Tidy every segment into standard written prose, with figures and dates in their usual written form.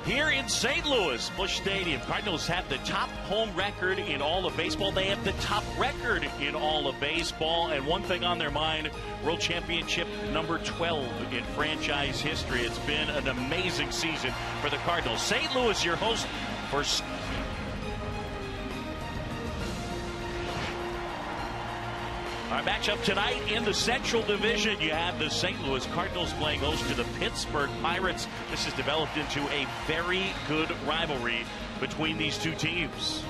Here in St. Louis, Busch Stadium, Cardinals have the top home record in all of baseball. They have the top record in all of baseball. And one thing on their mind, World Championship number 12 in franchise history. It's been an amazing season for the Cardinals. St. Louis, your host for... Our matchup tonight in the Central Division, you have the St. Louis Cardinals playing host to the Pittsburgh Pirates. This has developed into a very good rivalry between these two teams.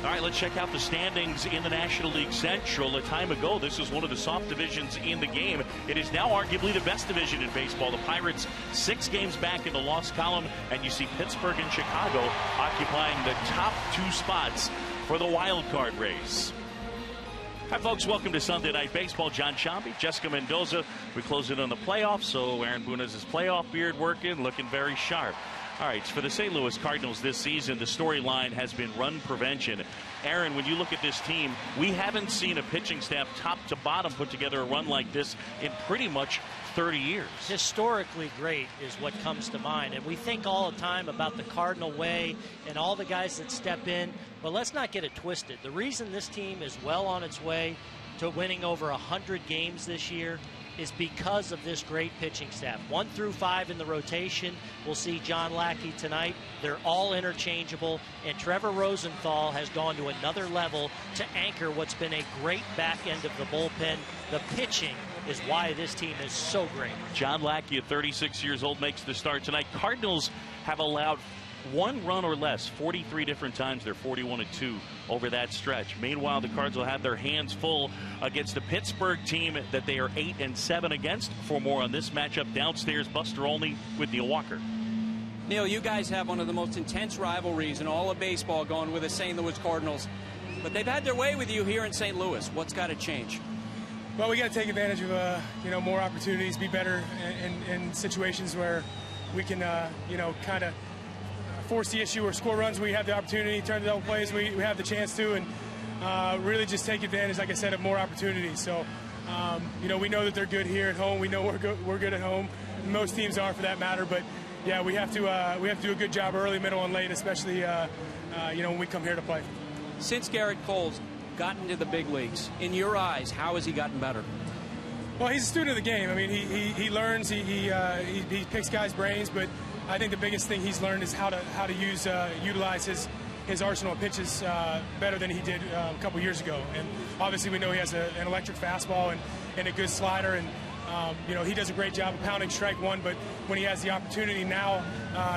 All right, let's check out the standings in the National League Central. A time ago, this was one of the soft divisions in the game. It is now arguably the best division in baseball. The Pirates 6 games back in the loss column, and you see Pittsburgh and Chicago occupying the top 2 spots for the wild card race. Hi, folks. Welcome to Sunday Night Baseball. John Shambi, Jessica Mendoza. We close in on the playoffs, so Aaron Boone has his playoff beard working, looking very sharp. All right, for the St. Louis Cardinals this season, the storyline has been run prevention. Aaron, when you look at this team, we haven't seen a pitching staff top to bottom put together a run like this in pretty much 30 years. Historically great is what comes to mind. And we think all the time about the Cardinal way and all the guys that step in. But let's not get it twisted. The reason this team is well on its way to winning over 100 games this year is because of this great pitching staff. 1 through 5 in the rotation. We'll see John Lackey tonight. They're all interchangeable, and Trevor Rosenthal has gone to another level to anchor what's been a great back end of the bullpen. The pitching is why this team is so great. John Lackey, at 36 years old, makes the start tonight. Cardinals have allowed 1 run or less 43 different times. They're 41-2 over that stretch. Meanwhile, the Cards will have their hands full against a Pittsburgh team that they are 8-7 against. For more on this matchup, downstairs, Buster Olney with Neil Walker. Neil, you guys have one of the most intense rivalries in all of baseball going with the St. Louis Cardinals. But they've had their way with you here in St. Louis. What's got to change? Well, we got to take advantage of more opportunities, be better in situations where we can kind of force the issue or score runs. We have the opportunity, turn the double plays. We have the chance to, and really just take advantage, like I said, of more opportunities. So, we know that they're good here at home. We know we're good at home. Most teams are, for that matter. But yeah, we have to do a good job early, middle, and late, especially when we come here to play. Since Garrett Cole's gotten to the big leagues, in your eyes, how has he gotten better? Well, he's a student of the game. I mean, he learns, he picks guys' brains, but I think the biggest thing he's learned is how to utilize his arsenal of pitches better than he did a couple years ago. And obviously, we know he has an electric fastball and a good slider, and he does a great job of pounding strike one. But when he has the opportunity now,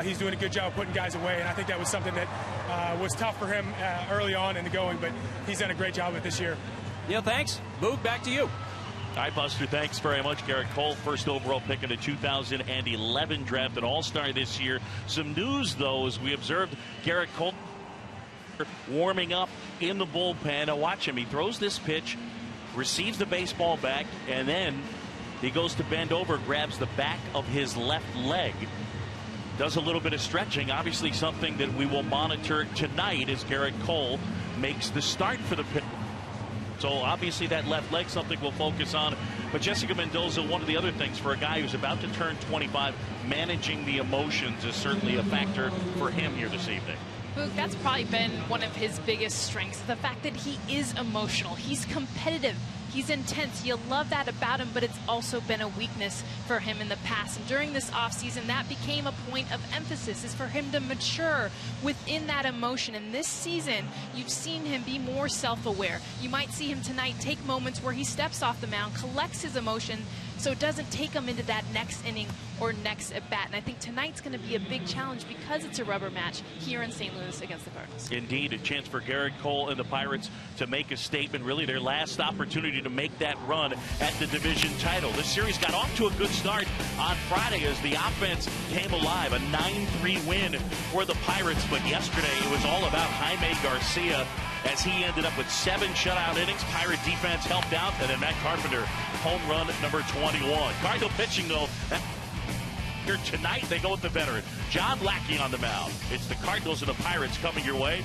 he's doing a good job of putting guys away. And I think that was something that was tough for him early on in the going, but he's done a great job of it this year. Neil, thanks. Move back to you. All right, Buster, thanks very much. Garrett Cole, first overall pick in the 2011 draft, an all-star this year. Some news, though, as we observed Garrett Cole warming up in the bullpen. Now watch him. He throws this pitch, receives the baseball back, and then he goes to bend over, grabs the back of his left leg. Does a little bit of stretching, obviously something that we will monitor tonight as Garrett Cole makes the start for the pitch. So obviously that left leg, something we'll focus on. But Jessica Mendoza, one of the other things for a guy who's about to turn 25, managing the emotions is certainly a factor for him here this evening. Boog, that's probably been one of his biggest strengths, the fact that he is emotional. He's competitive. He's intense. You love that about him, but it's also been a weakness for him in the past. And during this offseason, that became a point of emphasis, is for him to mature within that emotion. And this season, you've seen him be more self-aware. You might see him tonight take moments where he steps off the mound, collects his emotion, so it doesn't take him into that next inning or next at bat. And I think tonight's going to be a big challenge because it's a rubber match here in St. Louis against the Cardinals. Indeed, a chance for Garrett Cole and the Pirates to make a statement, really their last opportunity to make that run at the division title. This series got off to a good start on Friday as the offense came alive. A 9-3 win for the Pirates, but yesterday it was all about Jaime Garcia as he ended up with 7 shutout innings. Pirate defense helped out, and then Matt Carpenter, home run number 21. Cardinal pitching, though, here tonight, they go with the veteran, John Lackey on the mound. It's the Cardinals and the Pirates coming your way.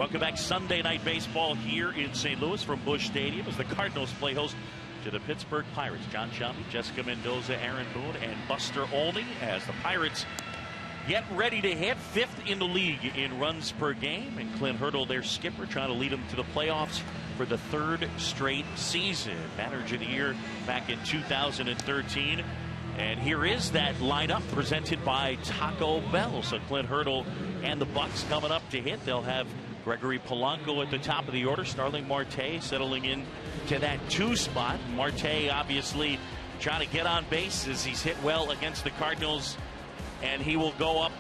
Welcome back. Sunday Night Baseball here in St. Louis from Busch Stadium as the Cardinals play host to the Pittsburgh Pirates. John Shelby, Jessica Mendoza, Aaron Boone, and Buster Olney as the Pirates get ready to hit 5th in the league in runs per game. And Clint Hurdle, their skipper, trying to lead them to the playoffs for the 3rd straight season. Manager of the year back in 2013. And here is that lineup presented by Taco Bell. So Clint Hurdle and the Bucks coming up to hit. They'll have Gregory Polanco at the top of the order. Starling Marte settling in to that 2 spot. Marte obviously trying to get on base as he's hit well against the Cardinals. And he will go up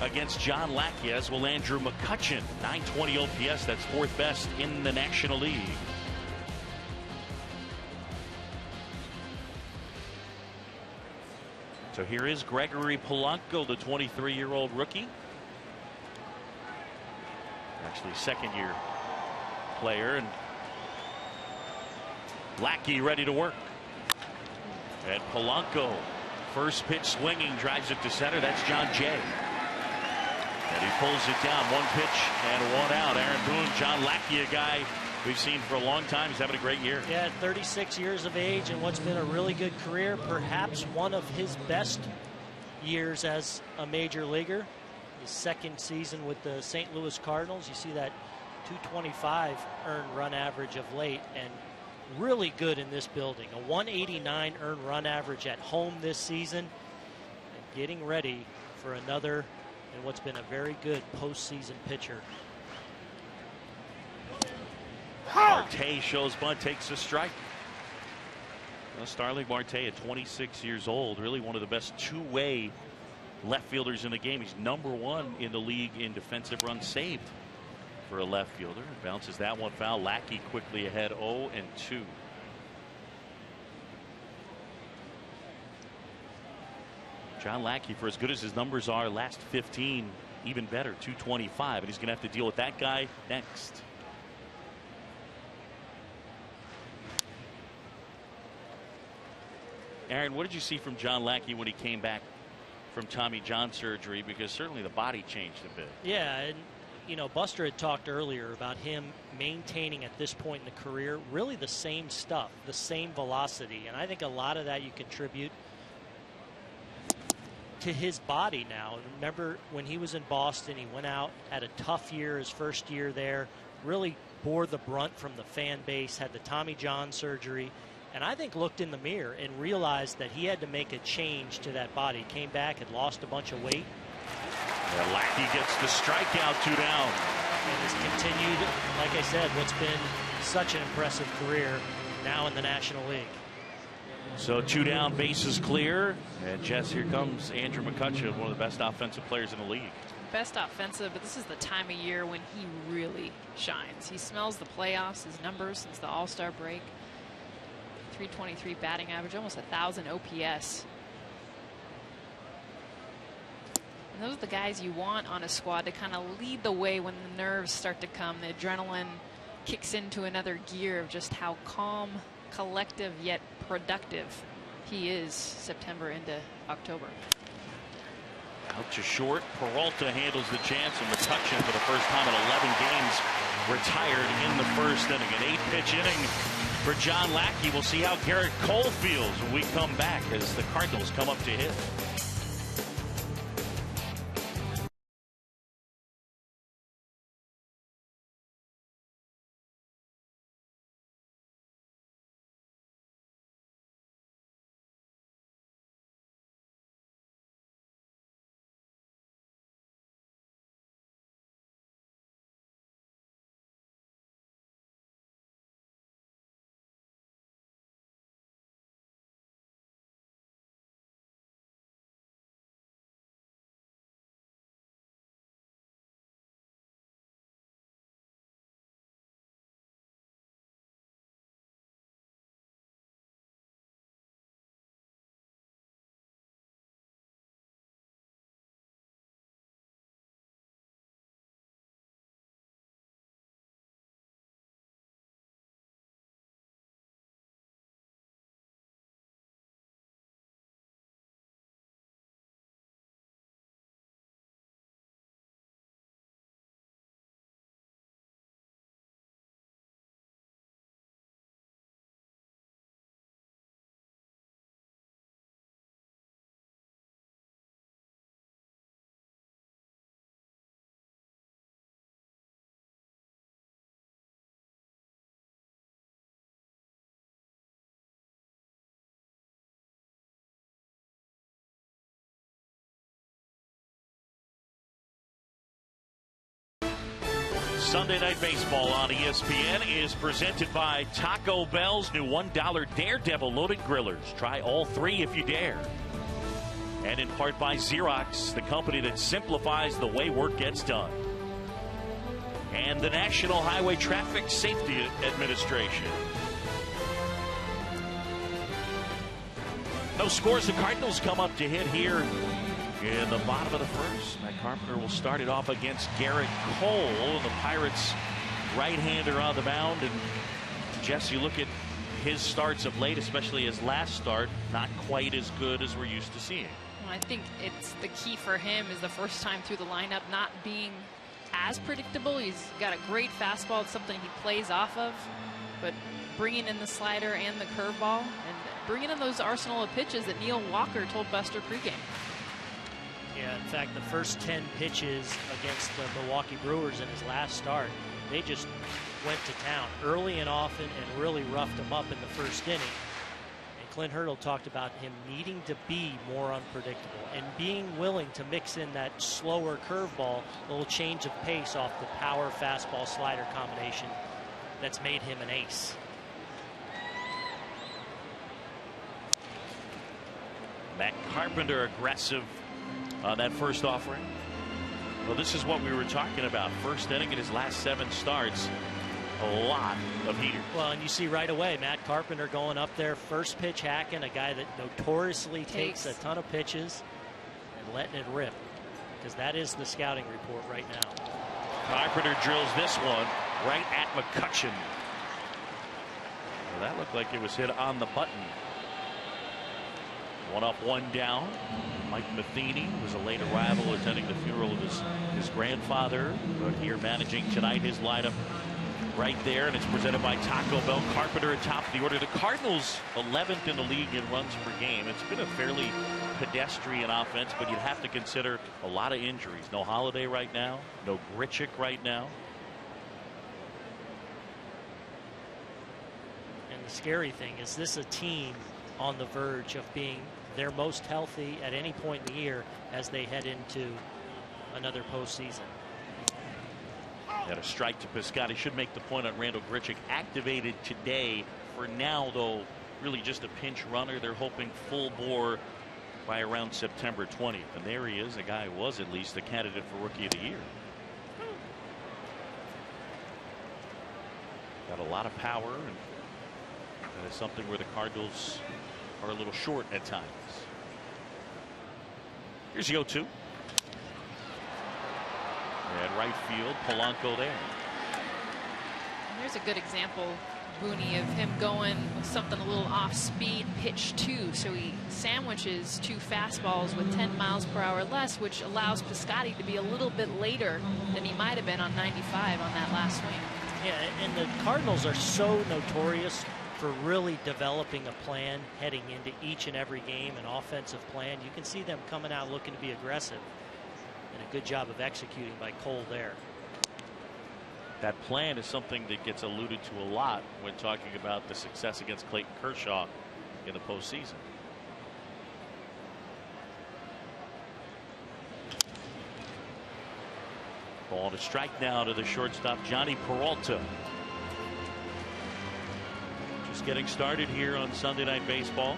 against John Lackey, as will Andrew McCutchen. 920 OPS, that's 4th best in the National League. So here is Gregory Polanco, the 23-year-old rookie. Actually, 2nd-year player. And Lackey ready to work. And Polanco, first pitch swinging, drives it to center. That's John Jay. And he pulls it down. 1 pitch and 1 out. Aaron Boone, John Lackey, a guy we've seen for a long time. He's having a great year. Yeah, 36 years of age and what's been a really good career. Perhaps one of his best years as a major leaguer. His 2nd season with the St. Louis Cardinals. You see that 225 earned run average of late, and really good in this building. A 189 earned run average at home this season, and getting ready for another and what's been a very good postseason pitcher. Marte shows bunt, takes a strike. Well, Starling Marte at 26 years old, really one of the best 2-way left fielders in the game. He's #1 in the league in defensive runs saved for a left fielder. Bounces that one foul. Lackey quickly ahead, 0-2. John Lackey, for as good as his numbers are, last 15 even better, 225, and he's going to have to deal with that guy next. Aaron, what did you see from John Lackey when he came back from Tommy John surgery? Because certainly the body changed a bit. Yeah, and you know, Buster had talked earlier about him maintaining at this point in the career really the same stuff, the same velocity, and I think a lot of that you contribute to his body now. Remember when he was in Boston, he went out, had a tough year his first year there, really bore the brunt from the fan base, had the Tommy John surgery, and I think looked in the mirror and realized that he had to make a change to that body. Came back, had lost a bunch of weight. Yeah, Lackey gets the strikeout, 2 down. And has continued, like I said, what's been such an impressive career now in the National League. So 2 down, bases clear. And Jess, here comes Andrew McCutchen, one of the best offensive players in the league. Best offensive, but this is the time of year when he really shines. He smells the playoffs, his numbers since the All-Star break. 323 batting average, almost 1,000 OPS. And those are the guys you want on a squad to kind of lead the way when the nerves start to come. The adrenaline kicks into another gear of just how calm, collective, yet productive he is September into October. Out to short. Peralta handles the chance, and McCutchen for the first time in 11 games retired in the first inning. An 8-pitch inning for John Lackey. We'll see how Garrett Cole feels when we come back as the Cardinals come up to hit. Sunday Night Baseball on ESPN is presented by Taco Bell's new $1 Daredevil Loaded Grillers. Try all 3 if you dare. And in part by Xerox, the company that simplifies the way work gets done. And the National Highway Traffic Safety Administration. No scores. The Cardinals come up to hit here in the bottom of the first. Matt Carpenter will start it off against Garrett Cole, the Pirates right-hander on the mound. And Jess, you look at his starts of late, especially his last start, not quite as good as we're used to seeing. Well, I think it's the key for him is the first time through the lineup not being as predictable. He's got a great fastball. It's something he plays off of, but bringing in the slider and the curveball and bringing in those arsenal of pitches that Neil Walker told Buster pregame. Yeah, in fact, the first 10 pitches against the Milwaukee Brewers in his last start, they just went to town early and often and really roughed him up in the first inning. And Clint Hurdle talked about him needing to be more unpredictable and being willing to mix in that slower curveball, a little change of pace off the power fastball slider combination that's made him an ace. Matt Carpenter aggressive on that first offering. Well, this is what we were talking about. First inning in his last 7 starts. A lot of heater. Well, and you see right away Matt Carpenter going up there, first pitch hacking, a guy that notoriously takes a ton of pitches and letting it rip, because that is the scouting report right now. Carpenter drills this one right at McCutchen. Well, that looked like it was hit on the button. 1 up, 1 down. Mike Matheny was a late arrival attending the funeral of his grandfather, but here managing tonight his lineup right there, and it's presented by Taco Bell. Carpenter atop the order. The Cardinals 11th in the league in runs per game. It's been a fairly pedestrian offense, but you'd have to consider a lot of injuries. No Holiday right now, no Grichuk right now. And the scary thing is this is a team on the verge of being their most healthy at any point in the year as they head into another postseason. Got a strike to Piscotty. Should make the point on Randall Grichuk. Activated today. For now, though, really just a pinch runner. They're hoping full bore by around September 20th. And there he is, a guy who was at least a candidate for Rookie of the Year. Got a lot of power, and that is something where the Cardinals are a little short at times. Here's the 0-2. At right field, Polanco there. And there's a good example, Booney, of him going something a little off speed, pitch 2. So he sandwiches 2 fastballs with 10 miles per hour less, which allows Piscotty to be a little bit later than he might have been on 95 on that last swing. Yeah, and the Cardinals are so notorious for really developing a plan heading into each and every game, an offensive plan. You can see them coming out looking to be aggressive, and a good job of executing by Cole there. That plan is something that gets alluded to a lot when talking about the success against Clayton Kershaw in the postseason. Ball to strike now to the shortstop, Johnny Peralta. Just getting started here on Sunday Night Baseball.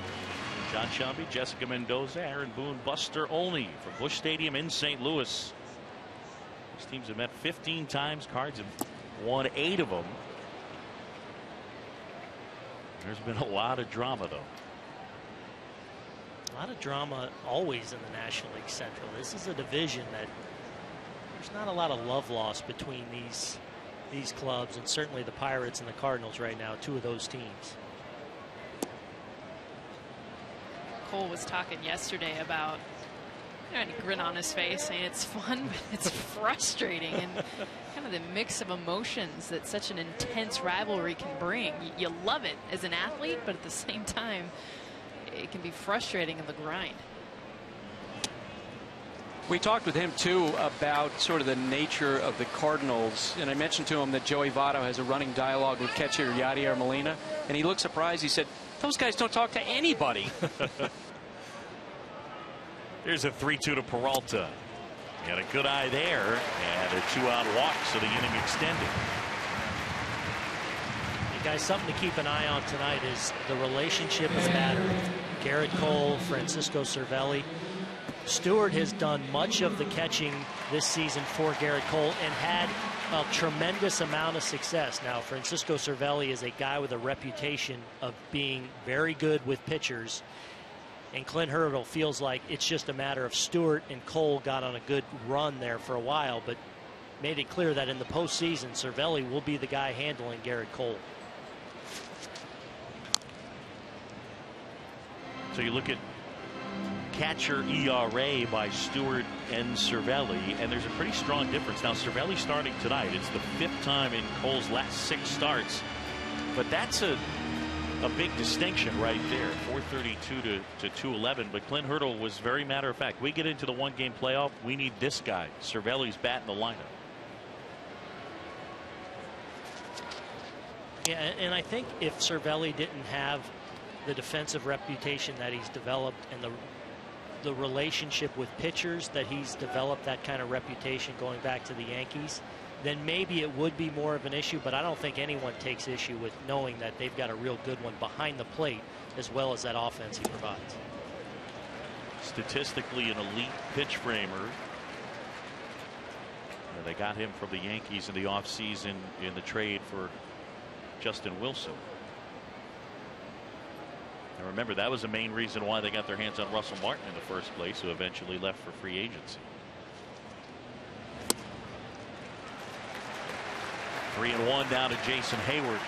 John Shelby, Jessica Mendoza, Aaron Boone, Buster Olney from Busch Stadium in St. Louis. These teams have met 15 times. Cards have won 8 of them. There's been a lot of drama, though. A lot of drama always in the National League Central. This is a division that there's not a lot of love lost between these clubs, and certainly the Pirates and the Cardinals right now, 2 of those teams. Cole was talking yesterday about, and a grin on his face, saying it's fun, but it's frustrating, and kind of the mix of emotions that such an intense rivalry can bring. You love it as an athlete, but at the same time, it can be frustrating in the grind. We talked with him too about sort of the nature of the Cardinals, and I mentioned to him that Joey Votto has a running dialogue with catcher Yadier Molina, and he looked surprised. He said, those guys don't talk to anybody. Here's a 3-2 to Peralta. Got a good eye there, and a 2-out walk, so the inning extended. Hey guys, something to keep an eye on tonight is the relationship of batter. Garrett Cole, Francisco Cervelli. Stewart has done much of the catching this season for Garrett Cole and had a tremendous amount of success. Now, Francisco Cervelli is a guy with a reputation of being very good with pitchers. And Clint Hurdle feels like it's just a matter of Stewart and Cole got on a good run there for a while, but made it clear that in the postseason, Cervelli will be the guy handling Garrett Cole. So you look at catcher ERA by Stewart and Cervelli, and there's a pretty strong difference. Now, Cervelli starting tonight. It's the 5th time in Cole's last 6 starts, but that's a big distinction right there. 432 to 211. But Clint Hurdle was very matter of fact. We get into the 1-game playoff, we need this guy. Cervelli's bat in the lineup. Yeah, and I think if Cervelli didn't have the defensive reputation that he's developed and the relationship with pitchers that he's developed, that kind of reputation going back to the Yankees, then maybe it would be more of an issue. But I don't think anyone takes issue with knowing that they've got a real good one behind the plate as well as that offense he provides. Statistically an elite pitch framer. They got him from the Yankees in the offseason in the trade for Justin Wilson. And remember, that was the main reason why they got their hands on Russell Martin in the first place, who eventually left for free agency. 3-1 down to Jason Hayward.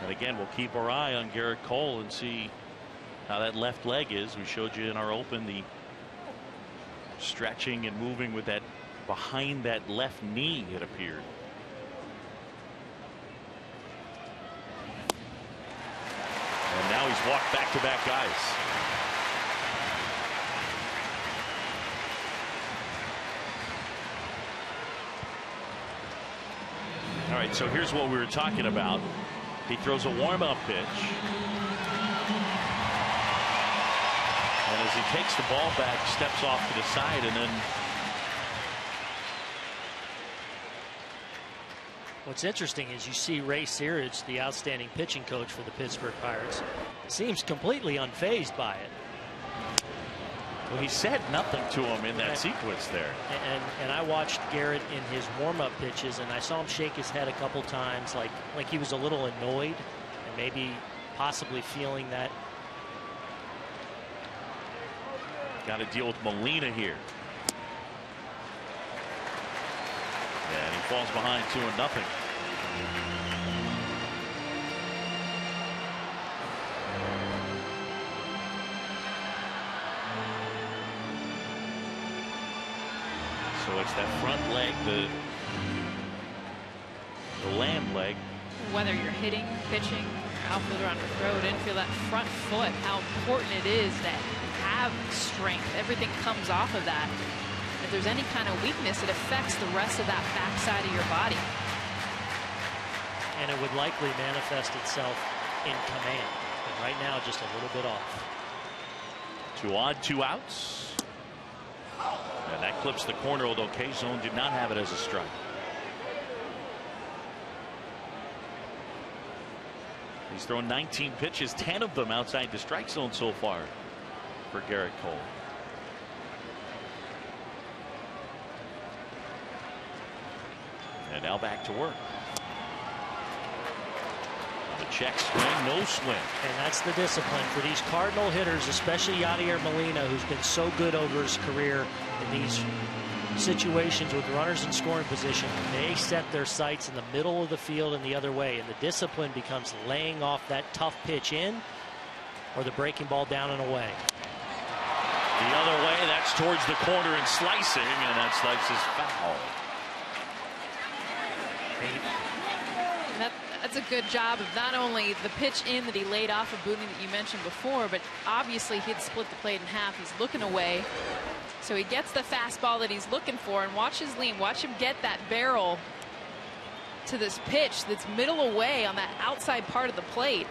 And again, we'll keep our eye on Garrett Cole and see how that left leg is. We showed you in our open the stretching and moving with that behind that left knee, it appeared. And now he's walked back-to-back guys. All right, so here's what we were talking about. He throws a warm-up pitch. And as he takes the ball back, steps off to the side, and then what's interesting is you see Ray Searage, the outstanding pitching coach for the Pittsburgh Pirates, seems completely unfazed by it. Well, he said nothing to him in that sequence there. And I watched Garrett in his warm-up pitches, and I saw him shake his head a couple times like he was a little annoyed and maybe possibly feeling that. Got to deal with Molina here. Yeah, and he falls behind 2-0. So it's that front leg, the land leg. Whether you're hitting, pitching, outfielder on the throw, didn't feel that front foot, how important it is to have strength. Everything comes off of that. If there's any kind of weakness, it affects the rest of that backside of your body. And it would likely manifest itself in command. But right now, just a little bit off. 2 on, 2 outs. And that clips the corner, although K-Zone did not have it as a strike. He's thrown 19 pitches, 10 of them outside the strike zone so far for Garrett Cole. And now back to work. The check swing, no swing. And that's the discipline for these Cardinal hitters, especially Yadier Molina, who's been so good over his career in these situations with runners in scoring position. They set their sights in the middle of the field and the other way, and the discipline becomes laying off that tough pitch in or the breaking ball down and away. The other way, that's towards the corner and slicing, and that slice is foul. That's a good job of not only the pitch in that he laid off of Booney that you mentioned before, but obviously he'd split the plate in half. He's looking away. So he gets the fastball that he's looking for, and watch his lean. Watch him get that barrel to this pitch that's middle away on that outside part of the plate.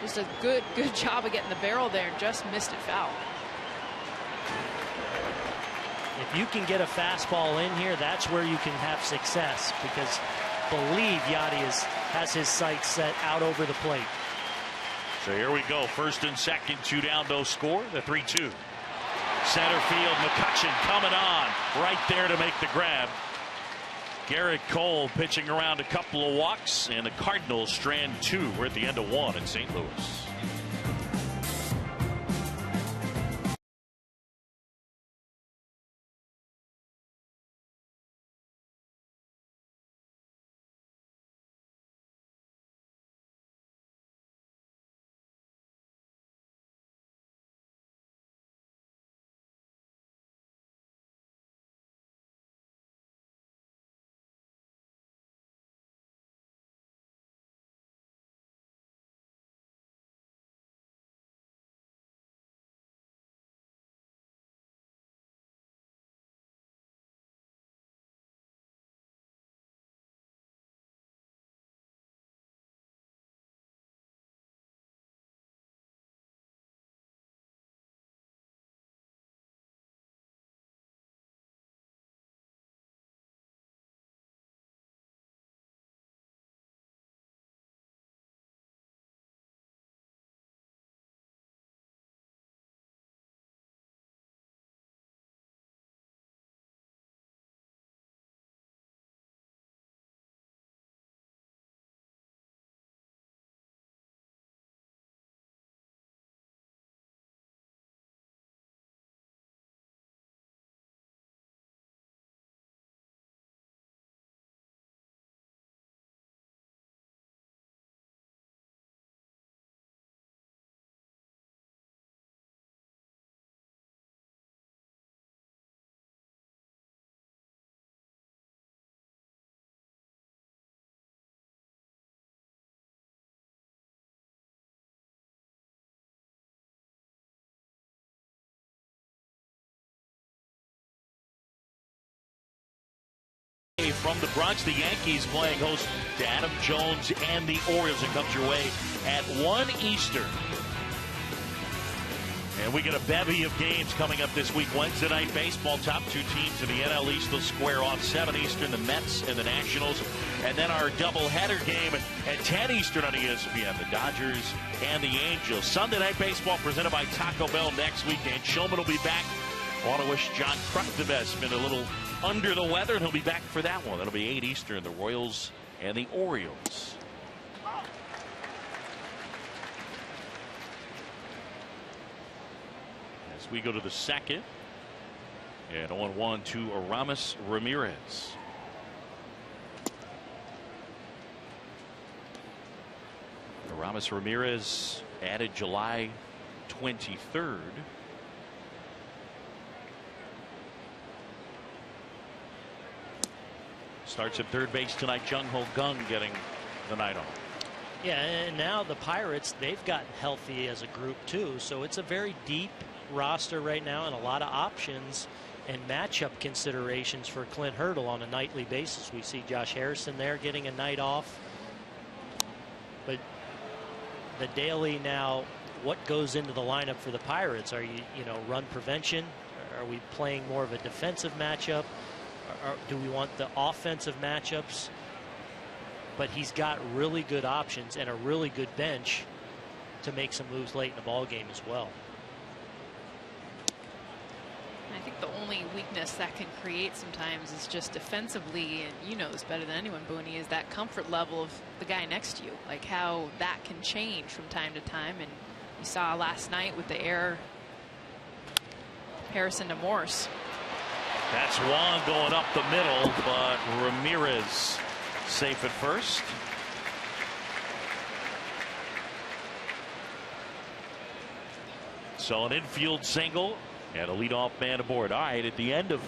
Just a good job of getting the barrel there and just missed it foul. If you can get a fastball in here, that's where you can have success, because believe Yachty has his sights set out over the plate. So here we go. First and second, 2 down, no score. The 3-2. Center field, McCutchen coming on right there to make the grab. Garrett Cole pitching around a couple of walks, and the Cardinals strand 2. We're at the end of 1 in St. Louis. From the Bronx, the Yankees playing host to Adam Jones and the Orioles. It comes your way at 1 Eastern. And we get a bevy of games coming up this week. Wednesday night baseball, top 2 teams in the NL East will square off 7 Eastern, the Mets and the Nationals. And then our doubleheader game at 10 Eastern on ESPN, the Dodgers and the Angels. Sunday night baseball presented by Taco Bell next week. Dan Shulman will be back. I want to wish John Kruk the best. Been a little under the weather, and he'll be back for that one. That'll be 8 Eastern, the Royals and the Orioles. As we go to the second, and 0-1 to Aramis Ramirez. Aramis Ramirez added July 23rd. Starts at third base tonight. Jung Ho Gung getting the night off. Yeah, and now the Pirates, they've gotten healthy as a group too. So it's a very deep roster right now and a lot of options and matchup considerations for Clint Hurdle on a nightly basis. We see Josh Harrison there getting a night off. But the daily now, what goes into the lineup for the Pirates? Are you know, run prevention? Are we playing more of a defensive matchup? Or do we want the offensive matchups? But he's got really good options and a really good bench to make some moves late in the ball game as well. I think the only weakness that can create sometimes is just defensively, and you know this better than anyone, Booney, is that comfort level of the guy next to you, like how that can change from time to time. And you saw last night with the error, Harrison to Morse. That's Juan going up the middle, but Ramirez safe at first. So an infield single and a leadoff man aboard. All right, at the end of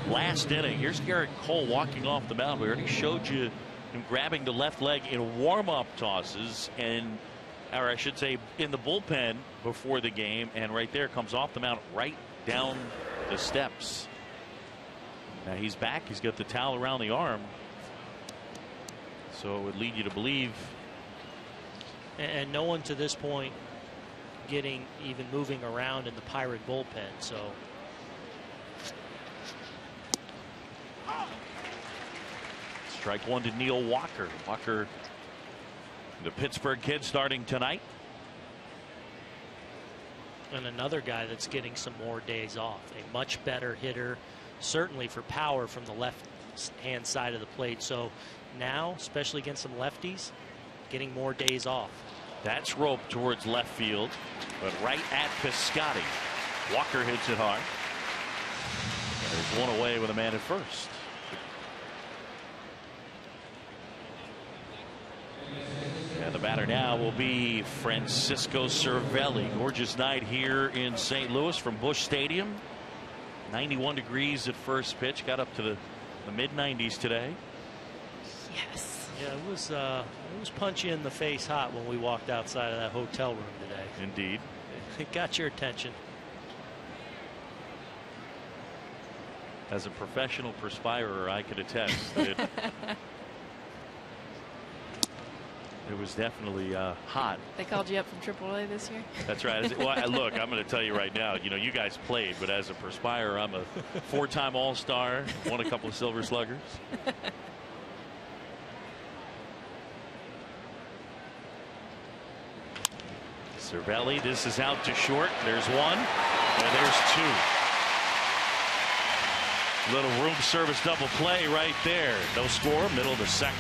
last inning, here's Garrett Cole walking off the mound. We already showed you him grabbing the left leg in warm-up tosses, and, or I should say, in the bullpen before the game, and right there comes off the mound right down the steps. Now he's back. He's got the towel around the arm. So it would lead you to believe And no one to this point getting even moving around in the Pirate bullpen. So strike one to Neil Walker. Walker, the Pittsburgh kid, starting tonight. And another guy that's getting some more days off. A much better hitter, certainly for power from the left hand side of the plate. So now, especially against some lefties, getting more days off. That's roped towards left field, but right at Piscotty. Walker hits it hard. There's one away with a man at first. And the batter now will be Francisco Cervelli. Gorgeous night here in St. Louis from Busch Stadium. 91 degrees at first pitch. Got up to the mid-90s today. Yes. Yeah, it was punchy in the face hot when we walked outside of that hotel room today. Indeed. It got your attention. As a professional perspirer, I could attest that it was definitely hot. They called you up from AAA this year? That's right. Well, look, I'm going to tell you right now, you guys played, but as a perspirer, I'm a 4-time All-Star, won a couple of Silver Sluggers. Cervelli, this is out to short. There's one, and there's two. Little room service double play right there. No score, middle of the second.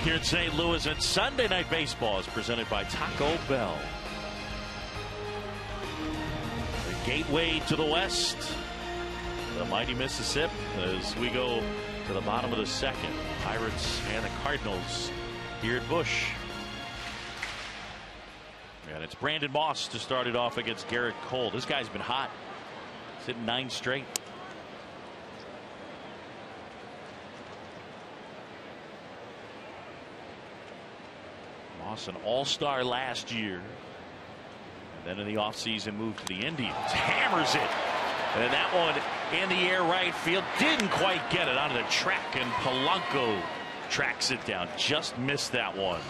Here in St. Louis, and Sunday Night Baseball is presented by Taco Bell. The gateway to the West, the mighty Mississippi, as we go to the bottom of the second. Pirates and the Cardinals here at Busch. And it's Brandon Moss to start it off against Garrett Cole. This guy's been hot. He's hitting 9 straight. Moss, an all-star last year. And then in the offseason moved to the Indians. Hammers it. And that one in the air right field. Didn't quite get it onto the track. And Polanco tracks it down. Just missed that one.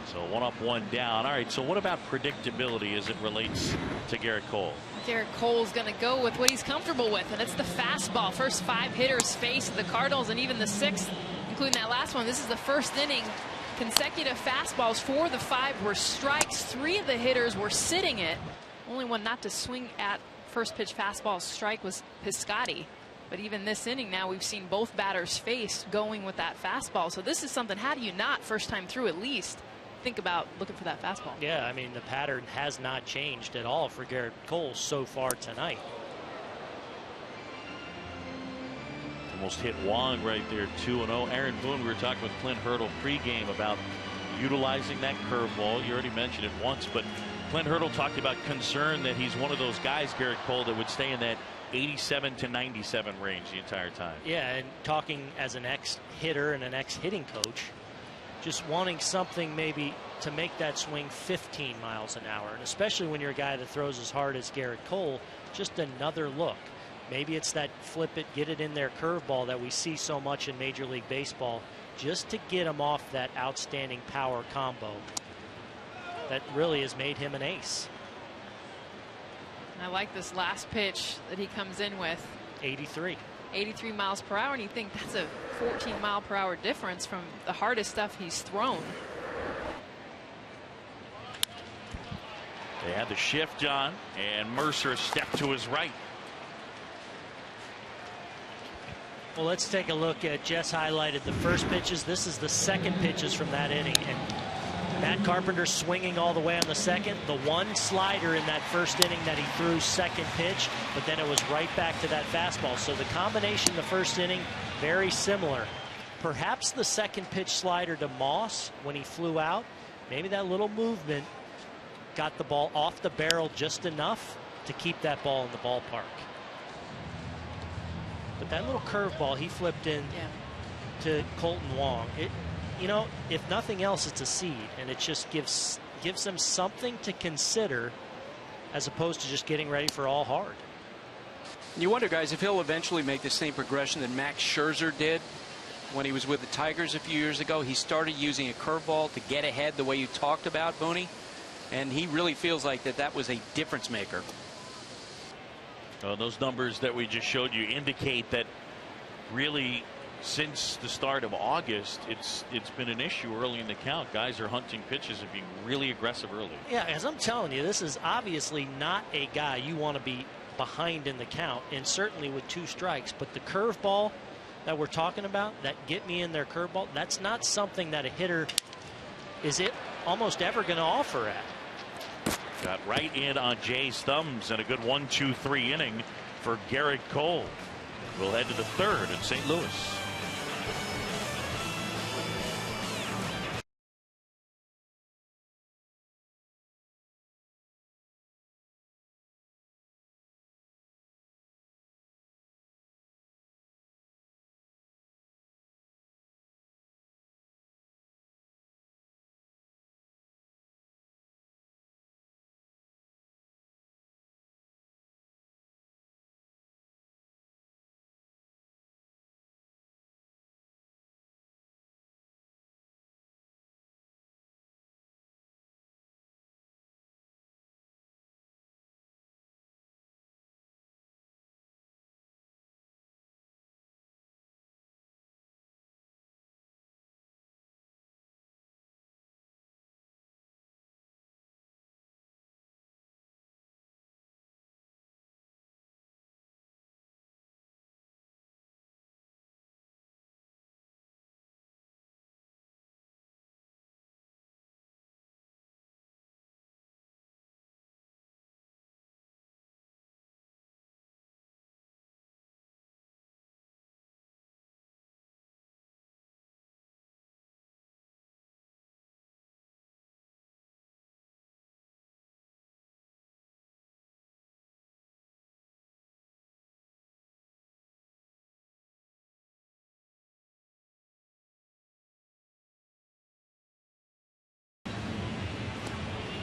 So 1 up, 1 down. All right, so what about predictability as it relates to Garrett Cole? Garrett Cole's going to go with what he's comfortable with, and it's the fastball. First 5 hitters faced the Cardinals, and even the 6th, including that last one. This is the first inning. Consecutive fastballs. 4 of the 5 were strikes. 3 of the hitters were sitting it. Only one not to swing at first pitch fastball strike was Piscotty. But even this inning now, we've seen both batters face going with that fastball. So this is something, how do you not, first time through at least, think about looking for that fastball? Yeah, I mean, the pattern has not changed at all for Garrett Cole so far tonight. Almost hit Wong right there, 2-0. Aaron Boone, we were talking with Clint Hurdle pregame about utilizing that curveball. You already mentioned it once, but Clint Hurdle talked about concern that he's one of those guys, Garrett Cole, that would stay in that 87 to 97 range the entire time. Yeah, and talking as an ex-hitter and an ex-hitting coach, just wanting something maybe to make that swing 15 miles an hour, and especially when you're a guy that throws as hard as Garrett Cole, just another look. Maybe it's that flip it, get it in there curveball that we see so much in Major League Baseball, just to get him off that outstanding power combo that really has made him an ace. I like this last pitch that he comes in with. 83 miles per hour, and you think that's a 14-mile-per-hour difference from the hardest stuff he's thrown. They had the shift, John, and Mercer stepped to his right. Well, let's take a look at, Jess highlighted the first pitches. This is the second pitches from that inning, and Matt Carpenter swinging all the way on the second. The one slider in that first inning that he threw second pitch, but then it was right back to that fastball. So the combination the first inning, very similar. Perhaps the second pitch slider to Moss when he flew out, maybe that little movement got the ball off the barrel just enough to keep that ball in the ballpark. But that little curveball he flipped in to Colton Wong, you know, if nothing else, it's a seed, and it just gives them something to consider as opposed to just getting ready for all hard. You wonder, guys, if he'll eventually make the same progression that Max Scherzer did when he was with the Tigers a few years ago. He started using a curveball to get ahead the way you talked about, Booney, and he really feels like that was a difference maker. Those numbers that we just showed you indicate that really since the start of August, it's been an issue early in the count. Guys are hunting pitches and being really aggressive early. Yeah, as I'm telling you, this is obviously not a guy you want to be behind in the count, and certainly with 2 strikes. But the curveball that we're talking about, that get me in there curveball, that's not something that a hitter is almost ever going to offer at. Got right in on Jay's thumbs, and a good 1-2-3 inning for Garrett Cole. We'll head to the 3rd in St. Louis.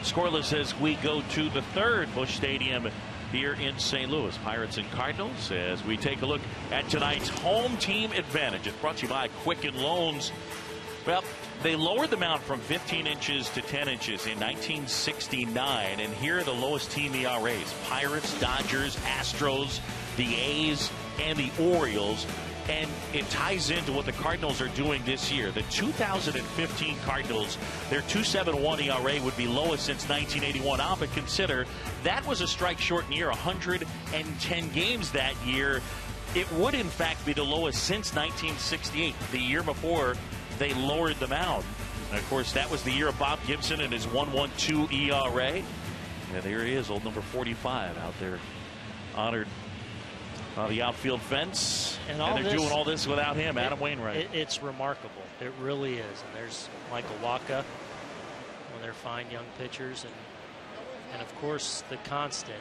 Scoreless as we go to the 3rd, Busch Stadium here in St. Louis. Pirates and Cardinals as we take a look at tonight's home team advantage. It's brought to you by Quicken Loans. Well, they lowered the mound from 15 inches to 10 inches in 1969, and here are the lowest team ERAs. Pirates, Dodgers, Astros, the A's, and the Orioles. And it ties into what the Cardinals are doing this year. The 2015 Cardinals, their 2.71 ERA would be lowest since 1981. But consider that was a strike-shortened year, 110 games that year. It would, in fact, be the lowest since 1968, the year before they lowered the mound. And, of course, that was the year of Bob Gibson and his 1.12 ERA. And there he is, old number 45 out there, honored on the outfield fence. And they're doing all this without him, Adam Wainwright. It's remarkable. It really is. And there's Michael Wacha, one of their fine young pitchers. And of course, the constant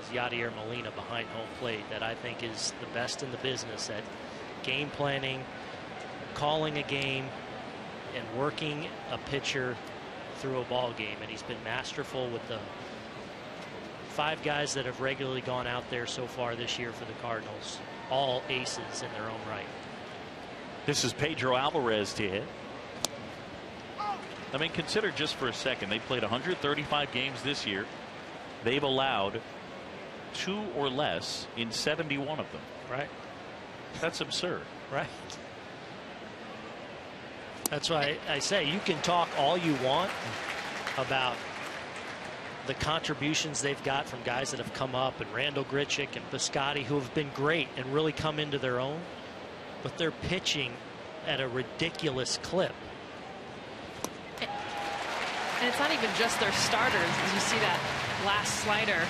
is Yadier Molina behind home plate, that I think is the best in the business at game planning, calling a game, and working a pitcher through a ball game. And he's been masterful with the 5 guys that have regularly gone out there so far this year for the Cardinals, all aces in their own right. This is Pedro Alvarez to hit. I mean, consider just for a second, they played 135 games this year. They've allowed 2 or less in 71 of them. Right. That's absurd. Right. That's why I say you can talk all you want about the contributions they've got from guys that have come up, and Randall Grichuk and Piscotty, who have been great and really come into their own, but they're pitching at a ridiculous clip. And it's not even just their starters, as you see that last slider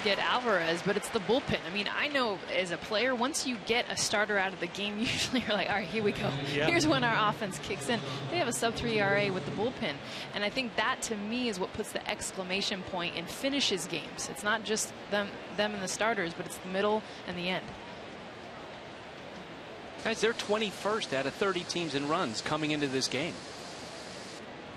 get Alvarez, but it's the bullpen. I mean, I know as a player, once you get a starter out of the game, usually you're like, all right, here we go. Yeah. Here's when our offense kicks in. They have a sub-3 ERA with the bullpen. And I think that, to me, is what puts the exclamation point and finishes games. It's not just them and the starters, but it's the middle and the end. Guys, they're 21st out of 30 teams in runs coming into this game.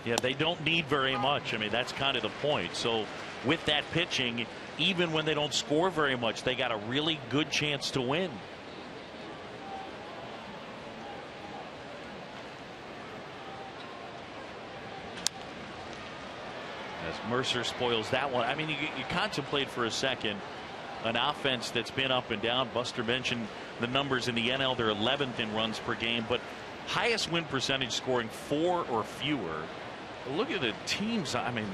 Yeah, they don't need very much. I mean, that's kind of the point. So with that pitching, even when they don't score very much, they got a really good chance to win. As Mercer spoils that one. I mean, you contemplate for a second an offense that's been up and down. Buster mentioned the numbers in the NL. They're 11th in runs per game, but highest win percentage scoring 4 or fewer. Look at the teams. I mean,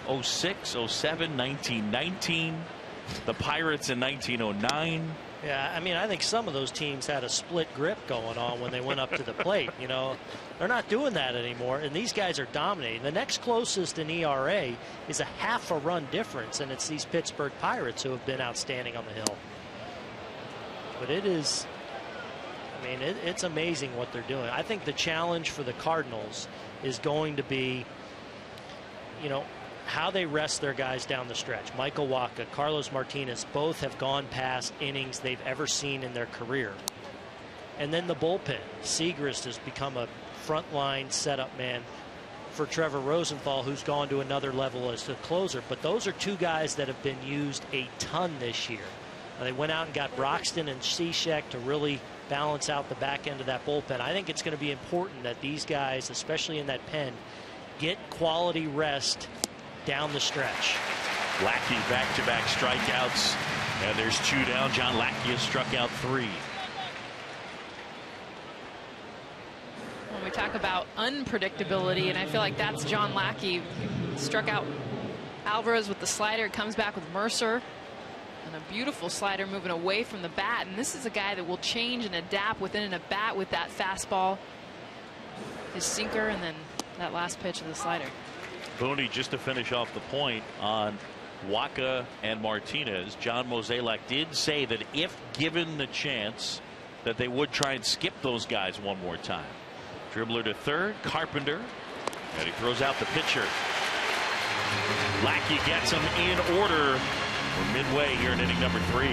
06, 07, 1919, the Pirates in 1909. Yeah, I mean, I think some of those teams had a split grip going on when they went up to the plate. You know, they're not doing that anymore, and these guys are dominating. The next closest in ERA is a half a run difference, and it's these Pittsburgh Pirates who have been outstanding on the hill. But it is, I mean, it's amazing what they're doing. I think the challenge for the Cardinals is going to be, you know, how they rest their guys down the stretch. Michael Wacha, Carlos Martinez, both have gone past innings they've ever seen in their career. And then the bullpen. Segrist has become a frontline setup man for Trevor Rosenthal, who's gone to another level as a closer. But those are 2 guys that have been used a ton this year. They went out and got Broxton and Cishek to really balance out the back end of that bullpen. I think it's going to be important that these guys, especially in that pen, get quality rest down the stretch. Lackey back-to-back strikeouts, and there's 2 down. John Lackey has struck out 3. When we talk about unpredictability, and I feel like that's John Lackey. Struck out Alvarez with the slider, comes back with Mercer, and a beautiful slider moving away from the bat. And this is a guy that will change and adapt within a bat with that fastball, his sinker, and then that last pitch of the slider. Booney, just to finish off the point on Wacha and Martinez, John Mozeliak did say that if given the chance that they would try and skip those guys one more time. Dribbler to third, Carpenter, and he throws out the pitcher. Lackey gets him in order. We're midway here in inning number 3.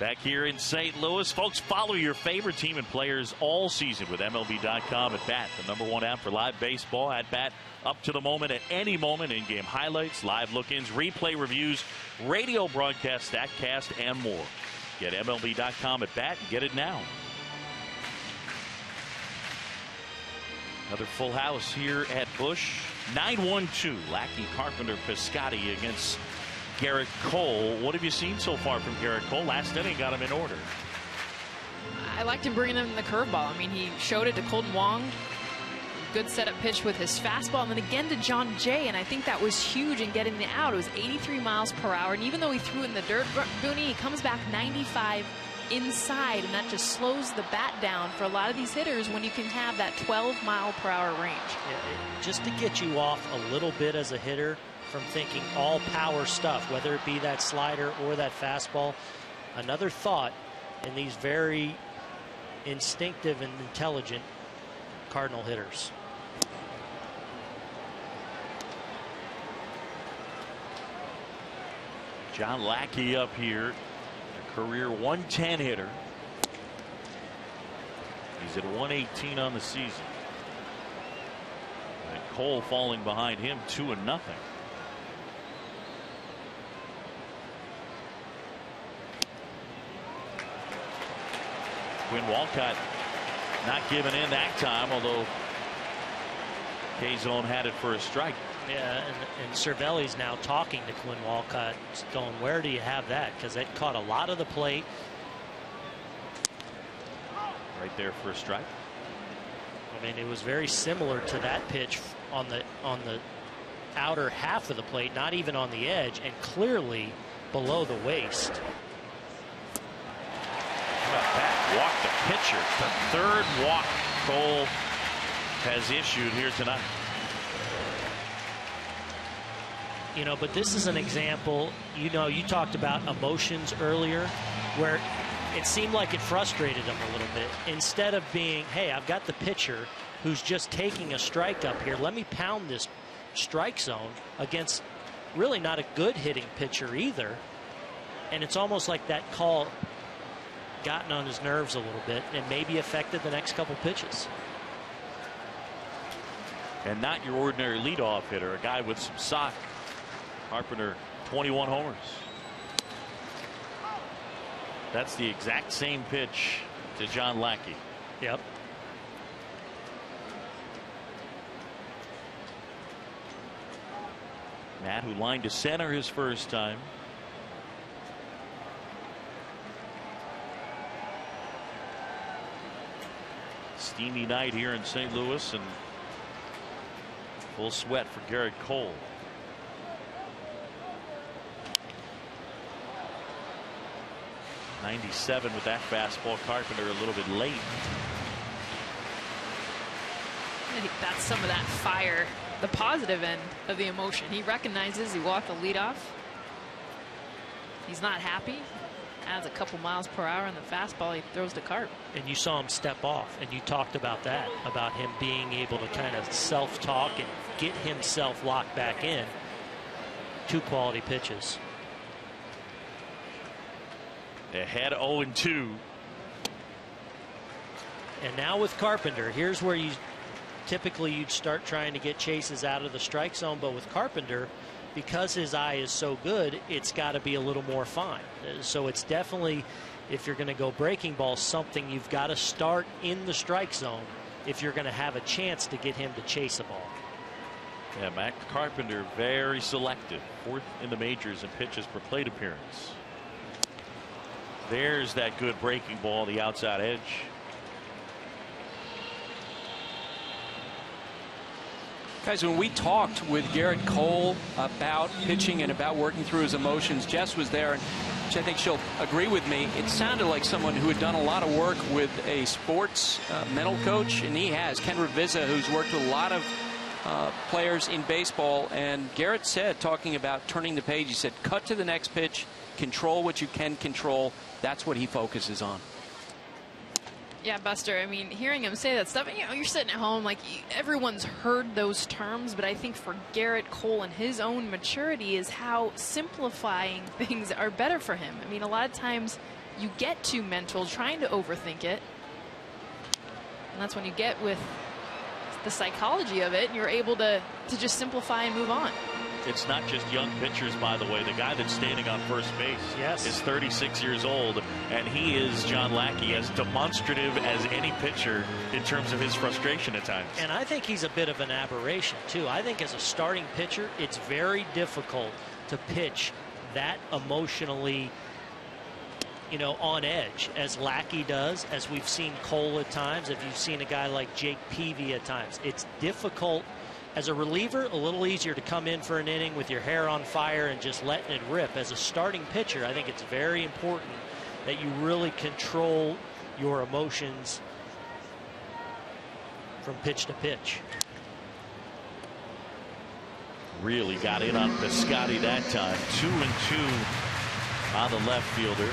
Back here in St. Louis, folks, follow your favorite team and players all season with MLB.com at Bat, the #1 app for live baseball. At Bat, up to the moment, at any moment, in-game highlights, live look-ins, replay reviews, radio broadcasts, StatCast, and more. Get MLB.com at Bat and get it now. Another full house here at Busch. 9-1-2, Lackey, Carpenter, Piscotty against Garrett Cole. What have you seen so far from Garrett Cole? Last inning got him in order. I liked him bringing him the curveball. I mean, he showed it to Colton Wong. Good setup pitch with his fastball, and then again to John Jay, and I think that was huge in getting the out. It was 83 miles per hour, and even though he threw it in the dirt, Booney, he comes back 95 inside, and that just slows the bat down for a lot of these hitters when you can have that 12-mile-per-hour range. Yeah, just to get you off a little bit as a hitter from thinking all power stuff, whether it be that slider or that fastball. Another thought in these very instinctive and intelligent Cardinal hitters. John Lackey up here, a career 110 hitter. He's at 118 on the season. And Cole falling behind him 2-0. Quinn Walcott not giving in that time, although K-Zone had it for a strike. Yeah, and Cervelli's now talking to Quinn Walcott, going, where do you have that? Because it caught a lot of the plate. Right there for a strike. I mean, it was very similar to that pitch on the outer half of the plate, not even on the edge, and clearly below the waist. How about that? Walk the pitcher. The third walk Cole has issued here tonight. You know, but this is an example, you know, you talked about emotions earlier, where it seemed like it frustrated him a little bit. Instead of being, hey, I've got the pitcher who's just taking a strike up here, let me pound this strike zone against really not a good hitting pitcher either. And it's almost like that call gotten on his nerves a little bit and maybe affected the next couple pitches. And not your ordinary leadoff hitter, a guy with some sock. Carpenter, 21 homers. That's the exact same pitch to John Lackey. Yep. Matt, who lined to center his first time. Steamy night here in St. Louis, and full sweat for Garrett Cole. .97 with that fastball. Carpenter a little bit late. I think that's some of that fire, the positive end of the emotion. He recognizes he walked the leadoff. He's not happy. Adds a couple miles per hour on the fastball. He throws to Carp. And you saw him step off, and you talked about that, about him being able to kind of self-talk and get himself locked back in. 2 quality pitches. Ahead 0-2. And now with Carpenter, here's where typically you'd start trying to get chases out of the strike zone, but with Carpenter, because his eye is so good, it's got to be a little more fine. So it's definitely, if you're going to go breaking ball, something you've got to start in the strike zone if you're going to have a chance to get him to chase a ball. Yeah, Matt Carpenter very selective, 4th in the majors in pitches per plate appearance. There's that good breaking ball, the outside edge. Guys, when we talked with Garrett Cole about pitching and about working through his emotions, Jess was there, and I think she'll agree with me. It sounded like someone who had done a lot of work with a sports mental coach, and he has. Ken Ravizza, who's worked with a lot of players in baseball, and Garrett said, talking about turning the page, he said, cut to the next pitch, control what you can control. That's what he focuses on. Yeah, Buster, I mean, hearing him say that stuff, you know, you're sitting at home, like, everyone's heard those terms, but I think for Garrett Cole and his own maturity is how simplifying things are better for him. I mean, a lot of times you get too mental, trying to overthink it. And that's when you get with the psychology of it, and you're able to just simplify and move on. It's not just young pitchers, by the way. The guy that's standing on first base is 36 years old, and he is, John Lackey, as demonstrative as any pitcher in terms of his frustration at times. And I think he's a bit of an aberration, too. I think as a starting pitcher, it's very difficult to pitch that emotionally, you know, on edge as Lackey does, as we've seen Cole at times, if you've seen a guy like Jake Peavy at times. It's difficult. As a reliever, a little easier to come in for an inning with your hair on fire and just letting it rip. As a starting pitcher, I think it's very important that you really control your emotions from pitch to pitch. Really got in on Piscotty that time. 2-2 on the left fielder.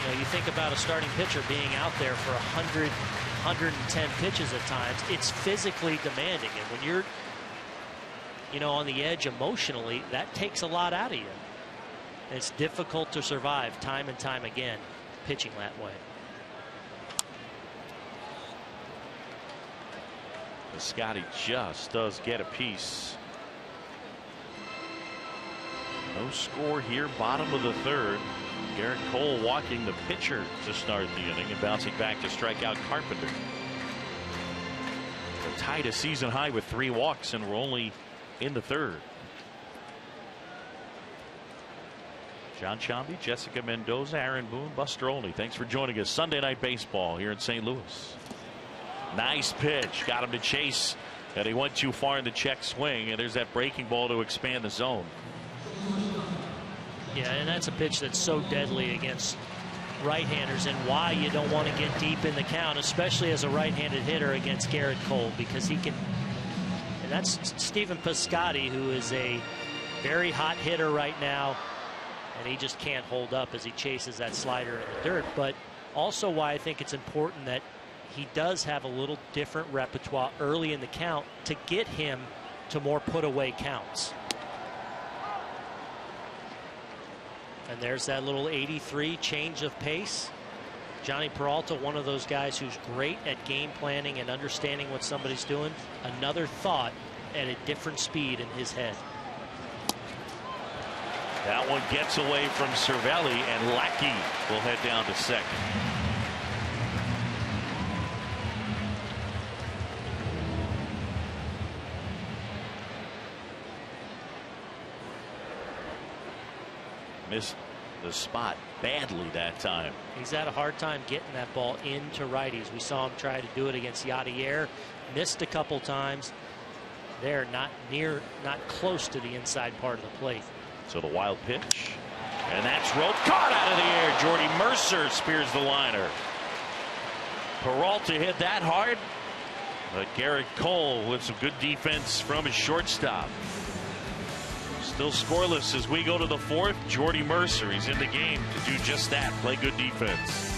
You know, you think about a starting pitcher being out there for 110 pitches at times. It's physically demanding, and when you're, you know, on the edge emotionally, that takes a lot out of you. And it's difficult to survive time and time again pitching that way. Piscotty just does get a piece. No score here, bottom of the third. Garrett Cole walking the pitcher to start the inning and bouncing back to strike out Carpenter. They're tied a season high with 3 walks, and we're only in the third. John Shambi, Jessica Mendoza, Aaron Boone, Buster Olney. Thanks for joining us. Sunday Night Baseball here in St. Louis. Nice pitch. Got him to chase, and he went too far in the check swing, and there's that breaking ball to expand the zone. Yeah, and that's a pitch that's so deadly against right-handers, and why you don't want to get deep in the count, especially as a right-handed hitter against Garrett Cole, because he can. And that's Stephen Piscotty, who is a very hot hitter right now, and he just can't hold up as he chases that slider in the dirt. But also why I think it's important that he does have a little different repertoire early in the count to get him to more put-away counts. And there's that little 83 change of pace. Johnny Peralta, one of those guys who's great at game planning and understanding what somebody's doing. Another thought at a different speed in his head. That one gets away from Cervelli, and Lackey will head down to second. Missed the spot badly that time. He's had a hard time getting that ball into righties. We saw him try to do it against Yadier. Missed a couple times. They're not close to the inside part of the plate. So the wild pitch, and that's roped, caught out of the air. Jordy Mercer spears the liner. Peralta hit that hard, but Garrett Cole with some good defense from his shortstop. Still scoreless as we go to the fourth. Jordy Mercer, he's in the game to do just that, play good defense.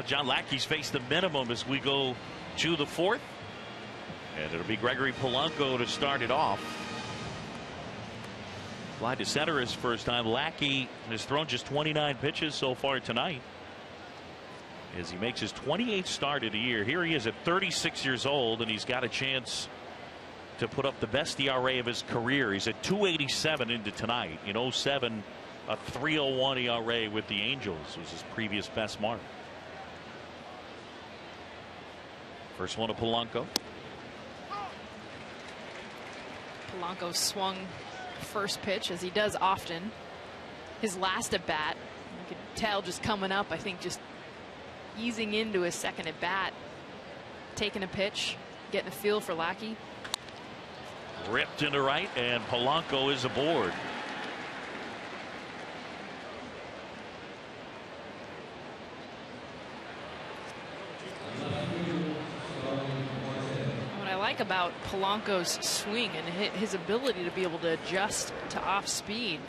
John Lackey's faced the minimum as we go to the 4th. And it'll be Gregory Polanco to start it off. Fly to center his first time. Lackey has thrown just 29 pitches so far tonight, as he makes his 28th start of the year. Here he is at 36 years old, and he's got a chance to put up the best ERA of his career. He's at 2.87 into tonight. In 07, a 3.01 ERA with the Angels was his previous best mark. First one to Polanco. Polanco swung first pitch, as he does often. His last at bat, you could tell just coming up, I think just easing into his second at bat, taking a pitch, getting a feel for Lackey. Ripped into right, and Polanco is aboard. What I like about Polanco's swing and his ability to be able to adjust to off speed,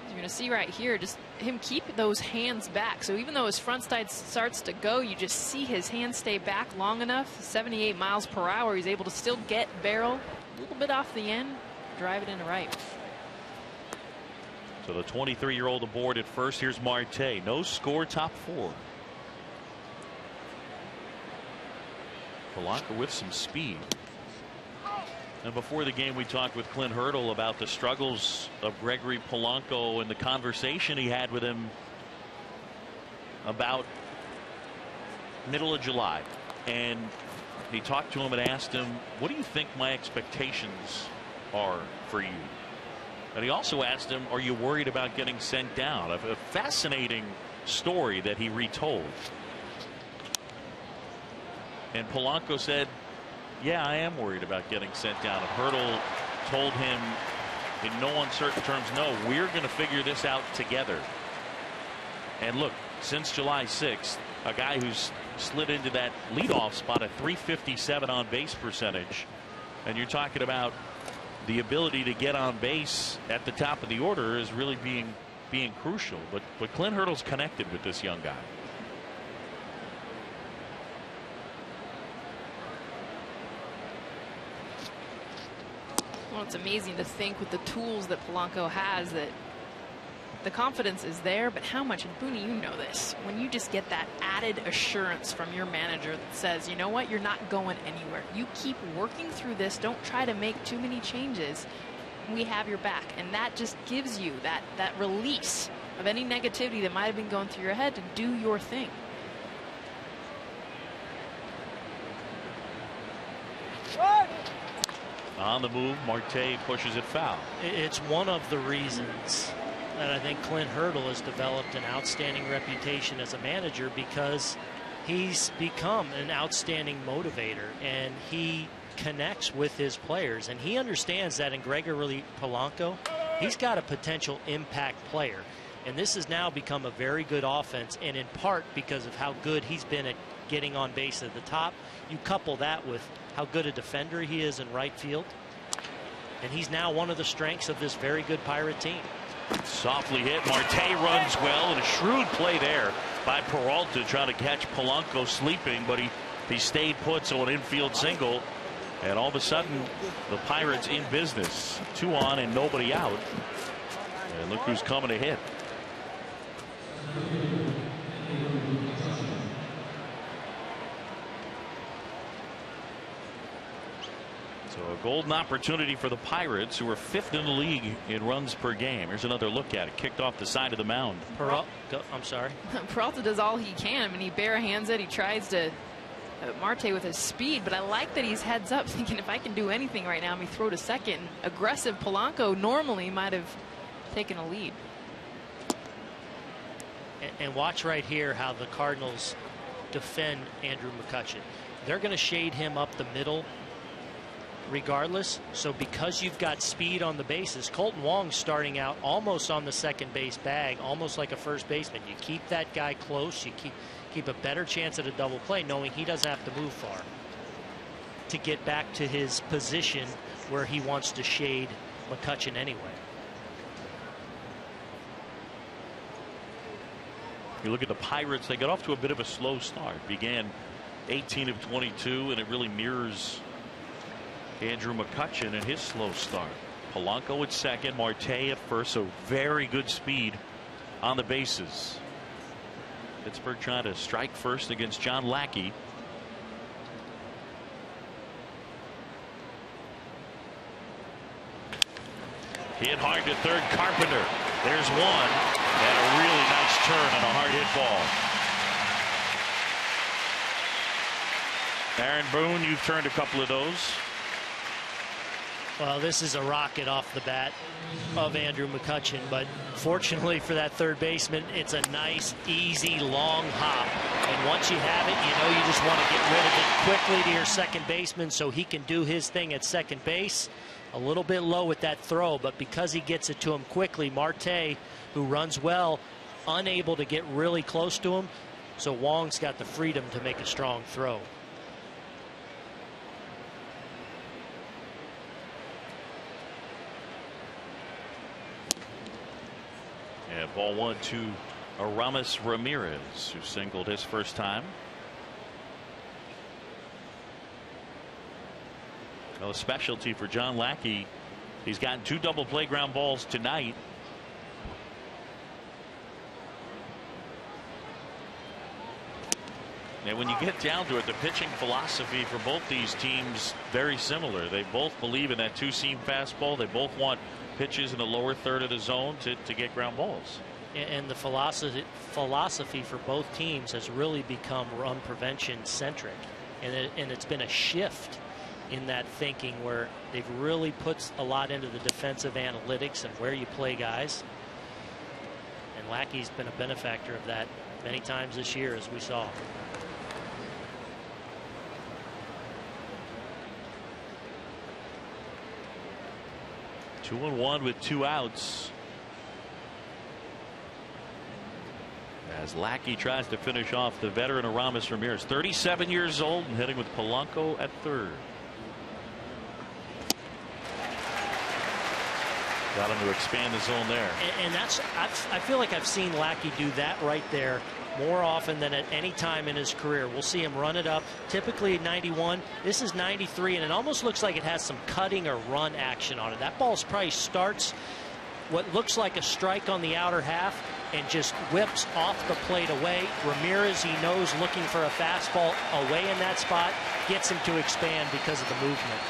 you're going to see right here just him keep those hands back. So even though his front side starts to go, you just see his hands stay back long enough. 78 miles per hour. He's able to still get barrel a little bit off the end, drive it into right. So the 23-year-old aboard at first. Here's Marte. No score, top 4. Polanco with some speed. And before the game, we talked with Clint Hurdle about the struggles of Gregory Polanco and the conversation he had with him about middle of July. And he talked to him and asked him, what do you think my expectations are for you? And he also asked him, are you worried about getting sent down? A fascinating story that he retold. And Polanco said, yeah, I am worried about getting sent down. And Hurdle told him in no uncertain terms, no, we're going to figure this out together. And look, since July 6th, a guy who's slid into that leadoff spot, a .357 on base percentage. And you're talking about the ability to get on base at the top of the order is really being crucial. But Clint Hurdle's connected with this young guy. Well, it's amazing to think with the tools that Polanco has that the confidence is there, but how much, and Booney, you know this, when you just get that added assurance from your manager that says, you know what, you're not going anywhere. You keep working through this. Don't try to make too many changes. We have your back. And that just gives you that release of any negativity that might have been going through your head to do your thing. On the move, Marte pushes it foul. It's one of the reasons that I think Clint Hurdle has developed an outstanding reputation as a manager, because he's become an outstanding motivator and he connects with his players, and he understands that in Gregory Polanco, he's got a potential impact player, and this has now become a very good offense, and in part because of how good he's been at getting on base at the top. You couple that with how good a defender he is in right field, and he's now one of the strengths of this very good Pirate team. Softly hit. Marte runs well, and a shrewd play there by Peralta trying to catch Polanco sleeping, but he stayed put, so an infield single, and all of a sudden the Pirates in business. 2 on and nobody out, and look who's coming to hit. So a golden opportunity for the Pirates, who are 5th in the league in runs per game. Here's another look at it. Kicked off the side of the mound. I'm sorry. Peralta does all he can. I mean, he bare hands it. He tries to Marte with his speed, but I like that he's heads up, thinking if I can do anything right now, let me throw to second. Aggressive Polanco normally might have taken a lead. And watch right here how the Cardinals defend Andrew McCutchen. They're going to shade him up the middle regardless. So because you've got speed on the bases, Colton Wong's starting out almost on the second base bag, almost like a first baseman. You keep that guy close, you keep a better chance at a double play, knowing he doesn't have to move far to get back to his position where he wants to shade McCutchen anyway. You look at the Pirates, they got off to a bit of a slow start. Began 18 of 22, and it really mirrors Andrew McCutchen and his slow start. Polanco at second, Marte at first, so very good speed on the bases. Pittsburgh trying to strike first against John Lackey. Hit hard to third, Carpenter. There's one, and a really nice turn on a hard hit ball. Aaron Boone, you've turned a couple of those. Well, this is a rocket off the bat of Andrew McCutchen, but fortunately for that third baseman, it's a nice, easy, long hop. And once you have it, you know you just want to get rid of it quickly to your second baseman so he can do his thing at second base. A little bit low with that throw, but because he gets it to him quickly, Marte, who runs well, unable to get really close to him, so Wong's got the freedom to make a strong throw. And ball one to Aramis Ramirez, who singled his first time. Well, a specialty for John Lackey. He's gotten 2 double play ground balls tonight. And when you get down to it, the pitching philosophy for both these teams very similar. They both believe in that 2-seam fastball. They both want pitches in the lower third of the zone to get ground balls. And the philosophy for both teams has really become run prevention centric, and it's been a shift in that thinking where they've really put a lot into the defensive analytics and where you play guys. And Lackey's been a benefactor of that many times this year, as we saw. Two and one with 2 outs. As Lackey tries to finish off the veteran Aramis Ramirez, 37 years old, and hitting with Polanco at third. Got him to expand the zone there. And that's, I feel like I've seen Lackey do that right there more often than at any time in his career. We'll see him run it up, typically 91. This is 93, and it almost looks like it has some cutting or run action on it. That ball's probably starts what looks like a strike on the outer half and just whips off the plate away. Ramirez, he knows, looking for a fastball away in that spot, gets him to expand because of the movement.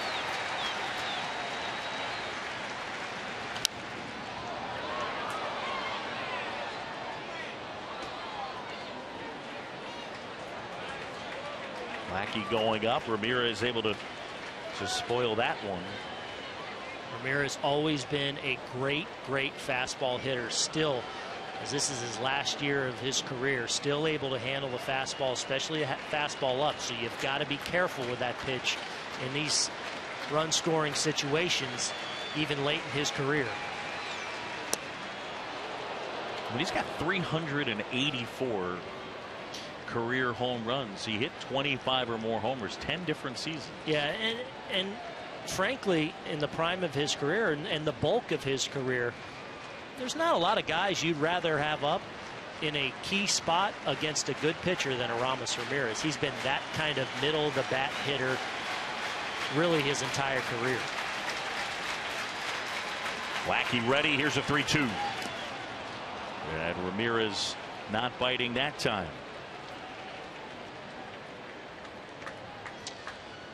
Lackey going up. Ramirez able to spoil that one. Ramirez always been a great fastball hitter. Still, as this is his last year of his career, still able to handle the fastball, especially a fastball up. So you've got to be careful with that pitch in these run scoring situations, even late in his career. I mean, he's got 384 career home runs. He hit 25 or more homers, 10 different seasons. Yeah, and frankly, in the prime of his career and the bulk of his career, there's not a lot of guys you'd rather have up in a key spot against a good pitcher than Aramis Ramirez. He's been that kind of middle of the bat hitter really his entire career. Lackey ready. Here's a 3-2. And Ramirez not biting that time.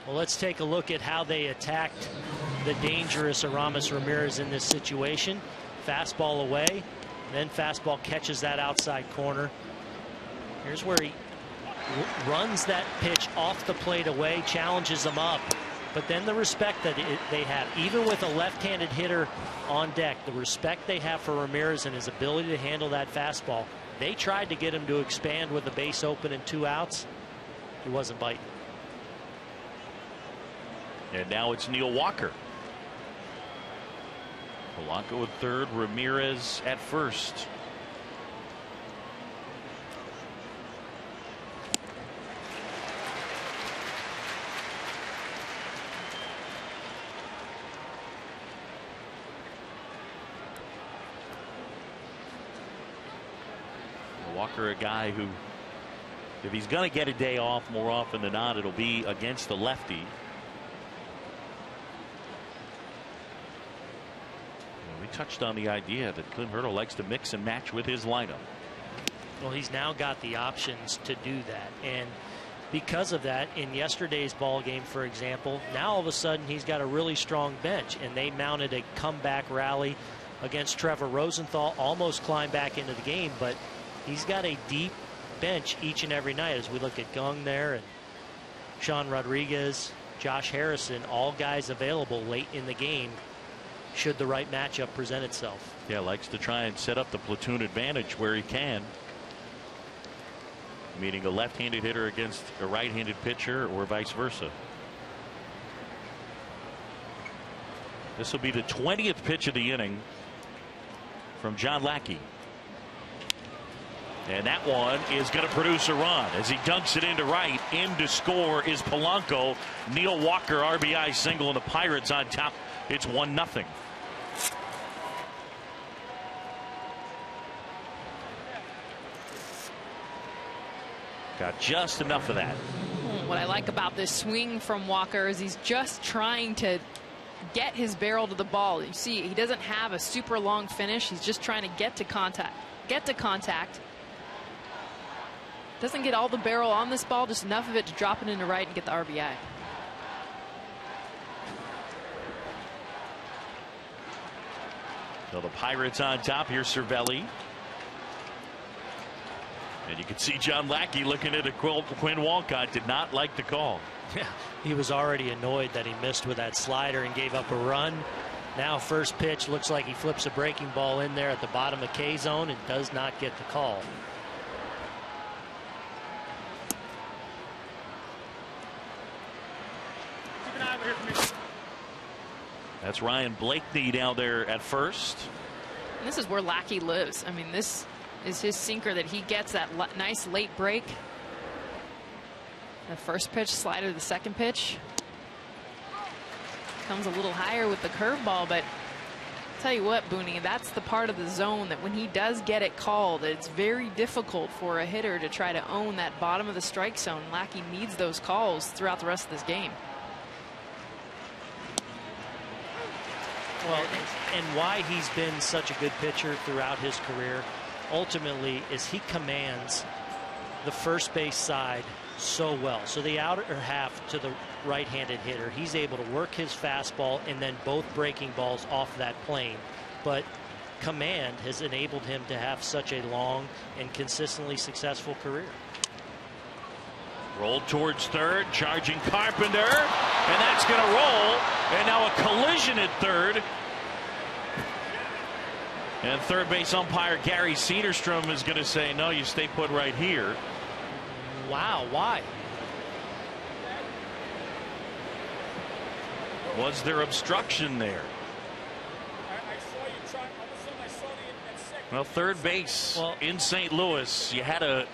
Well, let's take a look at how they attacked the dangerous Aramis Ramirez in this situation. Fastball away, then fastball catches that outside corner. Here's where he runs that pitch off the plate away, challenges him up. But then the respect that they have, even with a left-handed hitter on deck, the respect they have for Ramirez and his ability to handle that fastball. They tried to get him to expand with the base open and 2 outs. He wasn't biting. And now it's Neil Walker. Polanco at third, Ramirez at first. Walker, a guy who, if he's going to get a day off more often than not, it'll be against the lefty. We touched on the idea that Clint Hurdle likes to mix and match with his lineup. Well, he's now got the options to do that, and because of that, in yesterday's ball game, for example, now all of a sudden he's got a really strong bench, and they mounted a comeback rally against Trevor Rosenthal, almost climbed back into the game, but he's got a deep bench each and every night. As we look at Gung there and Sean Rodriguez, Josh Harrison, all guys available late in the game should the right matchup present itself. Yeah, likes to try and set up the platoon advantage where he can. Meaning a left-handed hitter against a right-handed pitcher or vice versa. This will be the 20th pitch of the inning from John Lackey. And that one is going to produce a run as he dunks it into right. In to score is Polanco. Neil Walker RBI single, and the Pirates on top. It's 1-0. Got just enough of that. What I like about this swing from Walker is he's just trying to get his barrel to the ball. You see, he doesn't have a super long finish. He's just trying to get to contact. Doesn't get all the barrel on this ball, just enough of it to drop it into right and get the RBI. So the Pirates on top. Here's Cervelli. And you can see John Lackey looking at Quinn Walcott. Did not like the call. Yeah, he was already annoyed that he missed with that slider and gave up a run. Now first pitch looks like he flips a breaking ball in there at the bottom of K zone and does not get the call. Keep an eye over here for me. That's Ryan Blakeney down there at first. And this is where Lackey lives. I mean, this is his sinker that he gets that nice late break. The first pitch, slider, the second pitch. Comes a little higher with the curveball, but I'll tell you what, Booney, that's the part of the zone that when he does get it called, it's very difficult for a hitter to try to own that bottom of the strike zone. Lackey needs those calls throughout the rest of this game. Well, and why he's been such a good pitcher throughout his career ultimately is he commands the first base side so well. So the outer half to the right-handed hitter, he's able to work his fastball and then both breaking balls off that plane. But command has enabled him to have such a long and consistently successful career. Rolled towards third, charging Carpenter, and that's going to roll. And now a collision at third. And third base umpire Gary Cedarstrom is going to say, no, you stay put right here. Wow, why? Was there obstruction there? Well, third base in St. Louis. You had a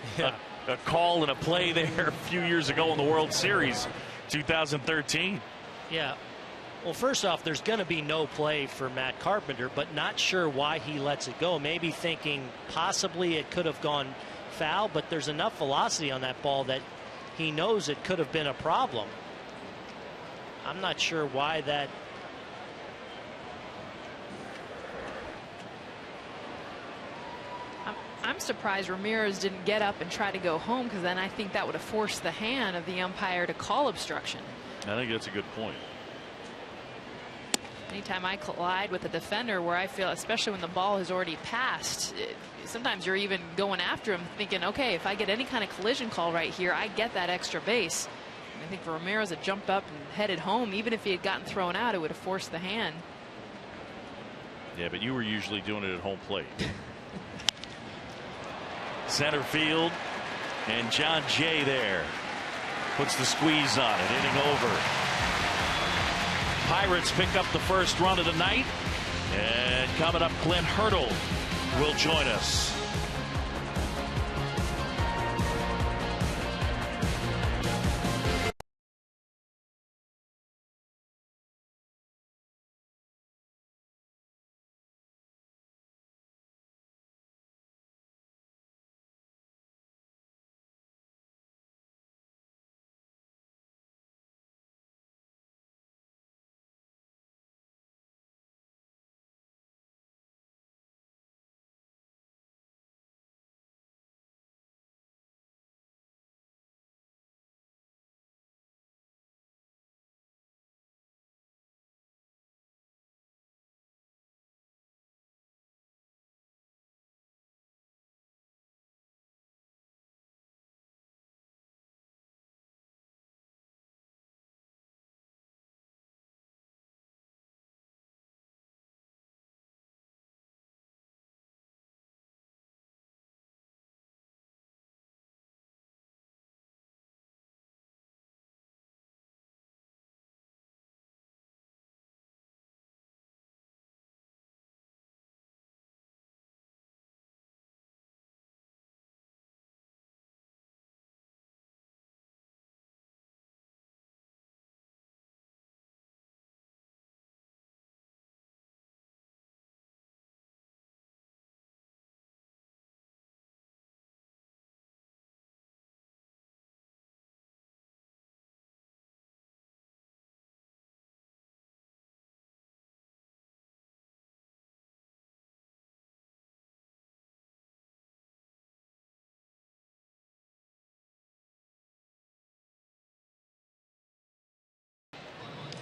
call and a play there a few years ago in the World Series, 2013. Yeah. Well, first off, there's going to be no play for Matt Carpenter, but not sure why he lets it go. Maybe thinking possibly it could have gone foul, but there's enough velocity on that ball that he knows it could have been a problem. I'm not sure why that. I'm surprised Ramirez didn't get up and try to go home, because then I think that would have forced the hand of the umpire to call obstruction. I think that's a good point. Anytime I collide with a defender where I feel, especially when the ball has already passed, sometimes you're even going after him thinking, okay, if I get any kind of collision call right here, I get that extra base. And I think for Ramirez had jumped up and headed home, even if he had gotten thrown out, it would have forced the hand. Yeah, but you were usually doing it at home plate. Center field, and John Jay there puts the squeeze on it, inning over. Pirates pick up the first run of the night, and coming up, Clint Hurdle will join us.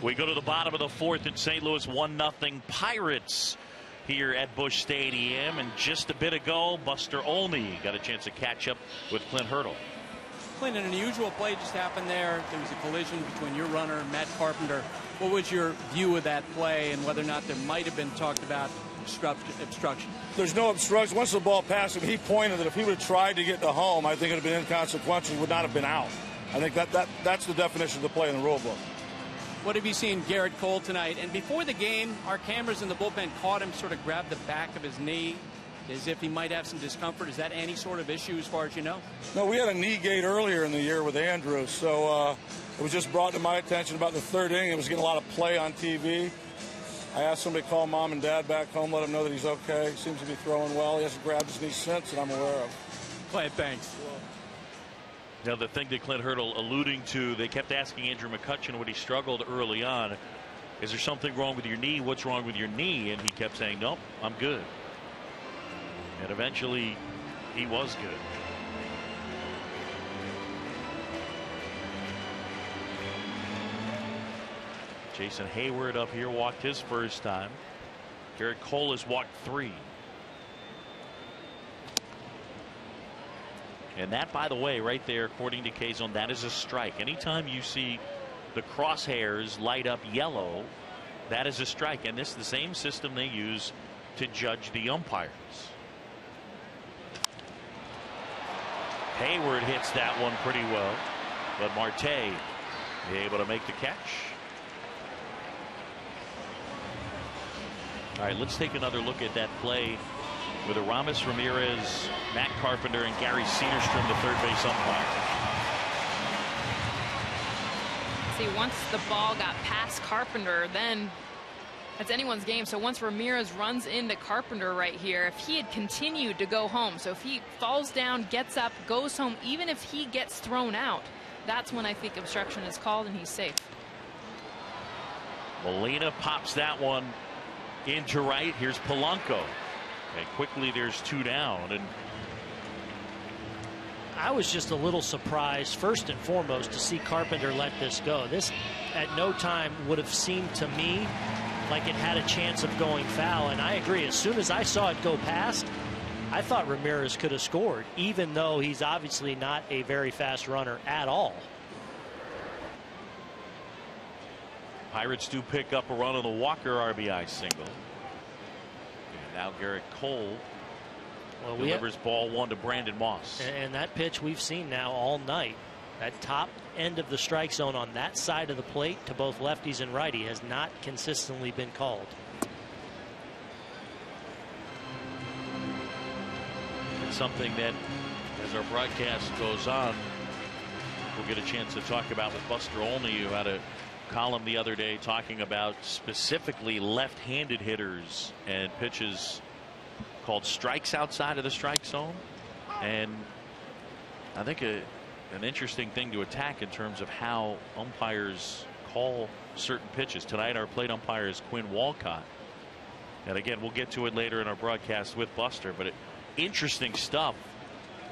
We go to the bottom of the fourth in St. Louis, 1-0 Pirates here at Busch Stadium. And just a bit ago, Buster Olney got a chance to catch up with Clint Hurdle. Clint, an unusual play just happened there. There was a collision between your runner and Matt Carpenter. What was your view of that play and whether or not there might have been talked about obstruction? There's no obstruction. Once the ball passed him, he pointed that if he would have tried to get to home, I think it would have been inconsequential. He would not have been out. I think that's the definition of the play in the rule book. What have you seen Garrett Cole tonight? And before the game, our cameras in the bullpen caught him sort of grab the back of his knee as if he might have some discomfort. Is that any sort of issue as far as you know? No, we had a knee gate earlier in the year with Andrew, so it was just brought to my attention about the third inning. It was getting a lot of play on TV. I asked somebody to call Mom and Dad back home, let him know that he's okay. He seems to be throwing well. He hasn't grabbed his knee since that I'm aware of. Clint, thanks. Now, the thing that Clint Hurdle alluding to, they kept asking Andrew McCutchen when he struggled early on, is there something wrong with your knee? What's wrong with your knee? And he kept saying, nope, I'm good. And eventually, he was good. Jason Hayward up here walked his first time. Garrett Cole has walked 3. And that, by the way, right there, according to K-Zone, that is a strike. Anytime you see the crosshairs light up yellow, that is a strike. And this is the same system they use to judge the umpires. Hayward hits that one pretty well, but Marte able to make the catch. All right, let's take another look at that play with Aramis Ramirez, Matt Carpenter, and Gary Cedarstrom, the third base umpire. See, once the ball got past Carpenter, then that's anyone's game. So once Ramirez runs into Carpenter right here, if he had continued to go home, so if he falls down, gets up, goes home, even if he gets thrown out, that's when I think obstruction is called and he's safe. Molina pops that one into right. Here's Polanco. And quickly there's 2 down. And I was just a little surprised, first and foremost, to see Carpenter let this go. This at no time would have seemed to me like it had a chance of going foul. And I agree, as soon as I saw it go past, I thought Ramirez could have scored, even though he's obviously not a very fast runner at all. Pirates do pick up a run on the Walker RBI single. And now Garrett Cole delivers ball 1 to Brandon Moss. And that pitch we've seen now all night. That top end of the strike zone on that side of the plate to both lefties and righty has not consistently been called. It's something that, as our broadcast goes on, we'll get a chance to talk about with Buster Olney, who had a column the other day talking about specifically left-handed hitters and pitches called strikes outside of the strike zone. And I think an interesting thing to attack in terms of how umpires call certain pitches. Tonight our plate umpire is Quinn Walcott, and again we'll get to it later in our broadcast with Buster, but interesting stuff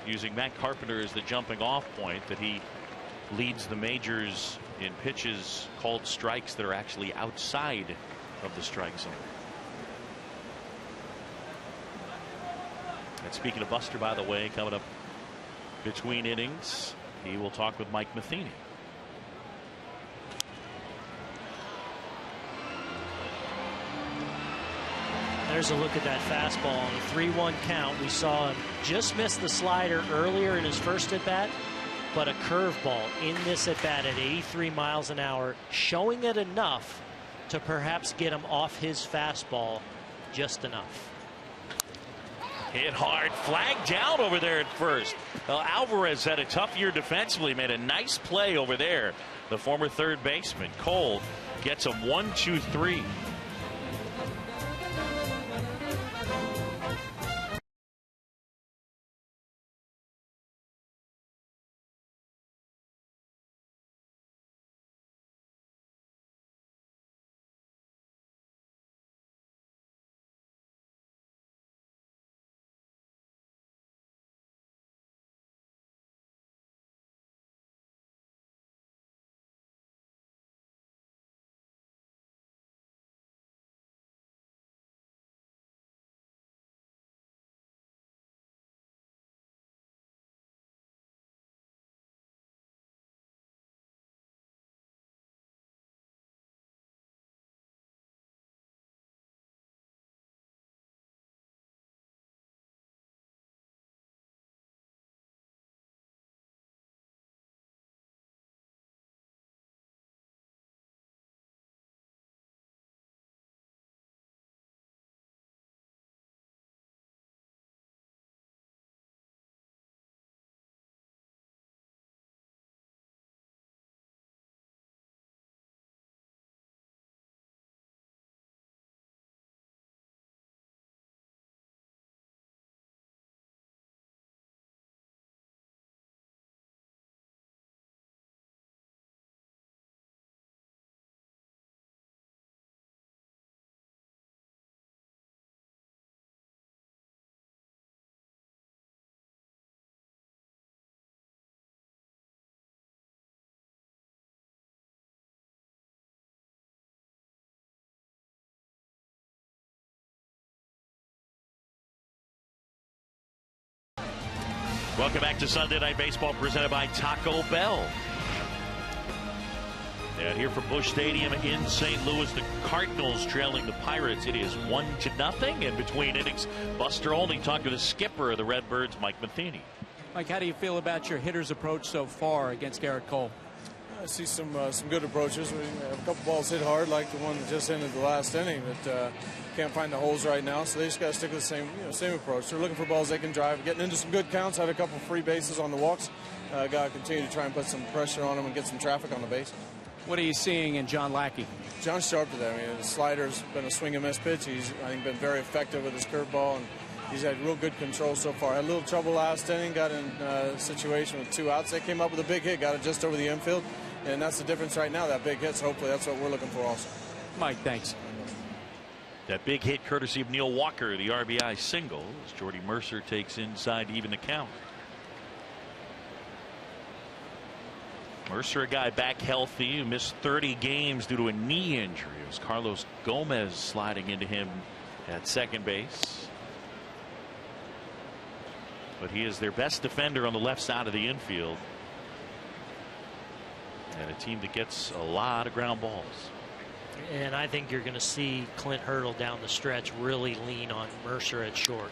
using Matt Carpenter as the jumping off point, that he leads the majors in pitches called strikes that are actually outside of the strike zone. And speaking of Buster, by the way, coming up between innings, he will talk with Mike Matheny. There's a look at that fastball on a 3-1 count. We saw him just miss the slider earlier in his first at bat, but a curveball in this at bat at 83 miles an hour, showing it enough to perhaps get him off his fastball just enough. Hit hard, flag down over there at first. Well, Alvarez had a tough year defensively, made a nice play over there. The former third baseman Cole gets him 1-2-3. Welcome back to Sunday Night Baseball, presented by Taco Bell. And here from Busch Stadium in St. Louis, the Cardinals trailing the Pirates. It is 1-0. In between innings, Buster Olney talked to the skipper of the Redbirds, Mike Matheny. Mike, how do you feel about your hitter's approach so far against Garrett Cole? I see some good approaches. We have a couple balls hit hard, like the one that just ended the last inning, but can't find the holes right now. So they just got to stick with the same approach. They're looking for balls they can drive, getting into some good counts. Had a couple free bases on the walks. Got to continue to try and put some pressure on them and get some traffic on the base. What are you seeing in John Lackey? John's sharp today. I mean, the slider's been a swing and miss pitch. He's, I think, been very effective with his curveball, and he's had real good control so far. Had a little trouble last inning. Got in a situation with 2 outs. They came up with a big hit. Got it just over the infield. And that's the difference right now, that big hits. Hopefully that's what we're looking for also. Mike, thanks. That big hit courtesy of Neil Walker, the RBI single, as Jordy Mercer takes inside to even the count. Mercer, a guy back healthy, who missed 30 games due to a knee injury. It was Carlos Gomez sliding into him at second base. But he is their best defender on the left side of the infield. And a team that gets a lot of ground balls. And I think you're going to see Clint Hurdle down the stretch really lean on Mercer at short.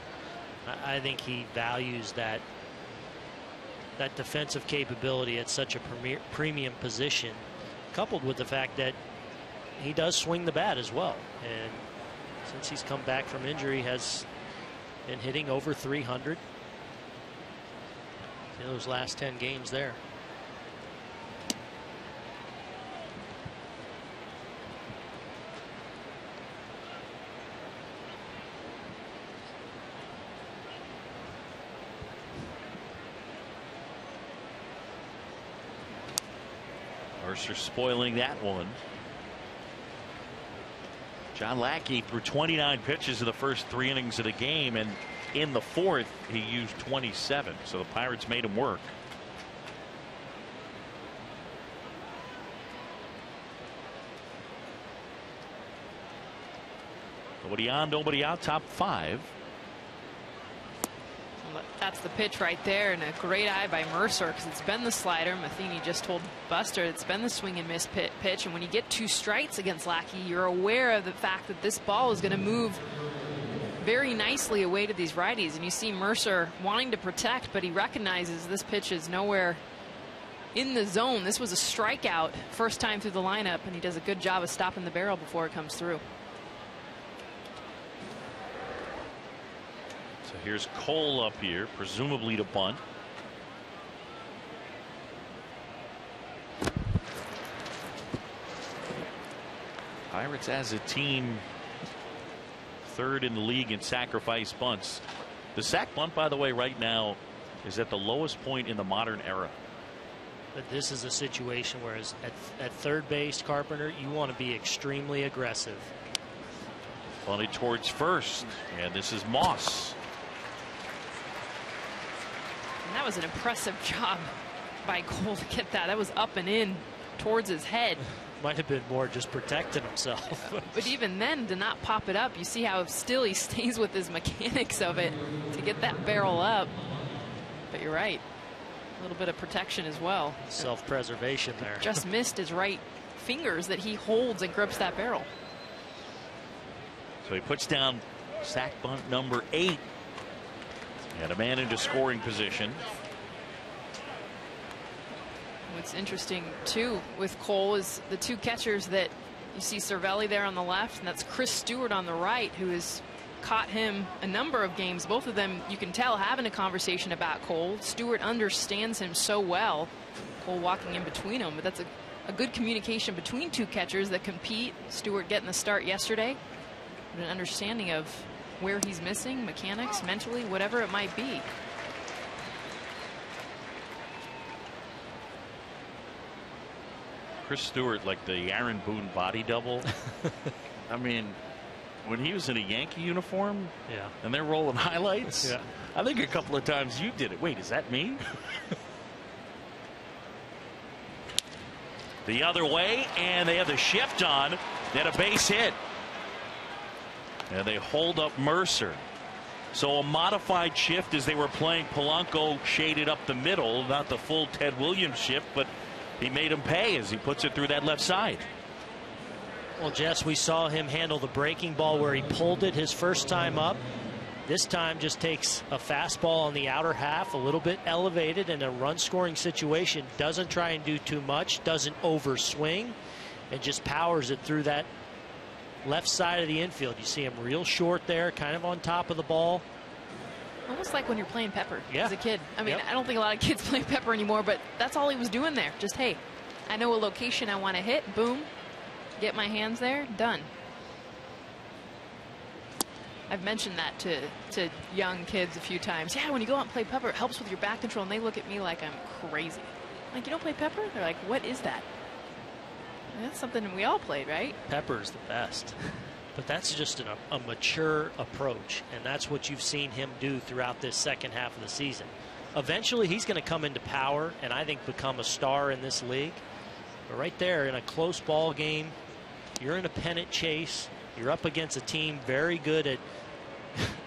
I think he values that defensive capability at such a premium position, coupled with the fact that he does swing the bat as well. And since he's come back from injury, has been hitting over 300 in those last 10 games there. Mercer spoiling that one. John Lackey threw 29 pitches in the first 3 innings of the game, and in the 4th he used 27, so the Pirates made him work. Nobody on, nobody out, top 5. That's the pitch right there, and a great eye by Mercer, because it's been the slider. Matheny just told Buster it's been the swing and miss pitch, and when you get 2 strikes against Lackey, you're aware of the fact that this ball is going to move very nicely away to these righties, and you see Mercer wanting to protect, but he recognizes this pitch is nowhere in the zone. This was a strikeout first time through the lineup, and he does a good job of stopping the barrel before it comes through. So here's Cole up here, presumably to bunt. Pirates as a team 3rd in the league in sacrifice bunts. The sac bunt, by the way, right now is at the lowest point in the modern era. But this is a situation where at third base, Carpenter, you want to be extremely aggressive. Bunted towards first, and this is Moss. And that was an impressive job by Cole to get that. That was up and in towards his head. Might have been more just protecting himself. But even then, to not pop it up, you see how still he stays with his mechanics of it to get that barrel up. But you're right, a little bit of protection as well. Self-preservation there. Just missed his right fingers that he holds and grips that barrel. So he puts down sac bunt number 8. And a man into scoring position. What's interesting too with Cole is the 2 catchers that you see, Cervelli there on the left, and that's Chris Stewart on the right, who has caught him a number of games. Both of them, you can tell, having a conversation about Cole. Stewart understands him so well. Cole walking in between them, but that's a good communication between 2 catchers that compete. Stewart getting the start yesterday, but an understanding of where he's missing, mechanics, mentally, whatever it might be. Chris Stewart, like the Aaron Boone body double. I mean, when he was in a Yankee uniform, yeah, and they're rolling highlights, yeah, I think a couple of times you did it. Wait, is that me? The other way, and they have the shift on, then a base hit. And they hold up Mercer. So a modified shift as they were playing. Polanco shaded up the middle, not the full Ted Williams shift, but he made him pay as he puts it through that left side. Well, Jess, we saw him handle the breaking ball where he pulled it his first time up. This time just takes a fastball on the outer half, a little bit elevated in a run scoring situation. Doesn't try and do too much, doesn't overswing, and just powers it through that left side of the infield. You see him real short there, kind of on top of the ball. Almost like when you're playing Pepper Yeah. as a kid. I mean, Yep. I don't think a lot of kids play Pepper anymore, but that's all he was doing there. Just, hey, I know a location I want to hit. Boom. Get my hands there. Done. I've mentioned that to young kids a few times. Yeah, when you go out and play Pepper, it helps with your back control. And they look at me like I'm crazy. Like, you don't play Pepper? They're like, what is that? And that's something we all played, right? Pepper's the best. But that's just a mature approach, and that's what you've seen him do throughout this second half of the season. Eventually, he's going to come into power and I think become a star in this league. But right there in a close ball game, you're in a pennant chase. You're up against a team very good at,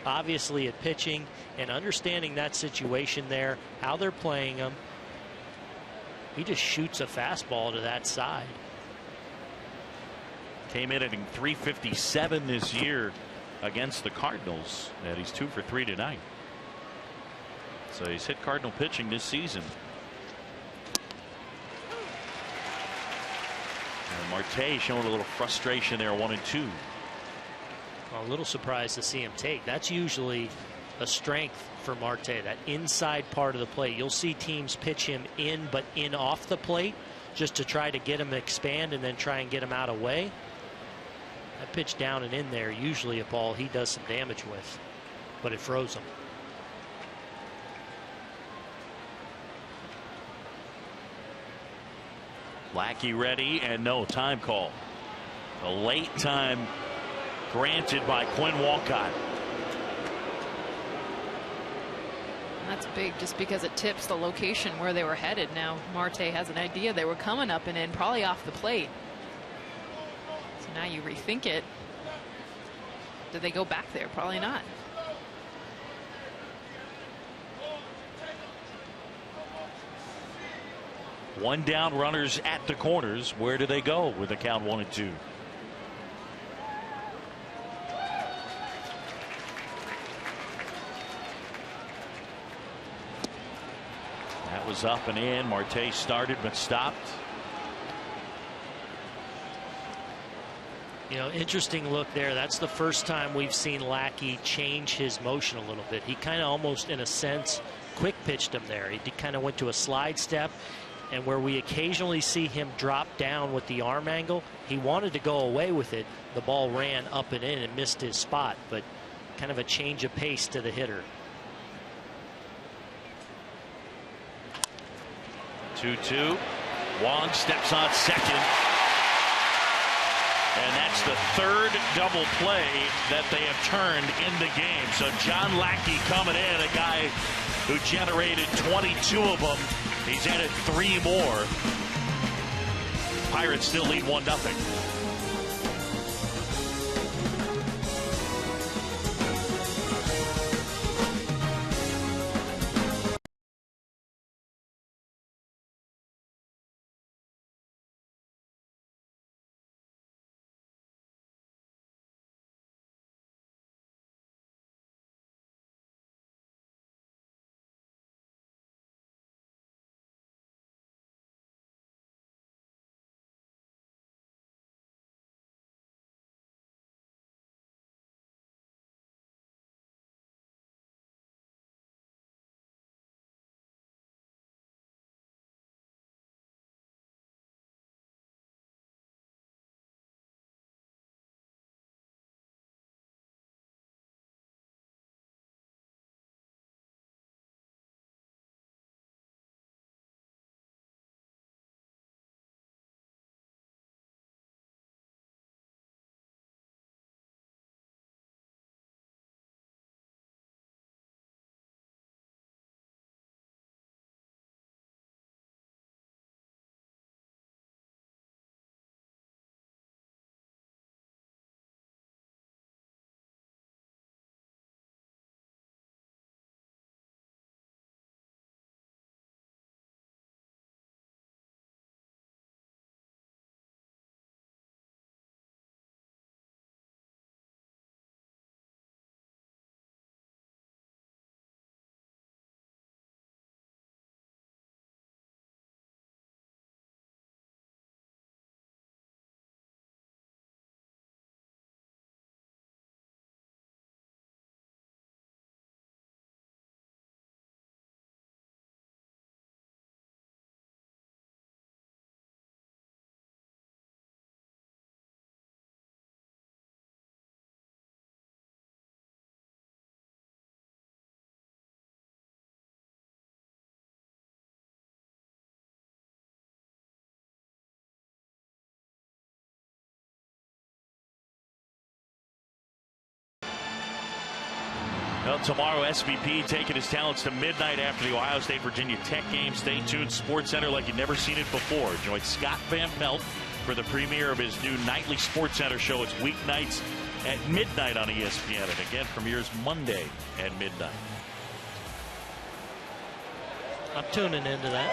obviously, at pitching and understanding that situation there, how they're playing him. He just shoots a fastball to that side. Came in at 357 this year against the Cardinals, and he's 2 for 3 tonight. So he's hit Cardinal pitching this season. And Marte showing a little frustration there, 1-2. A little surprised to see him take. That's usually a strength for Marte, that inside part of the plate. You'll see teams pitch him in, but in off the plate, just to try to get him to expand and then try and get him out of way. That pitch down and in there, usually a ball he does some damage with, but it froze him. Lackey ready and no time call. A late time granted by Quinn Walcott. That's big just because it tips the location where they were headed. Now Marte has an idea they were coming up and in, probably off the plate. So now you rethink it. Did they go back there? Probably not. One down, runners at the corners. Where do they go with the count 1-2? That was up and in. Marte started but stopped. You know, interesting look there. That's the first time we've seen Lackey change his motion a little bit. He kind of almost, in a sense, quick pitched him there. He kind of went to a slide step, and where we occasionally see him drop down with the arm angle, he wanted to go away with it. The ball ran up and in and missed his spot, but kind of a change of pace to the hitter. 2-2. Wong steps on second. And that's the third double play that they have turned in the game. So John Lackey coming in, a guy who generated 22 of them. He's added 3 more. Pirates still lead 1-0. Well, tomorrow, SVP taking his talents to midnight after the Ohio State-Virginia Tech game. Stay tuned. Sports Center like you've never seen it before. Join Scott Van Pelt for the premiere of his new nightly Sports Center show. It's weeknights at midnight on ESPN. And again, premieres Monday at midnight. I'm tuning into that.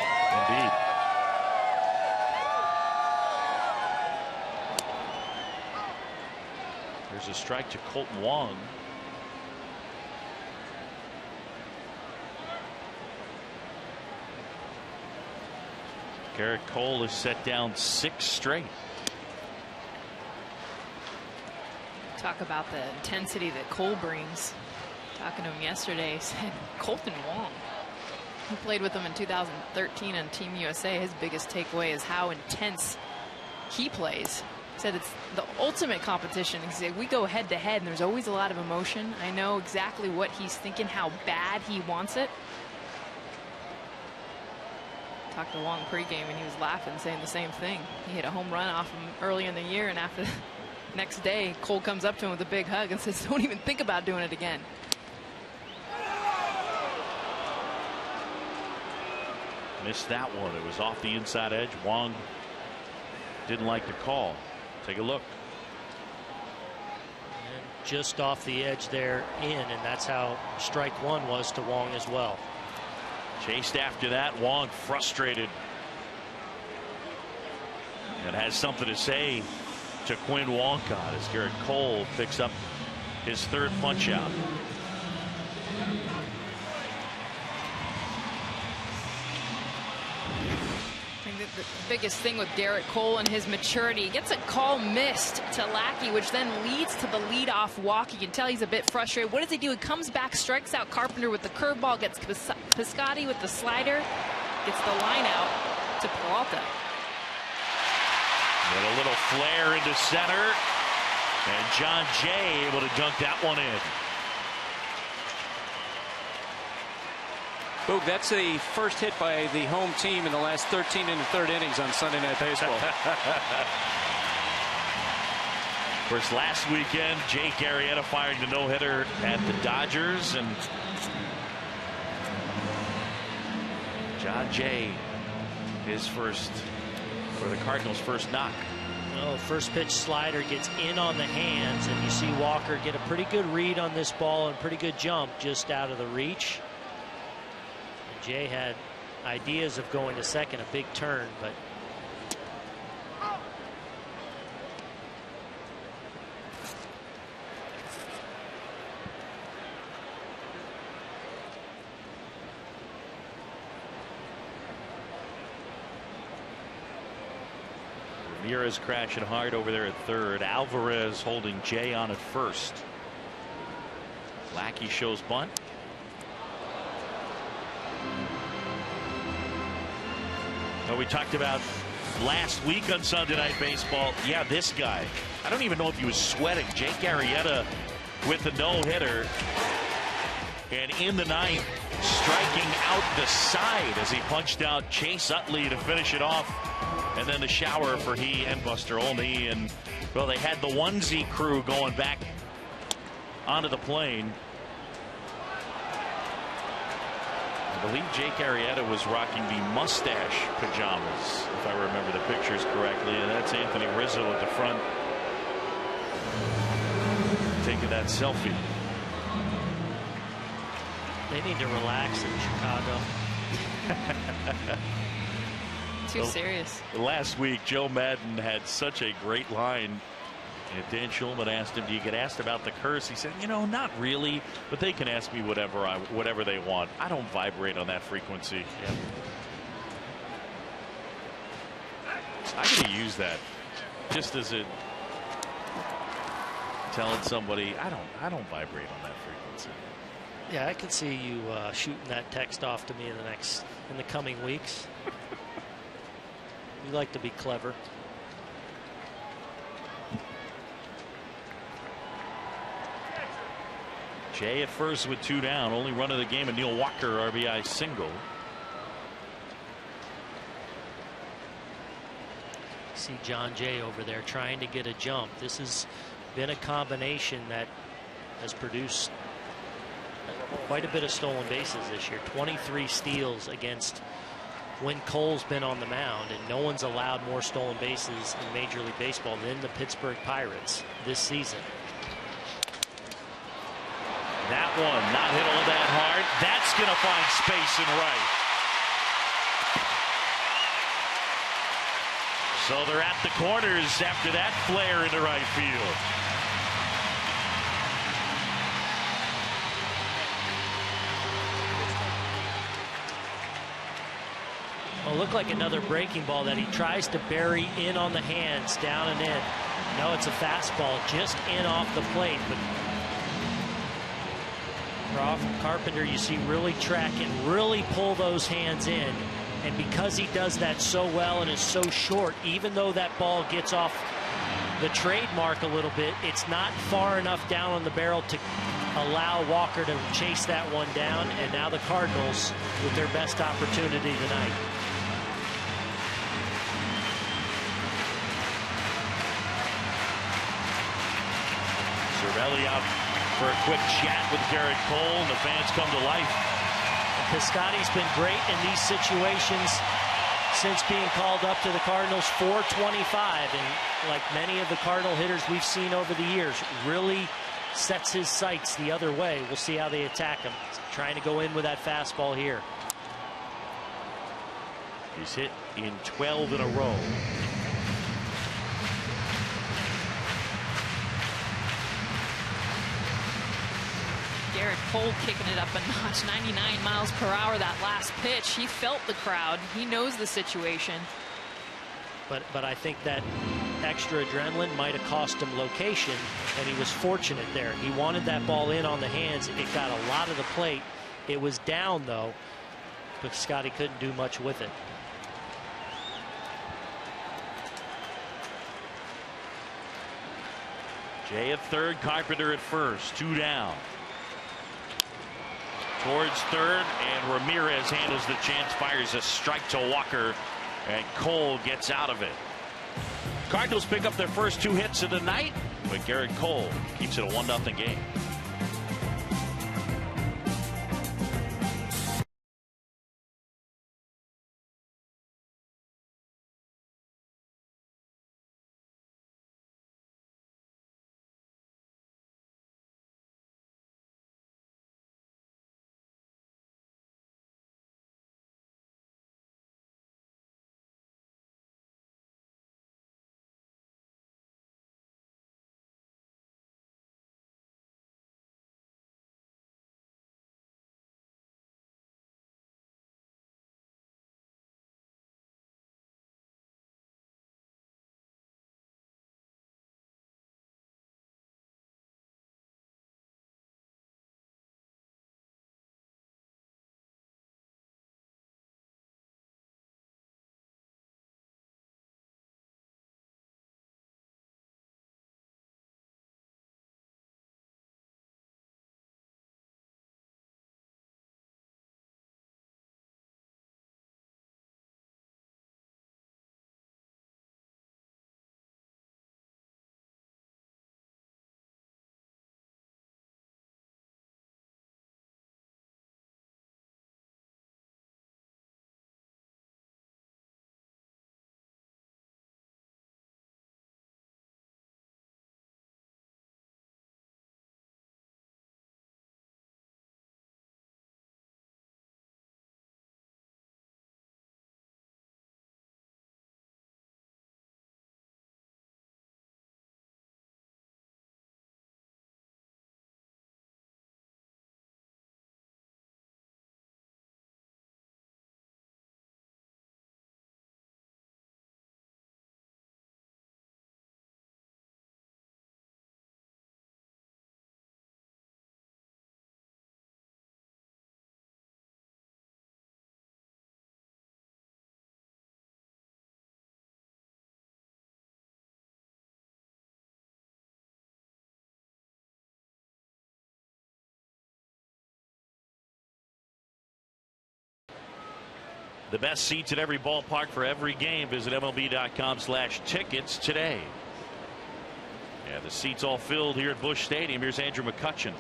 Indeed. There's a strike to Colton Wong. Garrett Cole has set down 6 straight. Talk about the intensity that Cole brings. Talking to him yesterday, he said Colton Wong, who played with him in 2013 on Team USA, his biggest takeaway is how intense he plays. He said it's the ultimate competition. He said we go head to head and there's always a lot of emotion. I know exactly what he's thinking, how bad he wants it. Talked to Wong pregame and he was laughing, saying the same thing. He hit a home run off him early in the year, and after the next day, Cole comes up to him with a big hug and says, don't even think about doing it again. Missed that one. It was off the inside edge. Wong didn't like the call. Take a look. And just off the edge there and that's how strike 1 was to Wong as well. Chased after that. Wong frustrated and has something to say to Quinn Walcott as Garrett Cole picks up his 3rd punch out. I think the biggest thing with Garrett Cole and his maturity, he gets a call missed to Lackey, which then leads to the leadoff walk. You can tell he's a bit frustrated. What does he do? He comes back, strikes out Carpenter with the curveball, gets Piscotty with the slider, gets the line out to Peralta. With a little flare into center, and John Jay able to dunk that one in. Boog, that's the first hit by the home team in the last 13 1/3 innings on Sunday Night Baseball. Of course, last weekend, Jake Arrieta firing the no-hitter at the Dodgers, and John Jay, his first, for the Cardinals' first knock. Oh, first pitch slider gets in on the hands, and you see Walker get a pretty good read on this ball and pretty good jump just out of the reach. And Jay had ideas of going to second, a big turn, but Ramirez crashing hard over there at 3rd. Alvarez holding Jay on at 1st. Lackey shows bunt. Well, we talked about last week on Sunday Night Baseball. Yeah, this guy. I don't even know if he was sweating. Jake Arrieta with the no-hitter. And in the 9th, striking out the side as he punched out Chase Utley to finish it off. And then the shower for he and Buster Olney. And, well, they had the onesie crew going back onto the plane. I believe Jake Arrieta was rocking the mustache pajamas, if I remember the pictures correctly. And that's Anthony Rizzo at the front taking that selfie. they need to relax in Chicago. Too serious. Last week, Joe Madden had such a great line. And Dan Schulman asked him, do you get asked about the curse? He said, you know, not really, but they can ask me whatever they want. I don't vibrate on that frequency. Yeah. I'm going to use that just as a telling somebody I don't vibrate on that frequency. Yeah, I could see you shooting that text off to me in the coming weeks. You like to be clever. Jay at first with 2 down, only run of the game, a Neil Walker RBI single. See John Jay over there trying to get a jump. This has been a combination that has produced quite a bit of stolen bases this year. 23 steals against when Cole's been on the mound, and no one's allowed more stolen bases in Major League Baseball than the Pittsburgh Pirates this season. That one not hit all that hard. That's going to find space in right. So they're at the corners after that flare into right field. Well, it looked like another breaking ball that he tries to bury in on the hands, down and in. No, it's a fastball just in off the plate, but Carpenter, you see, really track and really pull those hands in. And because he does that so well and is so short, even though that ball gets off the trademark a little bit, it's not far enough down on the barrel to allow Walker to chase that one down. And now the Cardinals with their best opportunity tonight. Cervelli out for a quick chat with Garrett Cole, and the fans come to life. Piscotty's been great in these situations since being called up to the Cardinals. 425, and like many of the Cardinal hitters we've seen over the years, really sets his sights the other way. We'll see how they attack him. Trying to go in with that fastball here. He's hit in 12 in a row. Garrett Cole kicking it up a notch. 99 miles per hour that last pitch. He felt the crowd. He knows the situation. But I think that extra adrenaline might have cost him location, and he was fortunate there. He wanted that ball in on the hands. It got a lot of the plate. It was down, though, but Scotty couldn't do much with it. Jay at third, Carpenter at first. 2 down. Towards third, and Ramirez handles the chance, fires a strike to Walker, and Cole gets out of it. Cardinals pick up their first 2 hits of the night, but Garrett Cole keeps it a 1-0 game. The best seats at every ballpark for every game. Visit MLB.com/tickets today. Yeah, the seats all filled here at Busch Stadium. Here's Andrew McCutchen.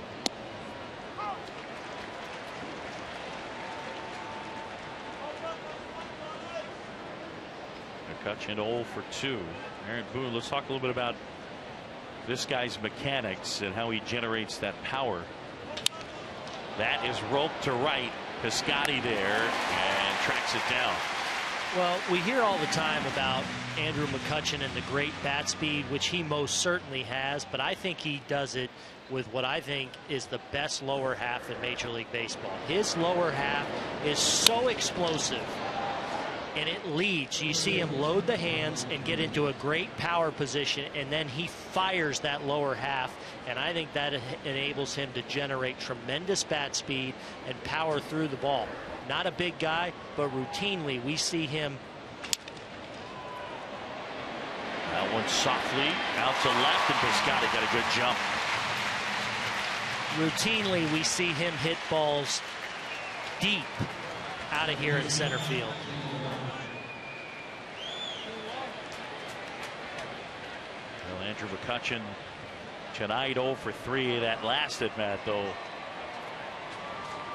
McCutchen 0 for 2. Aaron Boone, let's talk a little bit about this guy's mechanics and how he generates that power. That is roped to right. Piscotty there and tracks it down. Well, we hear all the time about Andrew McCutchen and the great bat speed, which he most certainly has, but I think he does it with what I think is the best lower half in Major League Baseball. His lower half is so explosive, and it leads. You see him load the hands and get into a great power position, and then he fires that lower half, and I think that enables him to generate tremendous bat speed and power through the ball. Not a big guy, but routinely we see him. That one softly out to left, and Piscotty got a good jump. Routinely we see him hit balls deep out of here in center field. Well, Andrew McCutchen tonight 0 for 3. That last at bat, though.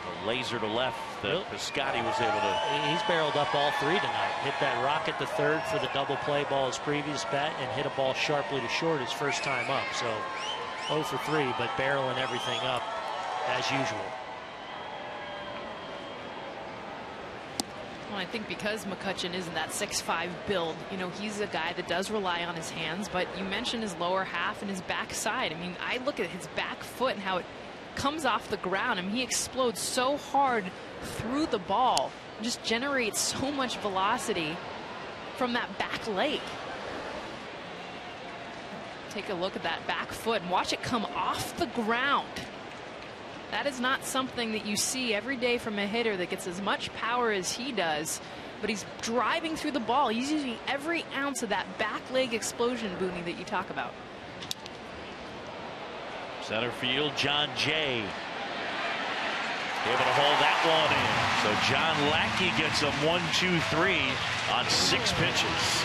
The laser to left that Piscotty was able to. He's barreled up all 3 tonight. Hit that rocket to third for the double play ball his previous bat, and hit a ball sharply to short his first time up. So 0 for 3, but barreling everything up as usual. Well, I think because McCutchen isn't that 6'5" build, you know, he's a guy that does rely on his hands, but you mentioned his lower half and his backside. I mean, I look at his back foot and how it comes off the ground. I mean, he explodes so hard through the ball, just generates so much velocity from that back leg. Take a look at that back foot and watch it come off the ground. That is not something that you see every day from a hitter that gets as much power as he does, but he's driving through the ball. He's using every ounce of that back leg explosion, Booney, that you talk about. Center field, John Jay able to hold that one in. So John Lackey gets him 1, 2, 3 on 6 pitches.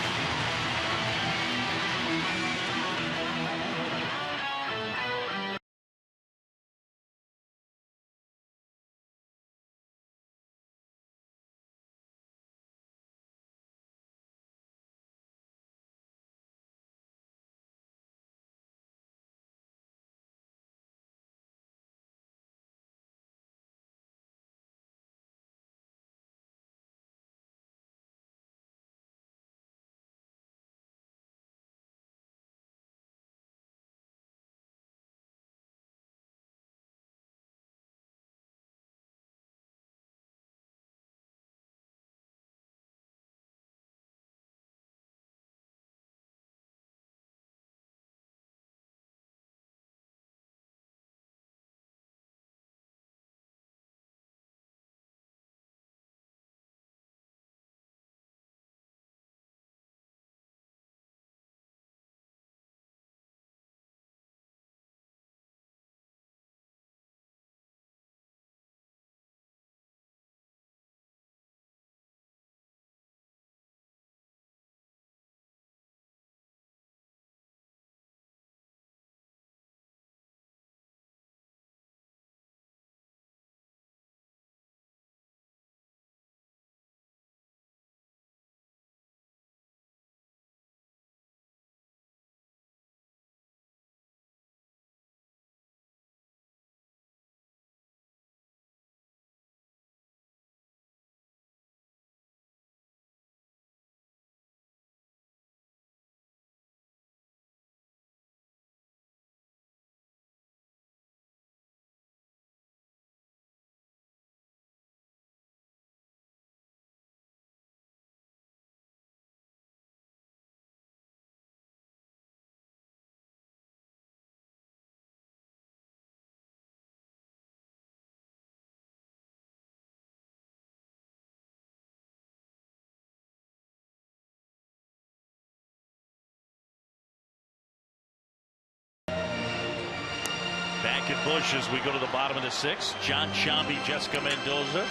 Back at Busch as we go to the bottom of the 6th. John Sciambi, Jessica Mendoza,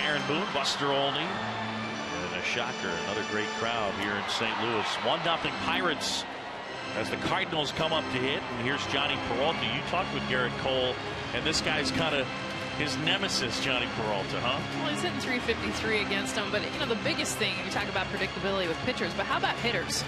Aaron Boone, Buster Olney, and a shocker, another great crowd here in St. Louis. 1-0 Pirates as the Cardinals come up to hit. And here's Johnny Peralta. You talked with Garrett Cole, and this guy's kind of his nemesis, Johnny Peralta, huh? Well, he's hitting 353 against him, but you know the biggest thing, we talk about predictability with pitchers, but how about hitters?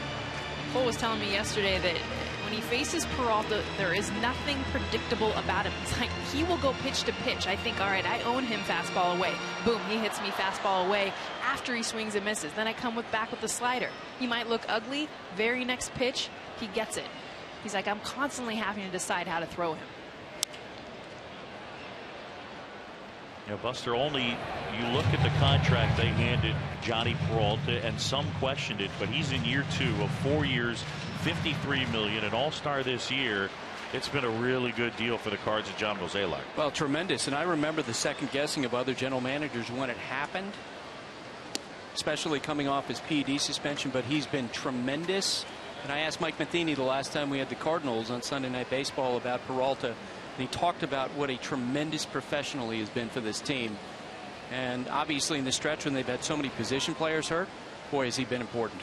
Cole was telling me yesterday that when he faces Peralta, there is nothing predictable about him. It's like he will go pitch to pitch. I think, all right, I own him fastball away. Boom, he hits me fastball away after he swings and misses. Then I come back with the slider. He might look ugly. Very next pitch, he gets it. He's like, I'm constantly having to decide how to throw him. You know, Buster, only you look at the contract they handed Johnny Peralta, and some questioned it, but he's in year 2 of 4 years, $53 million, an all-star this year. It's been a really good deal for the Cards of John Mozeliak. Well, tremendous. And I remember the second guessing of other general managers when it happened, especially coming off his PED suspension, but he's been tremendous. And I asked Mike Matheny the last time we had the Cardinals on Sunday Night Baseball about Peralta, and he talked about what a tremendous professional he has been for this team. And obviously in the stretch when they've had so many position players hurt, boy, has he been important.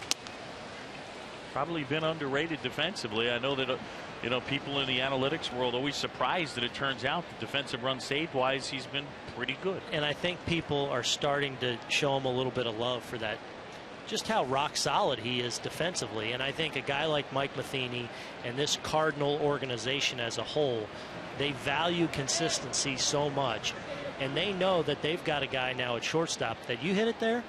Probably been underrated defensively. I know that you know, people in the analytics world always surprised that it turns out the defensive run saved wise he's been pretty good. And I think people are starting to show him a little bit of love for that, just how rock solid he is defensively. And I think a guy like Mike Matheny and this Cardinal organization as a whole, they value consistency so much, and they know that they've got a guy now at shortstop that you hit it there,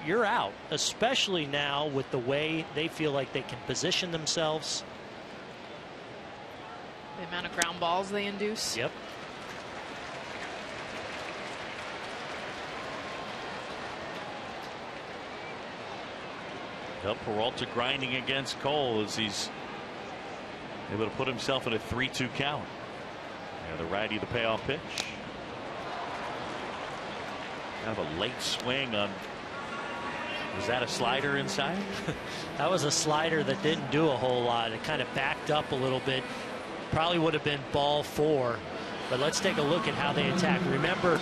you're out, especially now with the way they feel like they can position themselves. The amount of ground balls they induce. Yep. Well, Peralta grinding against Cole as he's able to put himself in a 3-2 count. And the righty, the payoff pitch. Kind of a late swing on. Was that a slider inside? That was a slider that didn't do a whole lot. It kind of backed up a little bit. Probably would have been ball 4. But let's take a look at how they attack. Remember,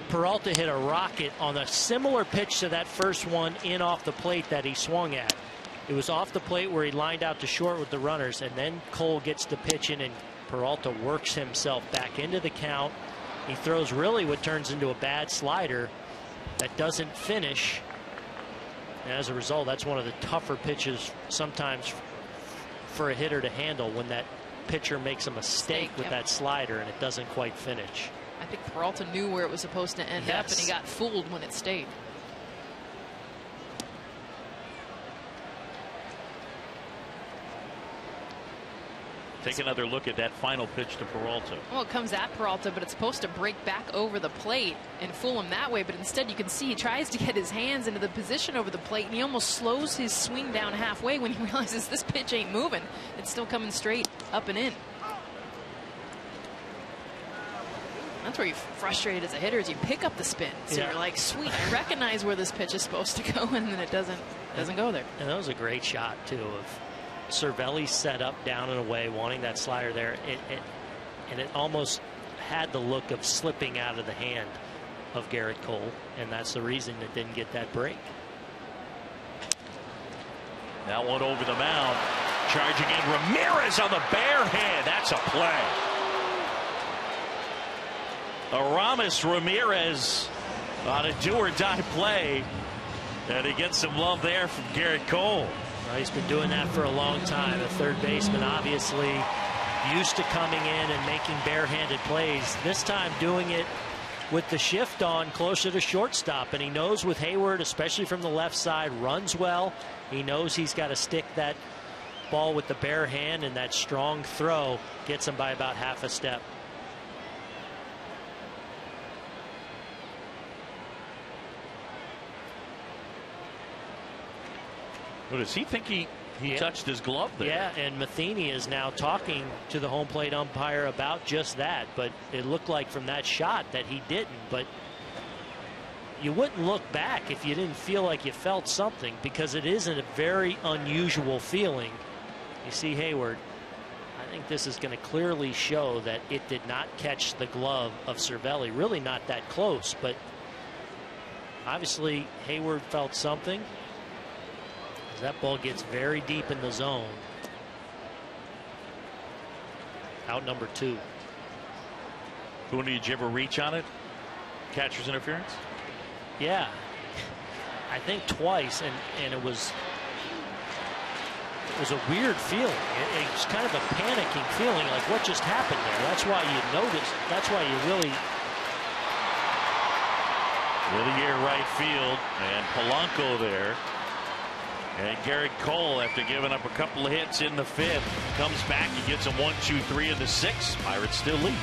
Peralta hit a rocket on a similar pitch to that first one in off the plate that he swung at. It was off the plate where he lined out to short with the runners, and then Cole gets to pitch in, and Peralta works himself back into the count. He throws really what turns into a bad slider that doesn't finish. And as a result, that's one of the tougher pitches sometimes for a hitter to handle, when that pitcher makes a mistake with that slider and it doesn't quite finish. I think Peralta knew where it was supposed to end up, and he got fooled when it stayed. Take another look at that final pitch to Peralta. Well, it comes at Peralta, but it's supposed to break back over the plate and fool him that way. But instead, you can see he tries to get his hands into the position over the plate, and he almost slows his swing down halfway when he realizes this pitch ain't moving. It's still coming straight up and in. That's where you're frustrated as a hitter, is you pick up the spin. So you're like, sweet, I recognize where this pitch is supposed to go, and then it doesn't go there. And that was a great shot, too, of Cervelli set up down and away, wanting that slider there. And it almost had the look of slipping out of the hand of Garrett Cole, and that's the reason it didn't get that break. That one over the mound. Charging in Ramirez on the bare hand. That's a play. Aramis Ramirez on a do-or-die play, and he gets some love there from Garrett Cole. Well, he's been doing that for a long time. The third baseman obviously used to coming in and making barehanded plays. This time doing it with the shift on closer to shortstop, and he knows with Hayward, especially from the left side, runs well. He knows he's got to stick that ball with the bare hand, and that strong throw gets him by about half a step. What does he think he touched his glove there? Yeah, and Matheny is now talking to the home plate umpire about just that, but it looked like from that shot that he didn't. But you wouldn't look back if you didn't feel like you felt something, because it isn't a very unusual feeling. You see Hayward. I think this is going to clearly show that it did not catch the glove of Cervelli. Really not that close, but obviously Hayward felt something. That ball gets very deep in the zone. Out number 2. Boone, did you ever reach on it? Catcher's interference? Yeah, I think twice, and it was a weird feeling. It's kind of a panicking feeling, like what just happened there. That's why you notice. That's why you really. With the air right field, and Polanco there. And Garrett Cole, after giving up a couple of hits in the 5th, comes back and gets them 1, 2, 3 in the 6th. Pirates still lead.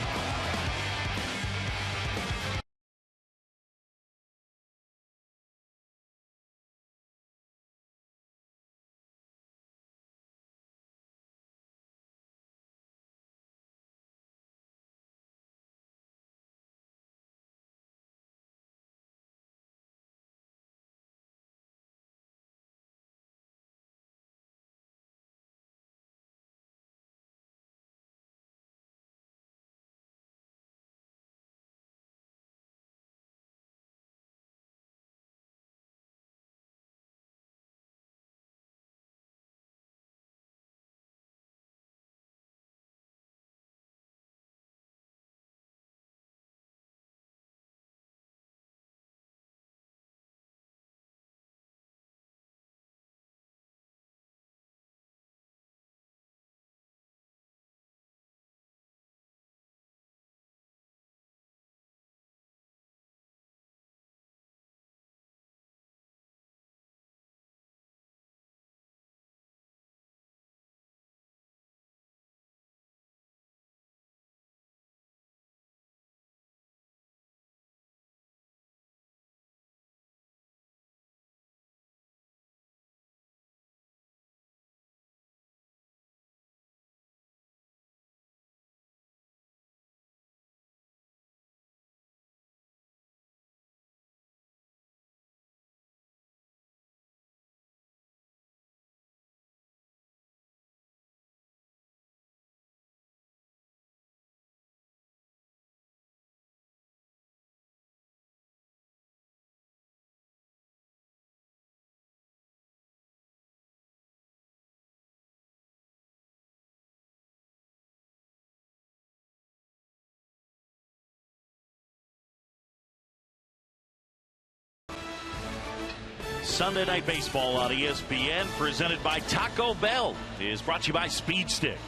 Sunday Night Baseball on ESPN, presented by Taco Bell, is brought to you by Speed Stick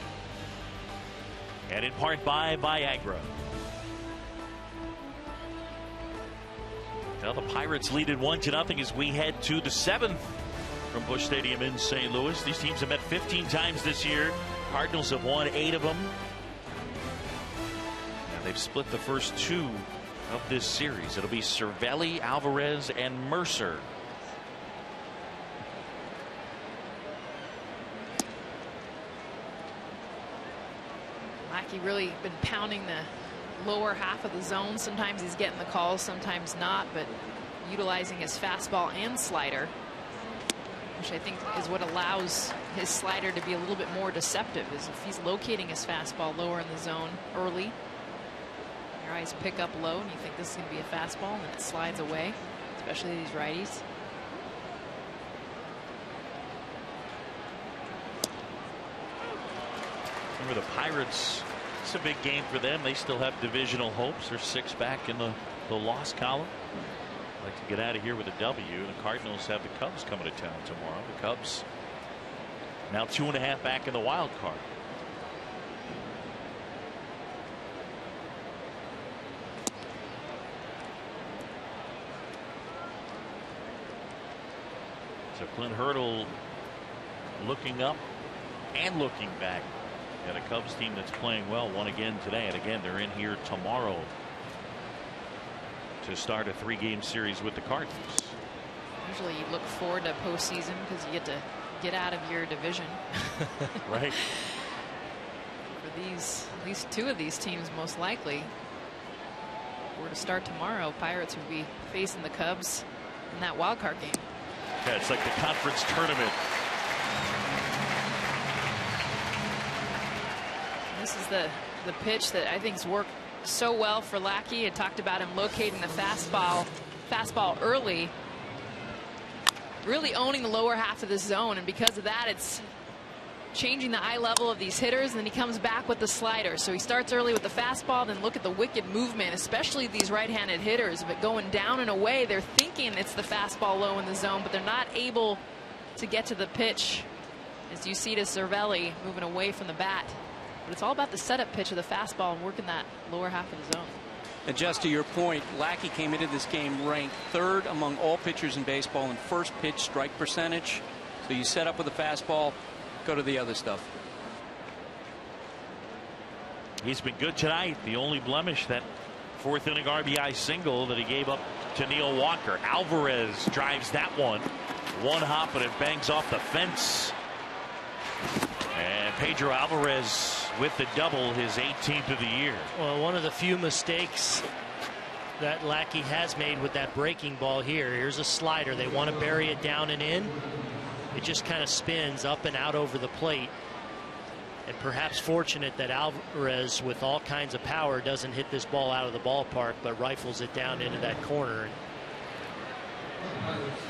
and in part by Viagra. Now the Pirates lead it 1-0 as we head to the 7th from Busch Stadium in St. Louis. These teams have met 15 times this year. Cardinals have won 8 of them. And they've split the first 2 of this series. It'll be Cervelli, Alvarez, and Mercer. Lackey really been pounding the lower half of the zone. Sometimes he's getting the calls, sometimes not, but utilizing his fastball and slider, which I think is what allows his slider to be a little bit more deceptive, is if he's locating his fastball lower in the zone early. Your eyes pick up low and you think this is going to be a fastball, and then it slides away, especially these righties. Remember the Pirates, it's a big game for them. They still have divisional hopes. They're 6 back in the loss column. Like to get out of here with a W. The Cardinals have the Cubs coming to town tomorrow. The Cubs now 2.5 back in the wild card. So Clint Hurdle looking up and looking back at a Cubs team that's playing well. Won again today, and again they're in here tomorrow to start a 3-game series with the Cardinals. Usually you look forward to postseason because you get to get out of your division. Right. For these, at least 2 of these teams, most likely, were to start tomorrow, Pirates would be facing the Cubs in that wild card game. Yeah, it's like the conference tournament. This is the pitch that I think's worked so well for Lackey. I talked about him locating the fastball early, really owning the lower half of the zone, and because of that, it's changing the eye level of these hitters, and then he comes back with the slider. So he starts early with the fastball, then look at the wicked movement, especially these right-handed hitters. If it going down and away, they're thinking it's the fastball low in the zone, but they're not able to get to the pitch. As you see to Cervelli moving away from the bat. But it's all about the setup pitch of the fastball and working that lower half of the zone. And just to your point, Lackey came into this game ranked 3rd among all pitchers in baseball in first pitch strike percentage. So you set up with a fastball, go to the other stuff. He's been good tonight. The only blemish, that 4th inning RBI single that he gave up to Neil Walker. Alvarez drives that one. One hop and it bangs off the fence. And Pedro Alvarez with the double, his 18th of the year. Well, one of the few mistakes that Lackey has made with that breaking ball here. Here's a slider. They want to bury it down and in. It just kind of spins up and out over the plate. And perhaps fortunate that Alvarez, with all kinds of power, doesn't hit this ball out of the ballpark, but rifles it down into that corner.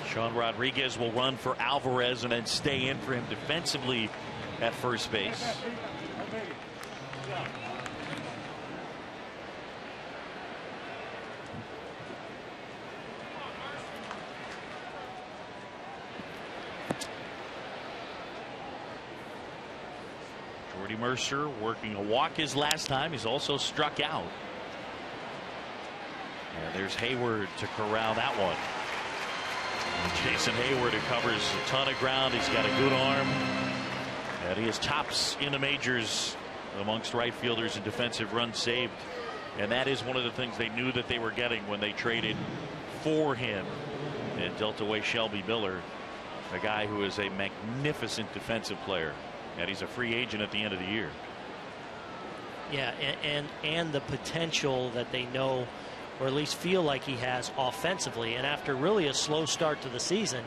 Sean Rodriguez will run for Alvarez and then stay in for him defensively at first base. Jordy Mercer working a walk his last time. He's also struck out. And there's Hayward to corral that one. Jason Hayward, who covers a ton of ground. He's got a good arm. And he is tops in the majors amongst right fielders in defensive runs saved. And that is one of the things they knew that they were getting when they traded for him and dealt away Shelby Miller, a guy who is a magnificent defensive player. And he's a free agent at the end of the year. Yeah, and the potential that they know, or at least feel like he has offensively. And after really a slow start to the season,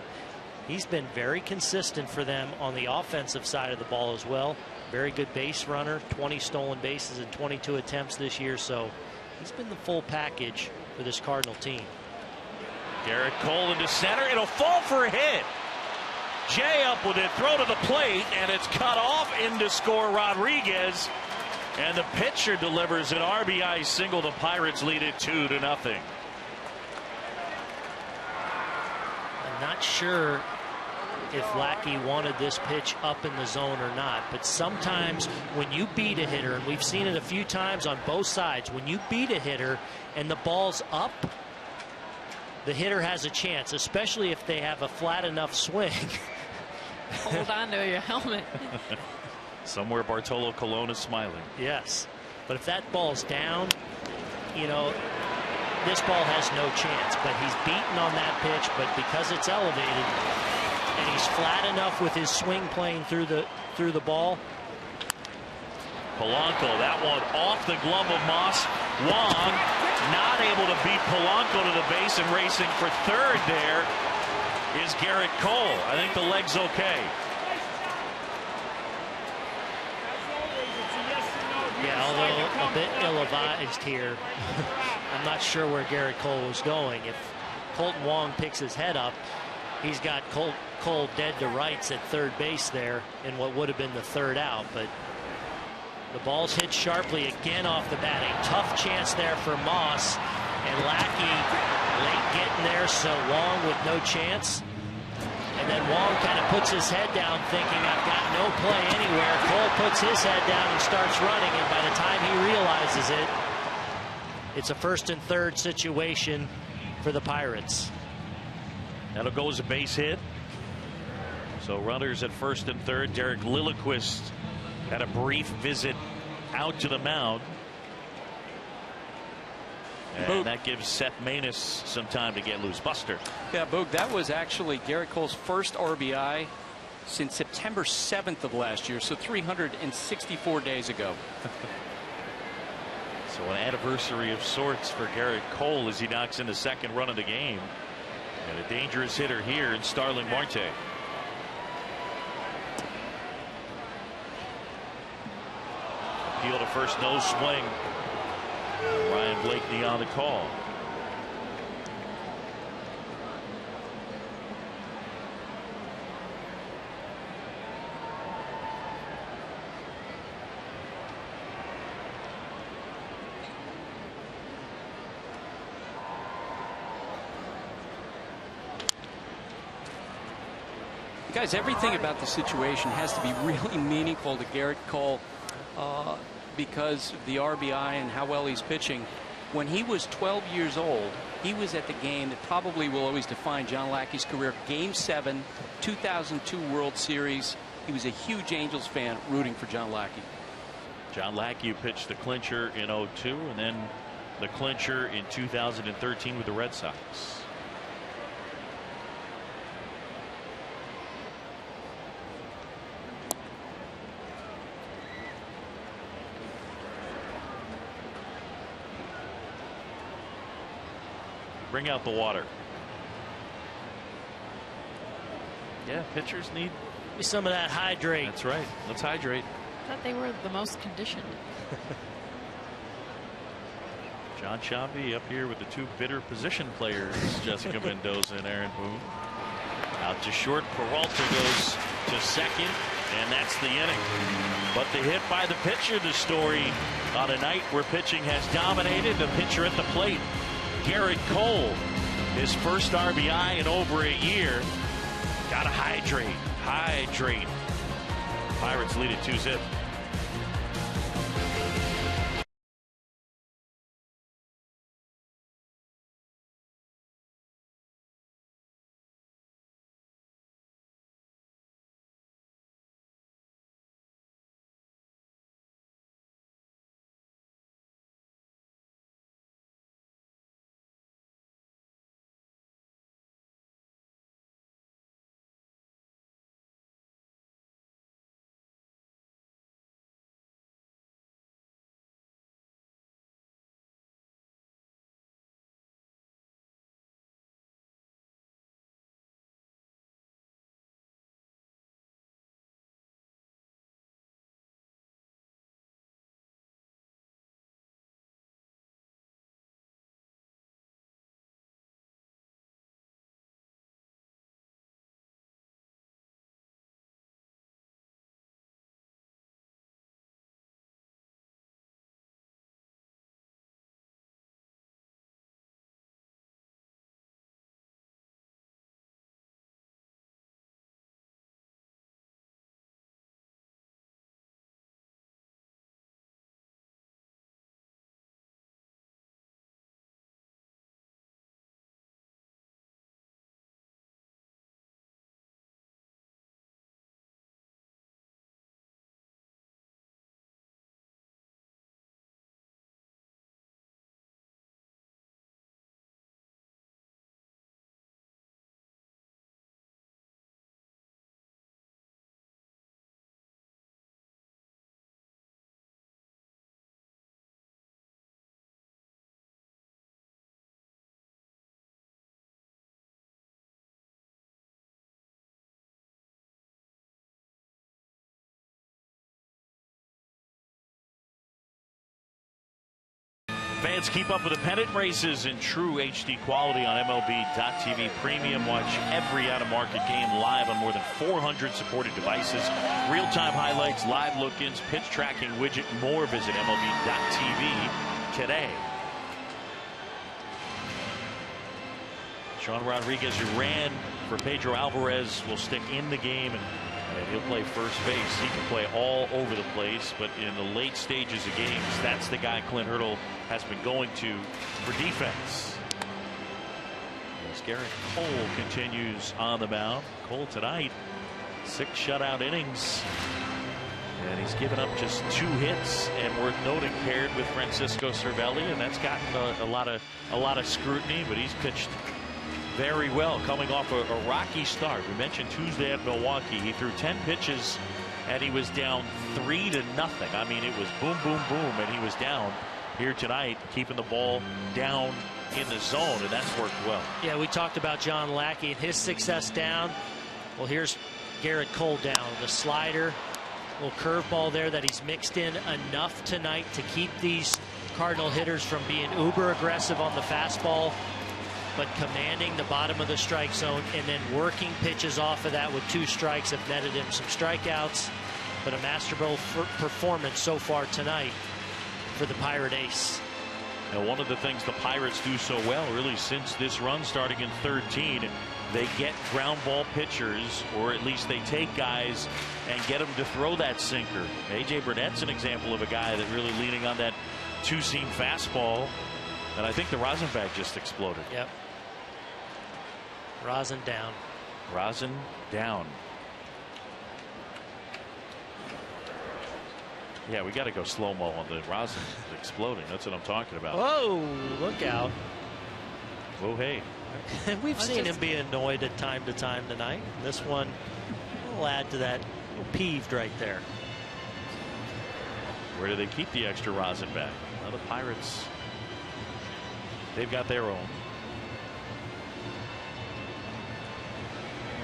he's been very consistent for them on the offensive side of the ball as well. Very good base runner, 20 stolen bases in 22 attempts this year. So he's been the full package for this Cardinal team. Garrett Cole into center. It'll fall for a hit. Jay up with it, throw to the plate, and it's cut off into score Rodriguez. And the pitcher delivers an RBI single. The Pirates lead it 2-0. I'm not sure if Lackey wanted this pitch up in the zone or not, but sometimes when you beat a hitter, and we've seen it a few times on both sides, when you beat a hitter and the ball's up, the hitter has a chance, especially if they have a flat enough swing. Hold on to your helmet. Somewhere Bartolo Colon is smiling. Yes, but if that ball's down, you know, this ball has no chance. But he's beaten on that pitch, but because it's elevated and he's flat enough with his swing playing through the ball. Polanco, that one off the glove of Moss. Wong not able to beat Polanco to the base, and racing for third there is Garrett Cole. I think the leg's okay. Yeah, although a bit ill-advised here. I'm not sure where Garrett Cole was going. If Colton Wong picks his head up, he's got Cole dead to rights at third base there in what would have been the third out. But the ball's hit sharply again off the bat. A tough chance there for Moss. And Lackey late getting there, so Wong with no chance. And then Wong kind of puts his head down thinking, I've got no play anywhere. Cole puts his head down and starts running, and by the time he realizes it, it's a first and third situation for the Pirates. That'll go as a base hit. So runners at first and third. Derek Lilliquist had a brief visit out to the mound. And Boog, that gives Seth Maness some time to get loose. Buster. Yeah, Boog, that was actually Garrett Cole's first RBI since September 7th of last year, so 364 days ago. So an anniversary of sorts for Garrett Cole as he knocks in the second run of the game. And a dangerous hitter here in Starling Marte. Appeal to first, no swing. Ryan Blakeney on the call. Guys, everything about the situation has to be really meaningful to Garrett Cole because of the RBI and how well he's pitching. When he was 12 years old, he was at the game that probably will always define John Lackey's career. Game 7, 2002 World Series. He was a huge Angels fan rooting for John Lackey. John Lackey pitched the clincher in 2002 and then the clincher in 2013 with the Red Sox. Bring out the water. Yeah, pitchers need some of that hydrate. That's right. Let's hydrate. I thought they were the most conditioned. John Sciambi up here with the two bitter position players, Jessica Mendoza and Aaron Boone. Out to short. Peralta goes to second, and that's the inning. But the hit by the pitcher, the story on a night where pitching has dominated. The pitcher at the plate, Garrett Cole, his first RBI in over a year. Gotta hydrate. Hydrate. Pirates lead it 2-0. Fans keep up with the pennant races in true HD quality on MLB.TV Premium. Watch every out-of-market game live on more than 400 supported devices. Real-time highlights, live look-ins, pitch tracking widget, more. Visit MLB.TV today. Sean Rodriguez, who ran for Pedro Alvarez, will stick in the game, and he'll play first base. He can play all over the place, but in the late stages of games, that's the guy Clint Hurdle has been going to for defense. As Garrett Cole continues on the mound. Cole tonight, 6 shutout innings, and he's given up just 2 hits, and worth noting, paired with Francisco Cervelli, and that's gotten a lot of scrutiny, but he's pitched very well, coming off a rocky start. We mentioned Tuesday at Milwaukee, he threw 10 pitches and he was down 3-0. I mean, it was boom, boom, boom, and he was down. Here tonight, keeping the ball down in the zone, and that's worked well. Yeah, we talked about John Lackey and his success down. Well, here's Garrett Cole down. The slider, little curveball there that he's mixed in enough tonight to keep these Cardinal hitters from being uber aggressive on the fastball, but commanding the bottom of the strike zone and then working pitches off of that with 2 strikes have netted him some strikeouts. But a masterful performance so far tonight for the Pirate ace. Now, one of the things the Pirates do so well, really, since this run starting in 13, they get ground ball pitchers, or at least they take guys and get them to throw that sinker. A.J. Burnett's an example of a guy that really leaning on that two-seam fastball. And I think the rosin bag just exploded. Yep. Rosin down. Rosin down. Yeah, we got to go slow-mo on the rosin exploding. That's what I'm talking about. Whoa, look out. Oh, hey. We've seen him be annoyed at time to time tonight. This one will add to that. Peeved right there. Where do they keep the extra rosin bag? Well, the Pirates, they've got their own.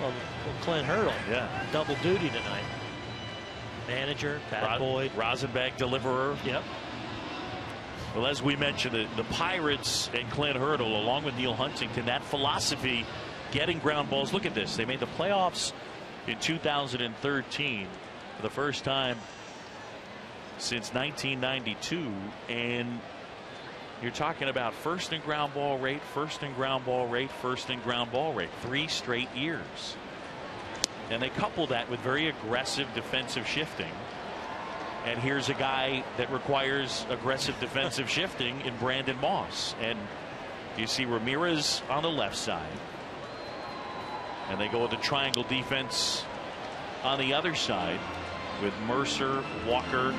Well, Clint Hurdle. Yeah. Double duty tonight. Manager, Pat Boyd. Rosin bag deliverer. Yep. Well, as we mentioned, the Pirates and Clint Hurdle, along with Neil Huntington, that philosophy, getting ground balls. Look at this. They made the playoffs in 2013 for the first time since 1992. And you're talking about first in ground ball rate, first in ground ball rate, first in ground ball rate. 3 straight years. And they couple that with very aggressive defensive shifting. And here's a guy that requires aggressive defensive shifting in Brandon Moss. And you see Ramirez on the left side. And they go with the triangle defense on the other side with Mercer, Walker,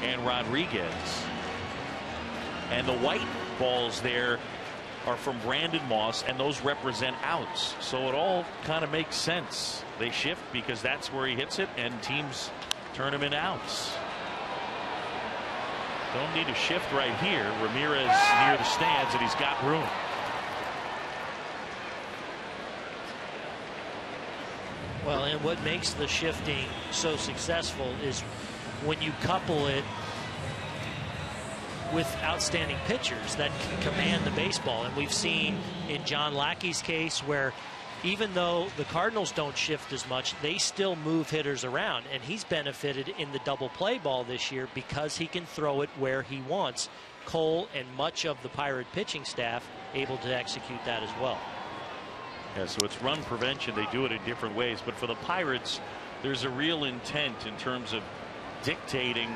and Rodriguez. And the white balls there are from Brandon Moss, and those represent outs. So it all kind of makes sense. They shift because that's where he hits it, and teams turn him in outs. Don't need to shift right here. Ramirez near the stands, and he's got room. Well, and what makes the shifting so successful is when you couple it with outstanding pitchers that can command the baseball. And we've seen in John Lackey's case where even though the Cardinals don't shift as much, they still move hitters around. And he's benefited in the double play ball this year because he can throw it where he wants. Cole and much of the Pirate pitching staff able to execute that as well. Yeah, so it's run prevention. They do it in different ways. But for the Pirates, there's a real intent in terms of dictating,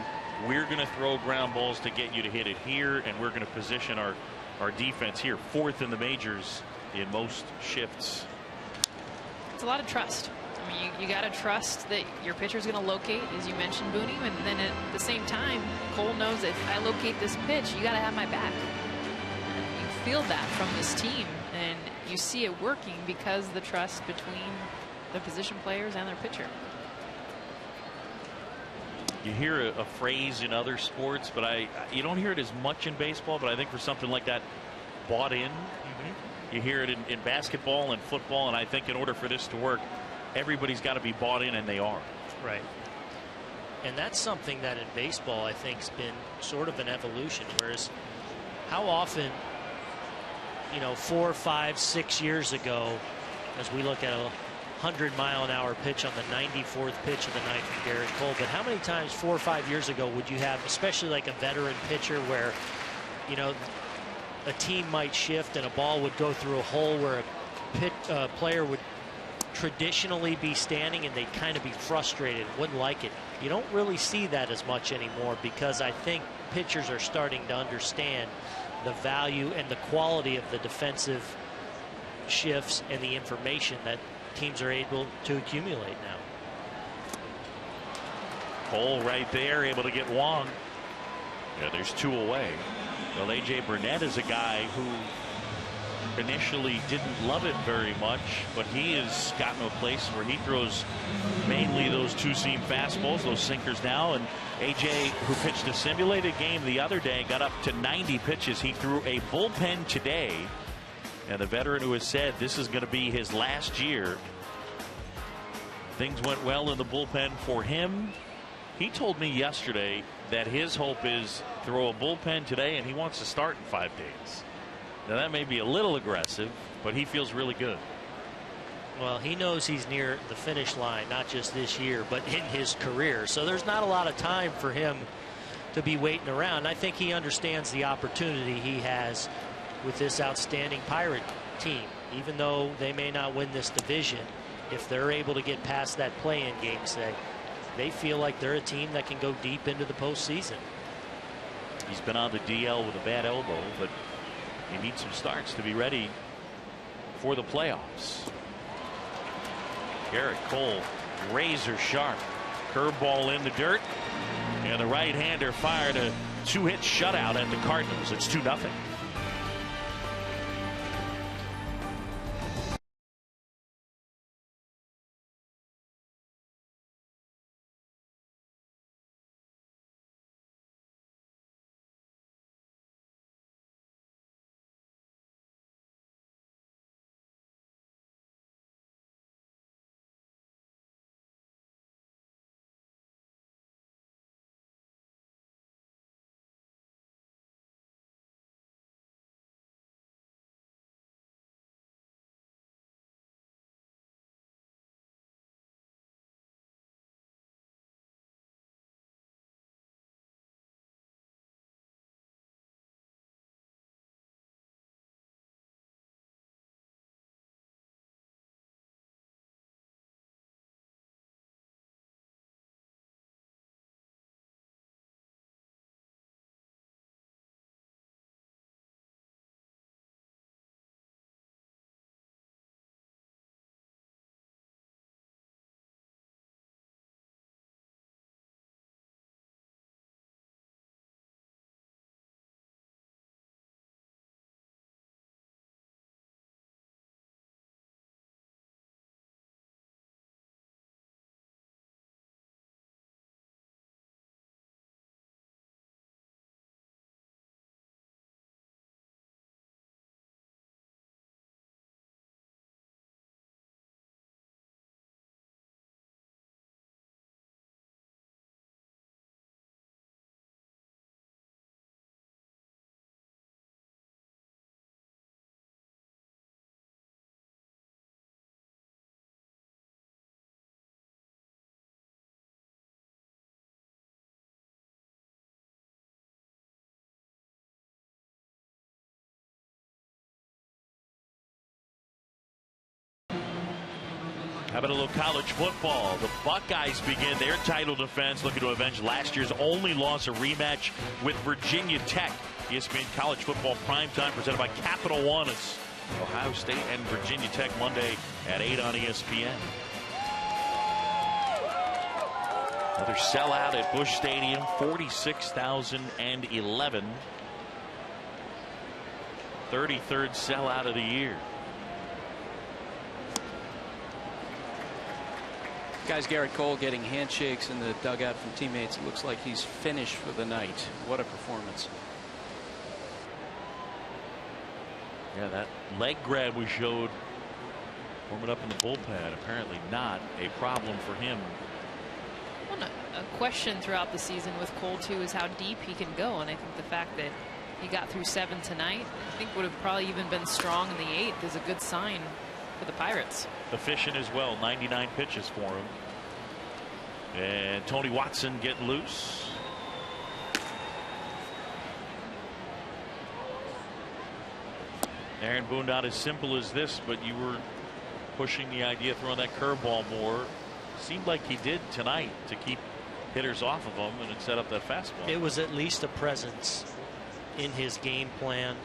we're going to throw ground balls to get you to hit it here, and we're going to position our defense here. 4th in the majors in most shifts. It's a lot of trust. I mean, you got to trust that your pitcher's going to locate, as you mentioned, Booney, and then at the same time, Cole knows that if I locate this pitch, you got to have my back. And you feel that from this team, and you see it working because of the trust between the position players and their pitcher. You hear a phrase in other sports, but you don't hear it as much in baseball. But I think for something like that, bought in. You hear it in basketball and football, and I think in order for this to work, everybody's got to be bought in, and they are. Right. And that's something that in baseball I think's been sort of an evolution. Whereas how often, 4, 5, 6 years ago, as we look at a 100-mile-an-hour pitch on the 94th pitch of the night from Garrett Cole, but how many times 4 or 5 years ago would you have, especially like a veteran pitcher, where a team might shift and a ball would go through a hole where a player would traditionally be standing and they'd kind of be frustrated, wouldn't like it. You don't really see that as much anymore because I think pitchers are starting to understand the value and the quality of the defensive shifts and the information that teams are able to accumulate now. Cole right there, able to get Wong. Yeah, there's 2 away. Well, A.J. Burnett is a guy who initially didn't love it very much, but he has gotten to a place where he throws mainly those two-seam fastballs, those sinkers now. And A.J., who pitched a simulated game the other day, got up to 90 pitches. He threw a bullpen today. And the veteran who has said this is going to be his last year. Things went well in the bullpen for him. He told me yesterday that his hope is throw a bullpen today, and he wants to start in 5 days. Now, that may be a little aggressive, but he feels really good. Well, he knows he's near the finish line, not just this year, but in his career. So there's not a lot of time for him to be waiting around. I think he understands the opportunity he has with this outstanding Pirate team. Even though they may not win this division, if they're able to get past that play-in game, they feel like they're a team that can go deep into the postseason. He's been on the DL with a bad elbow, but he needs some starts to be ready for the playoffs. Garrett Cole, razor sharp curveball in the dirt, and the right-hander fired a 2-hit shutout at the Cardinals. It's 2-0. How about a little college football? The Buckeyes begin their title defense, looking to avenge last year's only loss, a rematch with Virginia Tech. ESPN College Football Primetime presented by Capital One. It's Ohio State and Virginia Tech Monday at 8 on ESPN. Another sellout at Busch Stadium, 46,011. 33rd sellout of the year. Guys, Garrett Cole getting handshakes in the dugout from teammates. It looks like he's finished for the night. What a performance. Yeah, that leg grab we showed warming up in the bullpen, apparently not a problem for him. Well, a question throughout the season with Cole, too, is how deep he can go. And I think the fact that he got through 7 tonight, I think would have probably even been strong in the 8th is a good sign for the Pirates. Efficient as well, 99 pitches for him. And Tony Watson getting loose. Aaron Boone, not as simple as this, but you were pushing the idea of throwing that curveball more. Seemed like he did tonight to keep hitters off of him, and it set up that fastball. It was at least a presence in his game plan.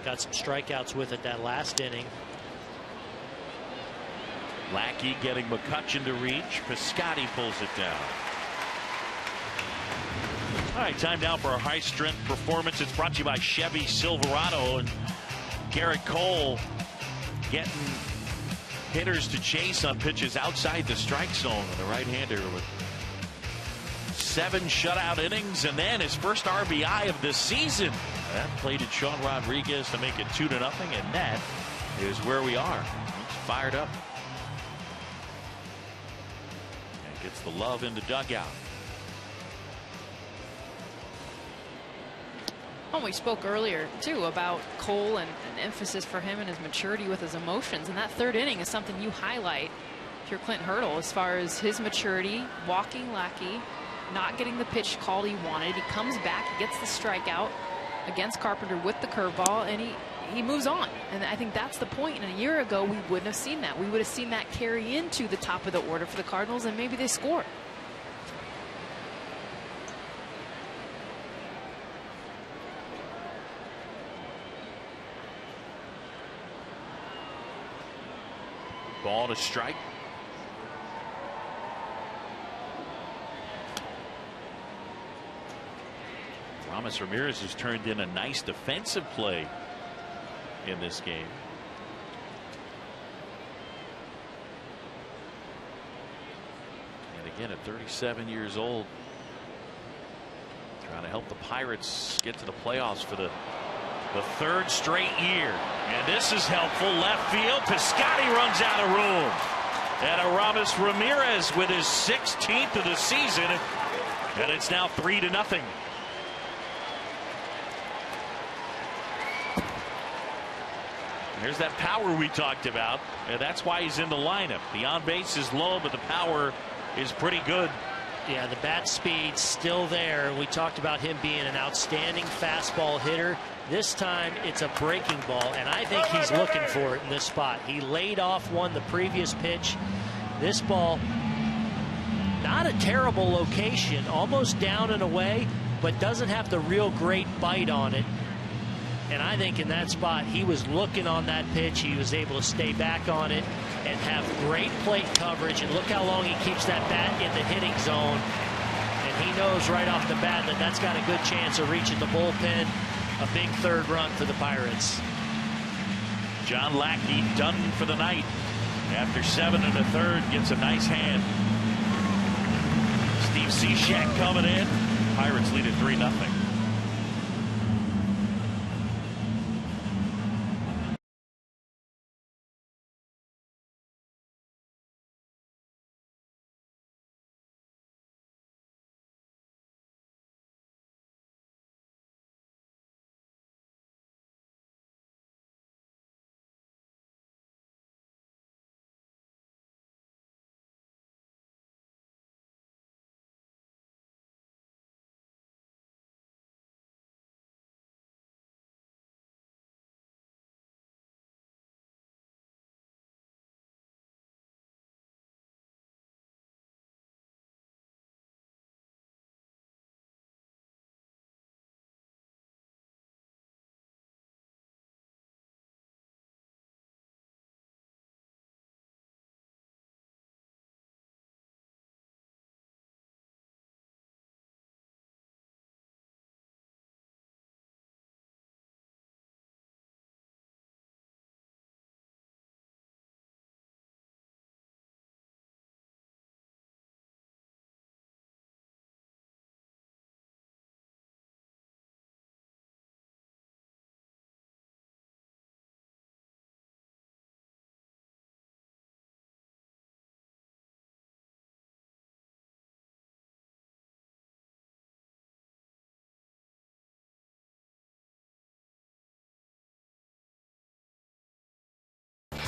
Got some strikeouts with it that last inning. Lackey getting McCutchen to reach. Piscotty pulls it down. All right, time now for our high strength performance. It's brought to you by Chevy Silverado, and Garrett Cole getting hitters to chase on pitches outside the strike zone, and the right-hander with 7 shutout innings, and then his first RBI of the season. That plated Sean Rodriguez to make it 2-0, and that is where we are. He's fired up. And gets the love in the dugout. Well, we spoke earlier, too, about Cole and an emphasis for him and his maturity with his emotions. And that 3rd inning is something you highlight if you're Clint Hurdle as far as his maturity, walking Lackey, not getting the pitch called he wanted. He comes back, he gets the strikeout against Carpenter with the curveball, and he moves on. And I think that's the point. And a year ago, we wouldn't have seen that. We would have seen that carry into the top of the order for the Cardinals, and maybe they score. Ball to strike. Ramos Ramirez has turned in a nice defensive play in this game. And again, at 37 years old, trying to help the Pirates get to the playoffs for the third straight year. And this is helpful. Left field. Piscotty runs out of room. And Aramis Ramirez with his 16th of the season. And it's now 3-0. There's that power we talked about. And that's why he's in the lineup. The on base is low, but the power is pretty good. Yeah, the bat speed's still there. We talked about him being an outstanding fastball hitter. This time it's a breaking ball, and I think he's looking for it in this spot. He laid off one the previous pitch. This ball, not a terrible location, almost down and away, but doesn't have the real great bite on it. And I think in that spot, he was looking on that pitch. He was able to stay back on it and have great plate coverage. And look how long he keeps that bat in the hitting zone. And he knows right off the bat that that's got a good chance of reaching the bullpen. A big third run for the Pirates. John Lackey done for the night. After 7 1/3, gets a nice hand. Steve Cishek coming in. Pirates lead at 3-0.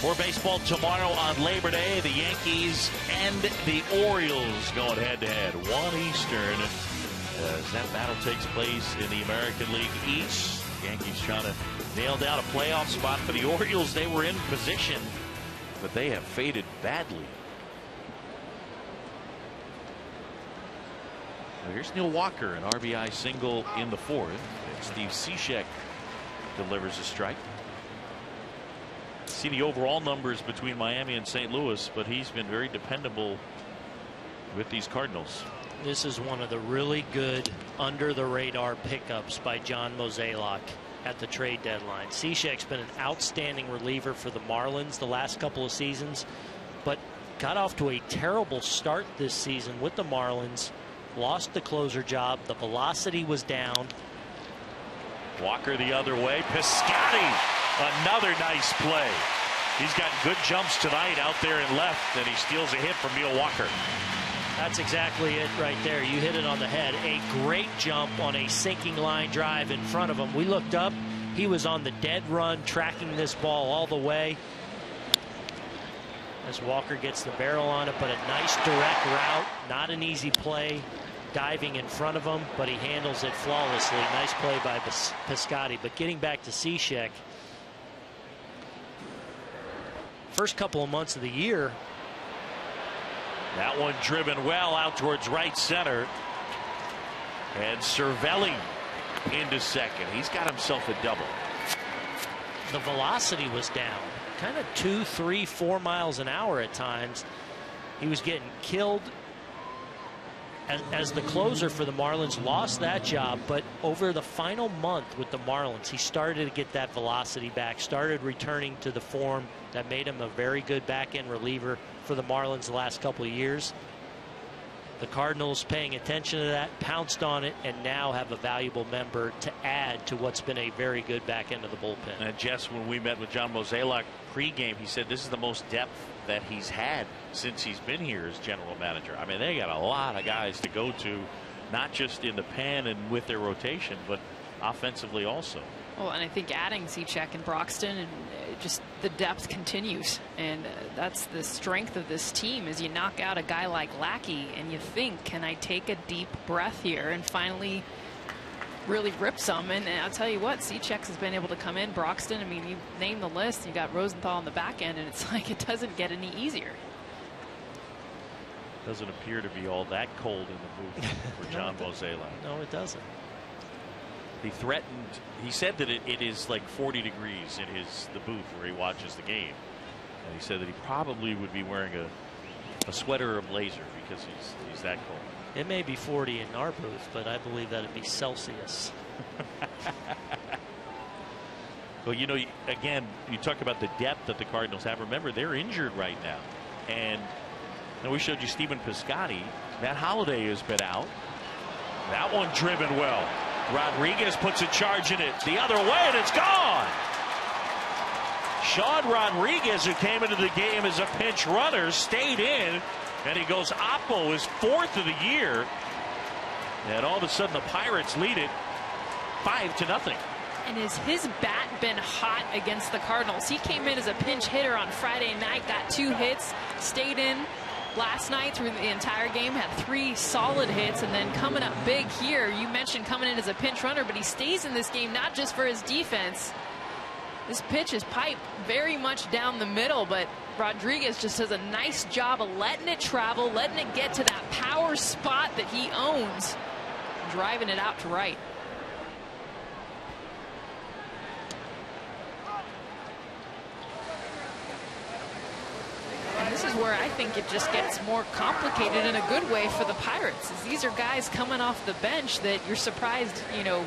More baseball tomorrow on Labor Day. The Yankees and the Orioles going head-to-head. 1 Eastern. As that battle takes place in the American League East. Yankees trying to nail down a playoff spot for the Orioles. They were in position, but they have faded badly. Now here's Neil Walker, an RBI single in the 4th. And Steve Cishek delivers a strike. See the overall numbers between Miami and St. Louis, but he's been very dependable with these Cardinals. This is one of the really good under-the-radar pickups by John Mozeliak at the trade deadline. Cishek's been an outstanding reliever for the Marlins the last couple of seasons, but got off to a terrible start this season with the Marlins. Lost the closer job. The velocity was down. Walker the other way. Piscotty, another nice play. He's got good jumps tonight out there in left, and he steals a hit from Neil Walker. That's exactly it right there. You hit it on the head. A great jump on a sinking line drive in front of him. We looked up. He was on the dead run, tracking this ball all the way. As Walker gets the barrel on it, but a nice direct route. Not an easy play diving in front of him, but he handles it flawlessly. Nice play by Piscotty. But getting back to Cishek, first couple of months of the year. That one driven well out towards right center. And Cervelli into second. He's got himself a double. The velocity was down. Kind of 2, 3, 4 miles an hour at times. He was getting killed as the closer for the Marlins, lost that job, but over the final month with the Marlins, he started to get that velocity back, started returning to the form that made him a very good back-end reliever for the Marlins the last couple of years. The Cardinals, paying attention to that, pounced on it, and now have a valuable member to add to what's been a very good back end of the bullpen. And Jess, when we met with John Mozeliak pregame, he said this is the most depth that he's had since he's been here as general manager. I mean, they got a lot of guys to go to, not just in the pen and with their rotation, but offensively also. Well, and I think adding Cishek and Broxton, and just the depth continues, and that's the strength of this team. Is you knock out a guy like Lackey, and you think, can I take a deep breath here and finally really rip some? And I'll tell you what, Cishek has been able to come in. Broxton, I mean, you name the list. You got Rosenthal on the back end, and it's like it doesn't get any easier. Doesn't appear to be all that cold in the booth for John Mozeliak. No, it doesn't. He threatened. He said that it is like 40 degrees in the booth where he watches the game, and he said that he probably would be wearing a sweater or a blazer because he's that cold. It may be 40 in our booth, but I believe that it'd be Celsius. Well, you know, again, you talk about the depth that the Cardinals have. Remember, they're injured right now, and we showed you Stephen Piscotty. Matt Holliday has been out. That one driven well. Rodriguez puts a charge in it the other way, and it's gone. Sean Rodriguez, who came into the game as a pinch runner, stayed in, and he goes oppo, his 4th of the year. And all of a sudden, the Pirates lead it 5-0. And has his bat been hot against the Cardinals? He came in as a pinch hitter on Friday night, got 2 hits, stayed in last night through the entire game, had 3 solid hits, and then coming up big here. You mentioned coming in as a pinch runner, but he stays in this game not just for his defense. This pitch is piped very much down the middle, but Rodriguez just does a nice job of letting it travel, letting it get to that power spot that he owns, driving it out to right. And this is where I think it just gets more complicated in a good way for the Pirates. Is these are guys coming off the bench that you're surprised, you know,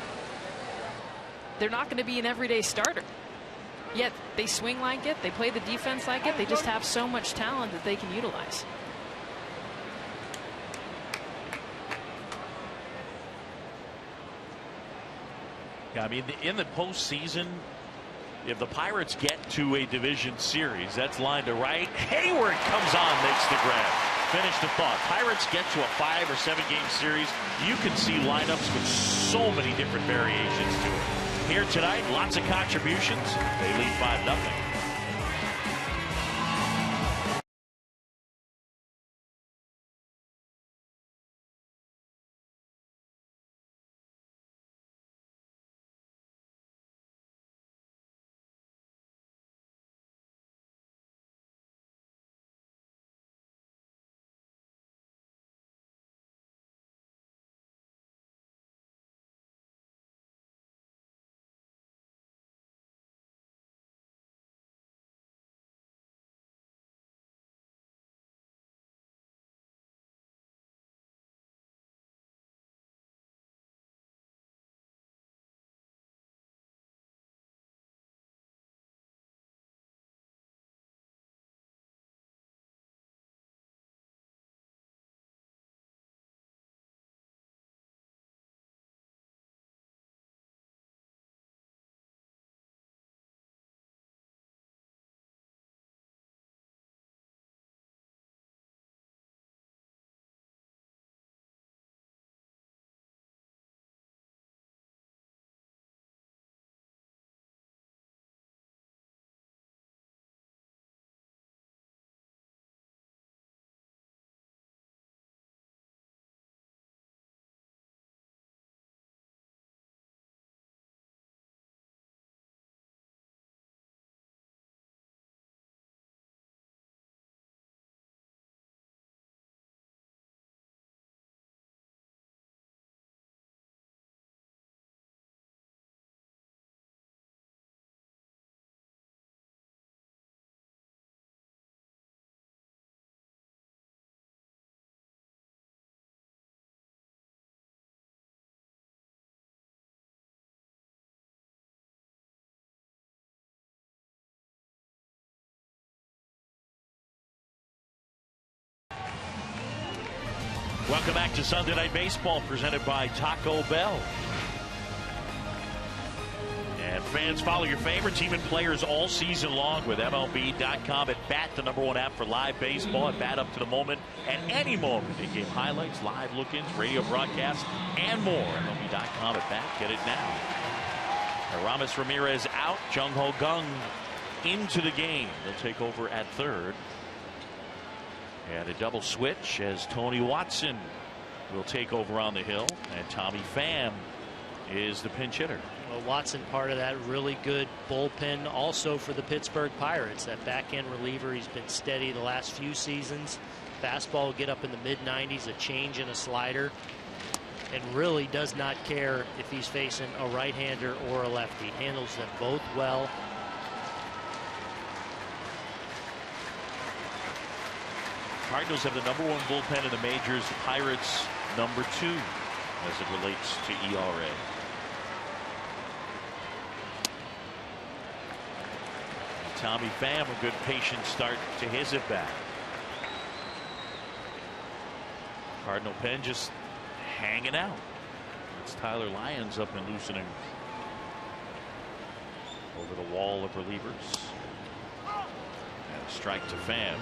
they're not going to be an everyday starter. Yet they swing like it, they play the defense like it, they just have so much talent that they can utilize. Yeah, I mean, in the postseason, if the Pirates get to a division series, that's line to right. Hayward comes on, makes the grab. Finish the thought. Pirates get to a 5 or 7 game series. You can see lineups with so many different variations to it. Here tonight, lots of contributions. They lead 5-0. Welcome back to Sunday Night Baseball, presented by Taco Bell. And fans, follow your favorite team and players all season long with MLB.com. At Bat, the #1 app for live baseball. At Bat, up to the moment, at any moment. In-game highlights, live look-ins, radio broadcasts, and more. MLB.com at Bat. Get it now. Aramis Ramirez out. Jung-Ho Kang into the game. They'll take over at third. And a double switch as Tony Watson will take over on the hill. And Tommy Pham is the pinch hitter. Well, Watson, part of that really good bullpen also for the Pittsburgh Pirates. That back end reliever, he's been steady the last few seasons. Fastball will get up in the mid-90s, a change in a slider, and really does not care if he's facing a right-hander or a lefty. Handles them both well. Cardinals have the #1 bullpen in the majors. Pirates #2 as it relates to ERA. Tommy Pham, a good patient start to his at bat. Cardinal pen just hanging out. It's Tyler Lyons up and loosening over the wall of relievers. And a strike to Pham.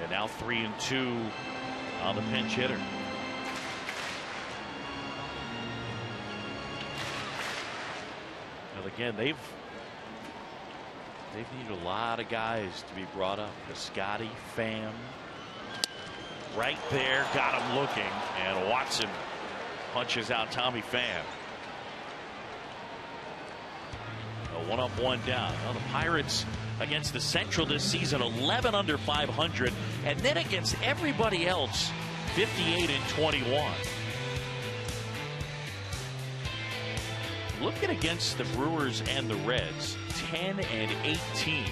And now 3-2 on the pinch hitter. And again, they've needed a lot of guys to be brought up. Piscotty, Pham, right there, got him looking, and Watson punches out Tommy Pham. A 1-up, 1 down. Now the Pirates against the Central this season, 11 under 500, and then against everybody else, 58-21. Looking against the Brewers and the Reds, 10-18,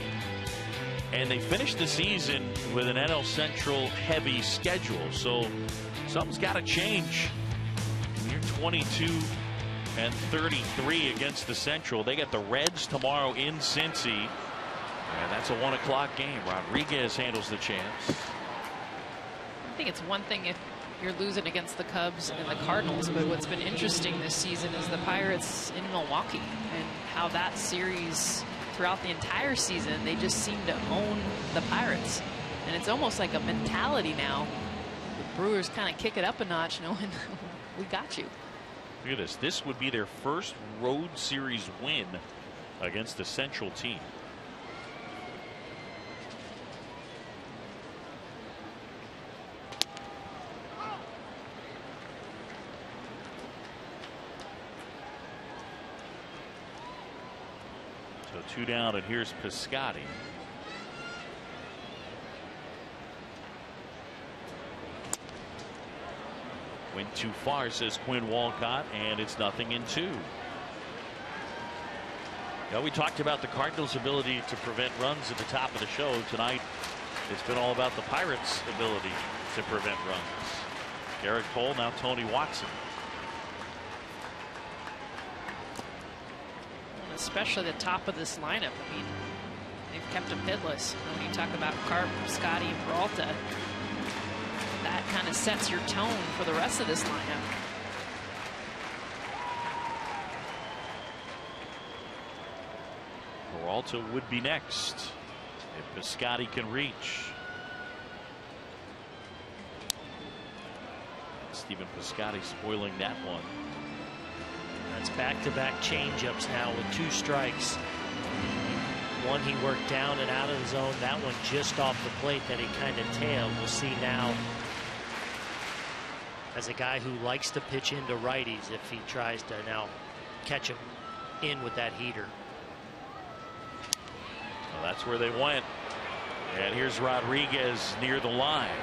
and they finished the season with an NL Central heavy schedule. So something's got to change. You're 22-33 against the Central. They got the Reds tomorrow in Cincy. And that's a 1 o'clock game. Rodriguez handles the chance. I think it's one thing if you're losing against the Cubs and the Cardinals, but what's been interesting this season is the Pirates in Milwaukee and how that series throughout the entire season, they just seem to own the Pirates. And it's almost like a mentality now. The Brewers kind of kick it up a notch knowing we got you. Look at this. This would be their first road series win against the Central team. So 2 down, and here's Piscotty. Went too far, says Quinn Walcott, and it's 0-2. Now, we talked about the Cardinals' ability to prevent runs at the top of the show. Tonight, it's been all about the Pirates' ability to prevent runs. Garrett Cole, now Tony Watson. Especially the top of this lineup. I mean, they've kept him hitless. When you talk about Carp, Scotty, and Peralta, that kind of sets your tone for the rest of this lineup. Peralta would be next if Piscotty can reach. Stephen Piscotty spoiling that one. That's back-to-back changeups now with 2 strikes. One he worked down and out of the zone. That one just off the plate that he kind of tailed. We'll see now as a guy who likes to pitch into righties if he tries to now catch him in with that heater. Well, that's where they went. And here's Rodriguez near the line.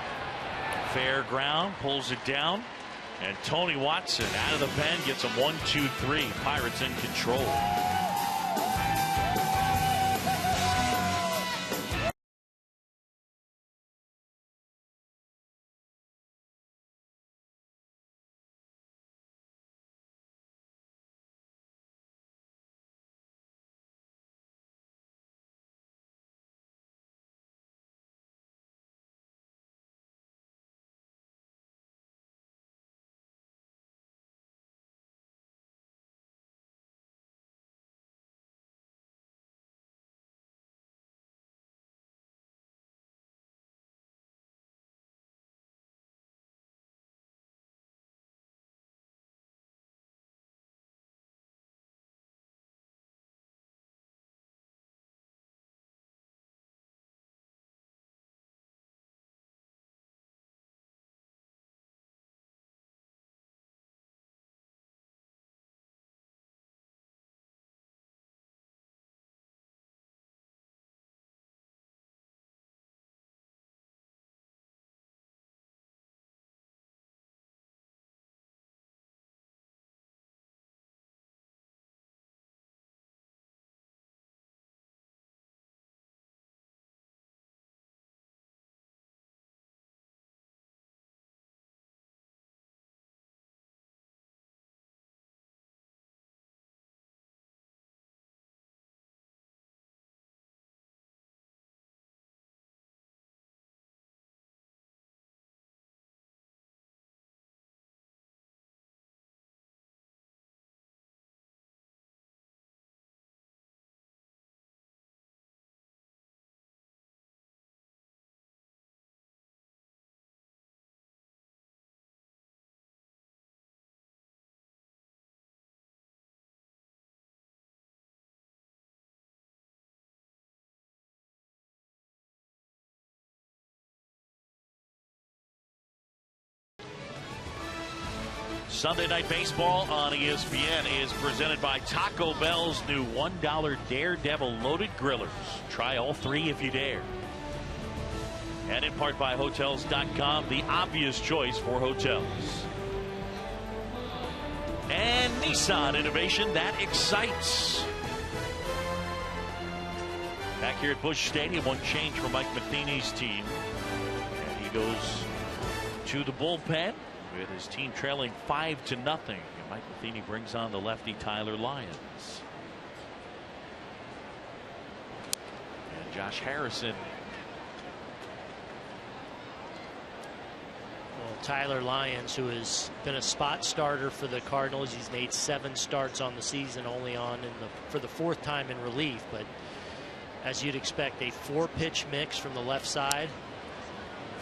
Fair ground, pulls it down. And Tony Watson out of the pen gets him 1-2-3. Pirates in control. Sunday Night Baseball on ESPN is presented by Taco Bell's new $1 Daredevil Loaded Grillers. Try all 3 if you dare. And in part by Hotels.com, the obvious choice for hotels. And Nissan, innovation that excites. Back here at Busch Stadium, one change for Mike Matheny's team. And he goes to the bullpen with his team trailing 5-0. And Mike Matheny brings on the lefty Tyler Lyons. And Josh Harrison. Well, Tyler Lyons, who has been a spot starter for the Cardinals, he's made 7 starts on the season, only on for the 4th time in relief. But as you'd expect, a 4-pitch mix from the left side.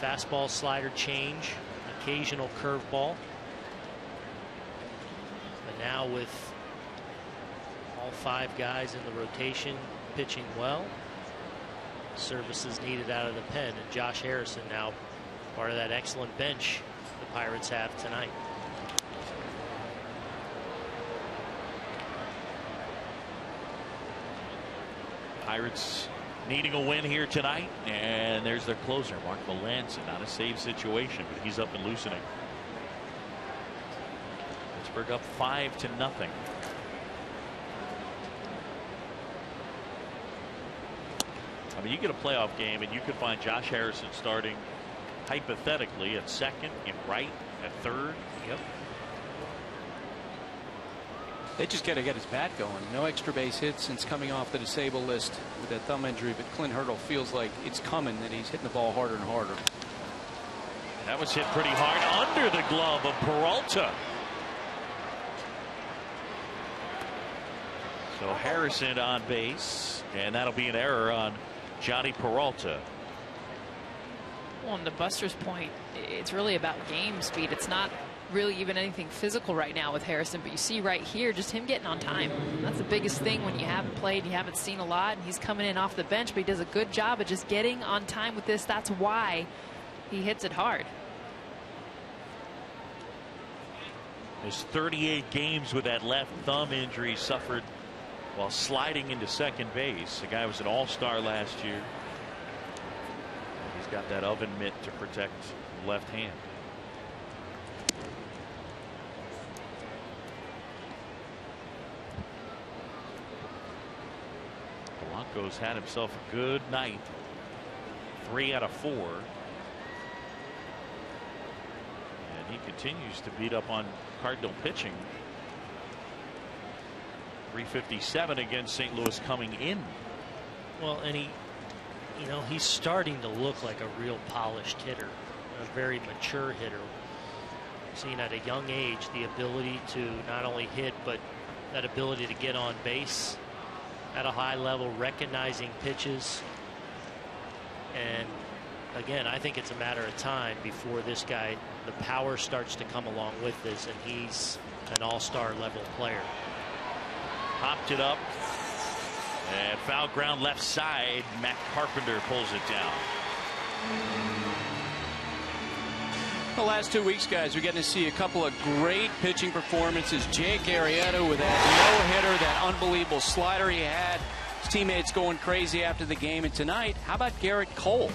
Fastball, slider, change, occasional curveball. But now with all 5 guys in the rotation pitching well, services needed out of the pen. And Josh Harrison now part of that excellent bench the Pirates have tonight. Pirates needing a win here tonight, and there's their closer, Mark Melancon. Not a save situation, but he's up and loosening. Pittsburgh up 5-0. I mean, you get a playoff game, and you could find Josh Harrison starting hypothetically at second, in right, at third. Yep. They just got to get his bat going. No extra base hits since coming off the disabled list with that thumb injury. But Clint Hurdle feels like it's coming, that he's hitting the ball harder and harder. That was hit pretty hard under the glove of Peralta. So Harrison on base, and that'll be an error on Johnny Peralta. Well, and to Buster's point, it's really about game speed. It's not really even anything physical right now with Harrison, but you see right here just him getting on time. That's the biggest thing when you haven't played, you haven't seen a lot, and he's coming in off the bench, but he does a good job of just getting on time with this. That's why he hits it hard. His 38 games with that left thumb injury suffered while sliding into second base. The guy was an all-star last year. He's got that oven mitt to protect the left hand. Polanco's had himself a good night. 3 out of 4. And he continues to beat up on Cardinal pitching. 357 against St. Louis coming in. Well, and he's starting to look like a real polished hitter, a very mature hitter. Seeing at a young age the ability to not only hit, but that ability to get on base at a high level, recognizing pitches. And again, I think it's a matter of time before this guy, the power starts to come along with this, and he's an all-star level player. Popped it up, and foul ground left side. Matt Carpenter pulls it down. The last 2 weeks, guys, we're getting to see a couple of great pitching performances. Jake Arrieta with that no-hitter, that unbelievable slider he had. His teammates going crazy after the game. And tonight, how about Garrett Cole?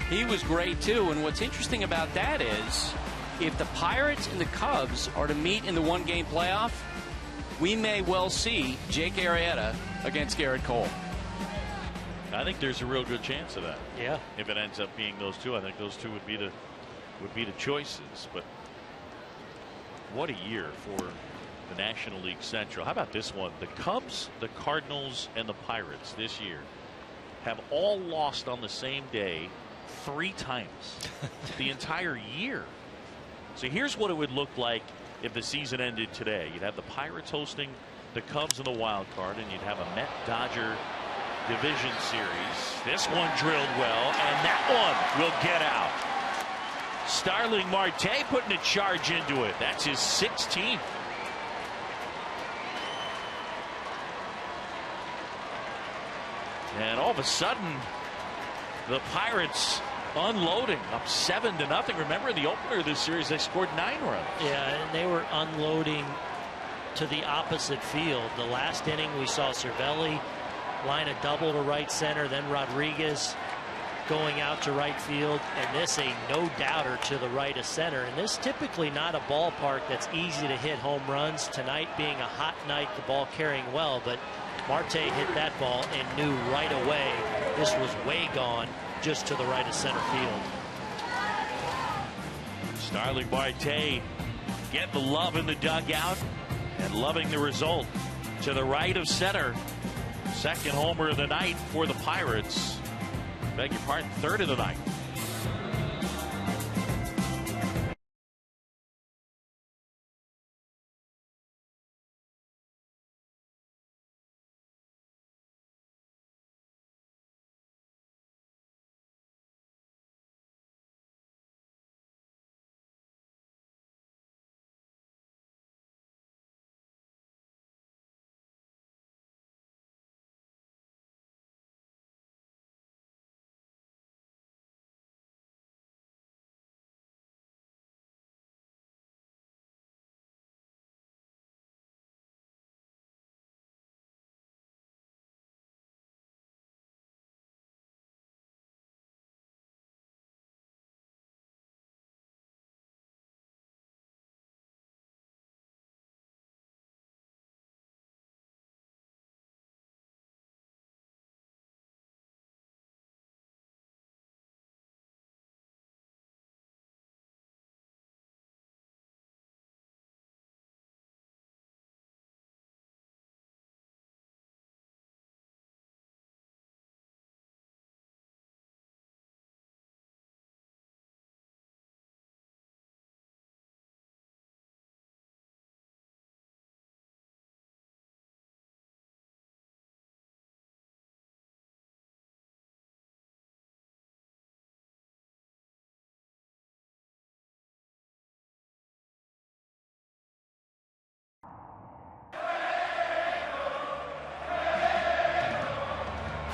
He was great, too. And what's interesting about that is, if the Pirates and the Cubs are to meet in the one-game playoff, we may well see Jake Arrieta against Garrett Cole. I think there's a real good chance of that. Yeah. If it ends up being those two, I think those two would be the choices. But what a year for the National League Central. How about this one? The Cubs, the Cardinals, and the Pirates this year have all lost on the same day 3 times the entire year. So here's what it would look like if the season ended today. You'd have the Pirates hosting the Cubs in the wild card, and you'd have a Met-Dodger division series. This one drilled well, and that one will get out. Starling Marte putting a charge into it. That's his 16th. And all of a sudden, the Pirates unloading, up 7-0. Remember the opener of this series, they scored 9 runs. Yeah, and they were unloading to the opposite field. The last inning we saw Cervelli line a double to right center, then Rodriguez going out to right field, and this a no-doubter to the right of center. And this typically not a ballpark that's easy to hit home runs. Tonight being a hot night, the ball carrying well, but Marte hit that ball and knew right away this was way gone, just to the right of center field. Starling Marte getting the love in the dugout and loving the result. To the right of center. Second homer of the night for the Pirates. Beg your pardon, third of the night.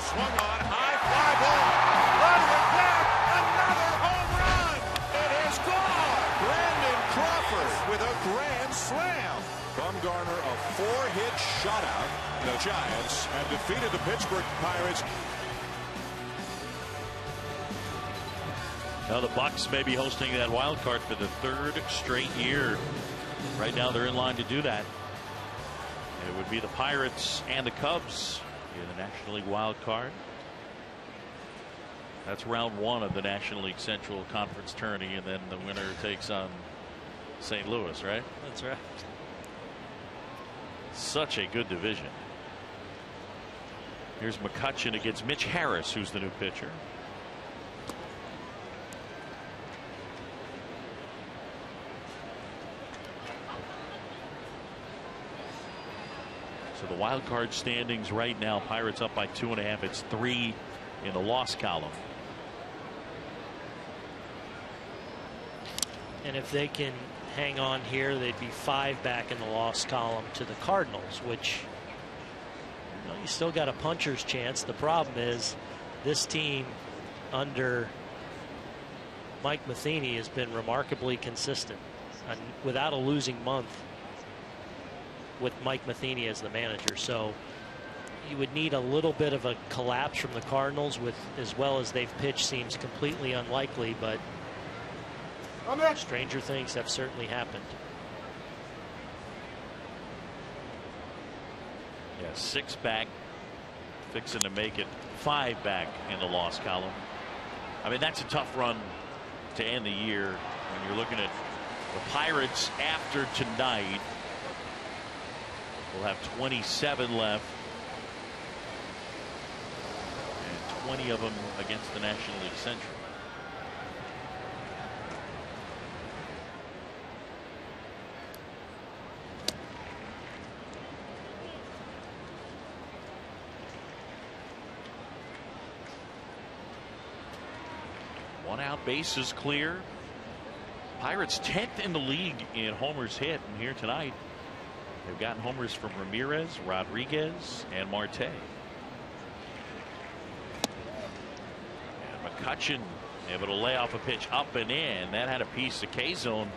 Swung on, high fly ball, under back, another home run. It is gone. Brandon Crawford with a grand slam. Bumgarner, a 4-hit shutout. The Giants have defeated the Pittsburgh Pirates. Now the Bucks may be hosting that wild card for the 3rd straight year. Right now they're in line to do that. It would be the Pirates and the Cubs in the National League wild card. That's round 1 of the National League Central Conference tourney, and then the winner takes on St. Louis, right? That's right. Such a good division. Here's McCutchen against Mitch Harris, who's the new pitcher. So the wild card standings right now, Pirates up by 2.5. It's 3 in the loss column. And if they can hang on here, they'd be 5 back in the loss column to the Cardinals, which, you know, you still got a puncher's chance. The problem is this team under Mike Matheny has been remarkably consistent and without a losing month with Mike Matheny as the manager. So you would need a little bit of a collapse from the Cardinals, with as well as they've pitched seems completely unlikely, but stranger things have certainly happened. Yeah, 6 back, fixing to make it 5 back in the loss column. I mean, that's a tough run to end the year when you're looking at the Pirates after tonight. We'll have 27 left, and 20 of them against the National League Central. One out, bases clear. Pirates 10th in the league in homers hit, and here tonight they've gotten homers from Ramirez, Rodriguez, and Marte. And McCutchen Able to lay off a pitch up and in. That had a piece of K-zone.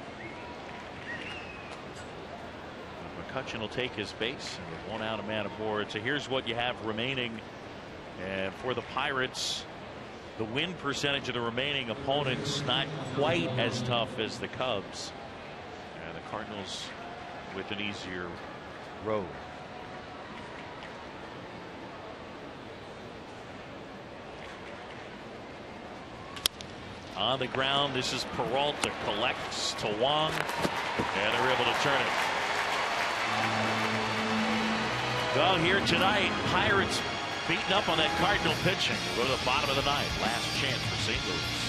McCutchen will take his base. And with 1 out, a man aboard. So here's what you have remaining. And for the Pirates, the win percentage of the remaining opponents not quite as tough as the Cubs. And the Cardinals with an easier road. On the ground, this is Peralta, collects to Wong, and they're able to turn it. Well, here tonight, Pirates beating up on that Cardinal pitching. Go to the bottom of the ninth. Last chance for St. Louis.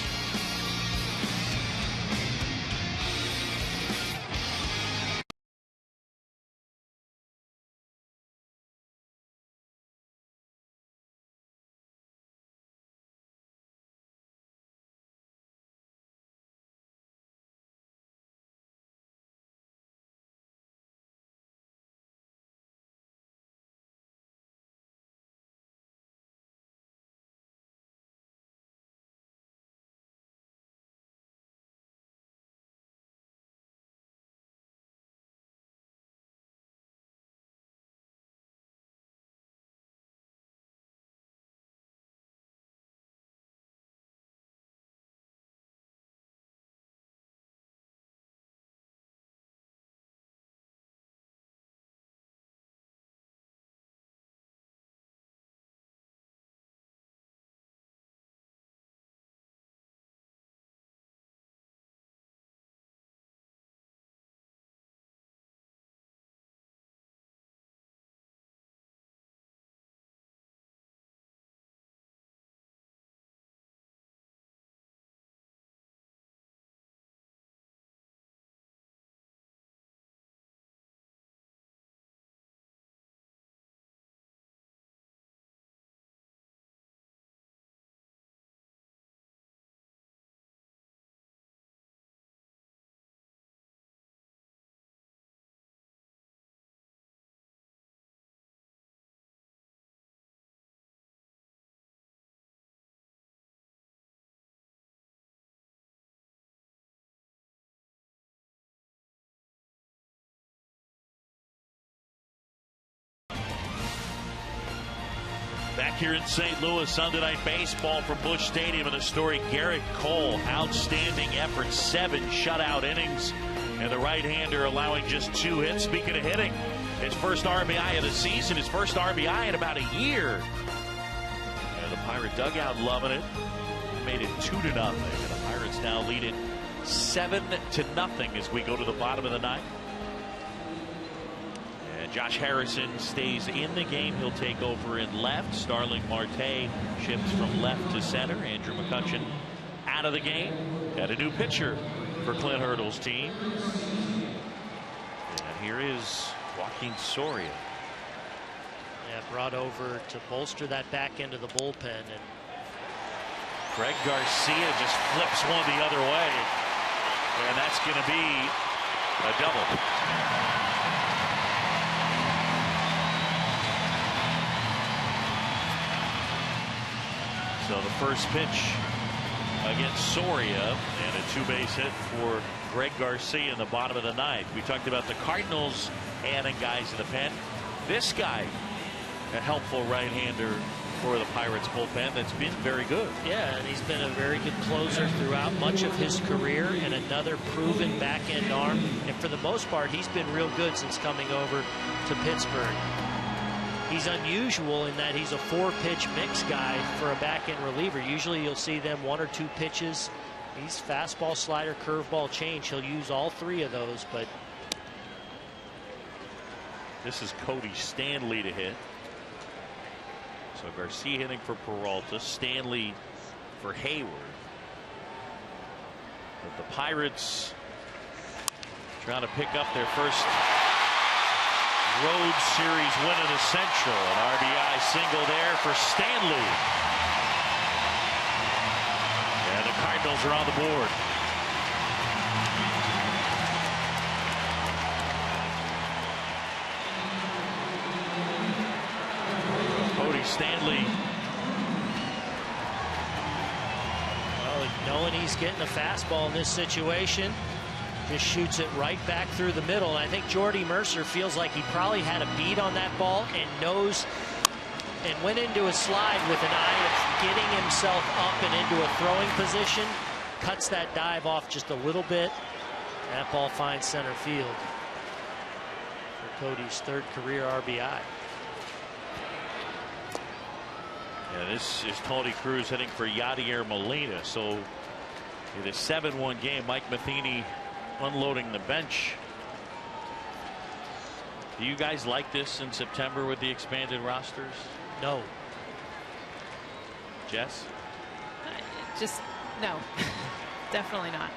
Back here in St. Louis, Sunday Night Baseball from Busch Stadium, and the story, Garrett Cole, outstanding effort, 7 shutout innings, and the right-hander allowing just 2 hits. Speaking of hitting, his first RBI of the season, his first RBI in about a year. And the Pirate dugout loving it. Made it 2-0, and the Pirates now lead it 7-0 as we go to the bottom of the ninth. Josh Harrison stays in the game. He'll take over in left. Starling Marte shifts from left to center. Andrew McCutchen out of the game. Got a new pitcher for Clint Hurdle's team. And here is Joaquin Soria. Yeah, brought over to bolster that back end of the bullpen. And Greg Garcia just flips one the other way. And that's going to be a double. So the first pitch against Soria, and a 2-base hit for Greg Garcia in the bottom of the ninth. We talked about the Cardinals adding guys in the pen. This guy, a helpful right-hander for the Pirates bullpen that's been very good. Yeah, and he's been a very good closer throughout much of his career, and another proven back-end arm. And for the most part, he's been real good since coming over to Pittsburgh. He's unusual in that he's a 4-pitch mix guy for a back-end reliever. Usually you'll see them 1 or 2 pitches. He's fastball, slider, curveball, change. He'll use all 3 of those, but this is Cody Stanley to hit. So Garcia hitting for Peralta, Stanley for Hayward. But the Pirates trying to pick up their first road series win in the Central. An RBI single there for Stanley. And the Cardinals are on the board. Cody Stanley. well, knowing he's getting a fastball in this situation, just shoots it right back through the middle. And I think Jordy Mercer feels like he probably had a beat on that ball and knows and went into a slide with an eye of getting himself up and into a throwing position. Cuts that dive off just a little bit. That ball finds center field for Cody's third career RBI. Yeah, this is Tony Cruz hitting for Yadier Molina. So in a 7-1 game, Mike Matheny unloading the bench. Do you guys like this in September with the expanded rosters? No. Jess? Just no. Definitely not.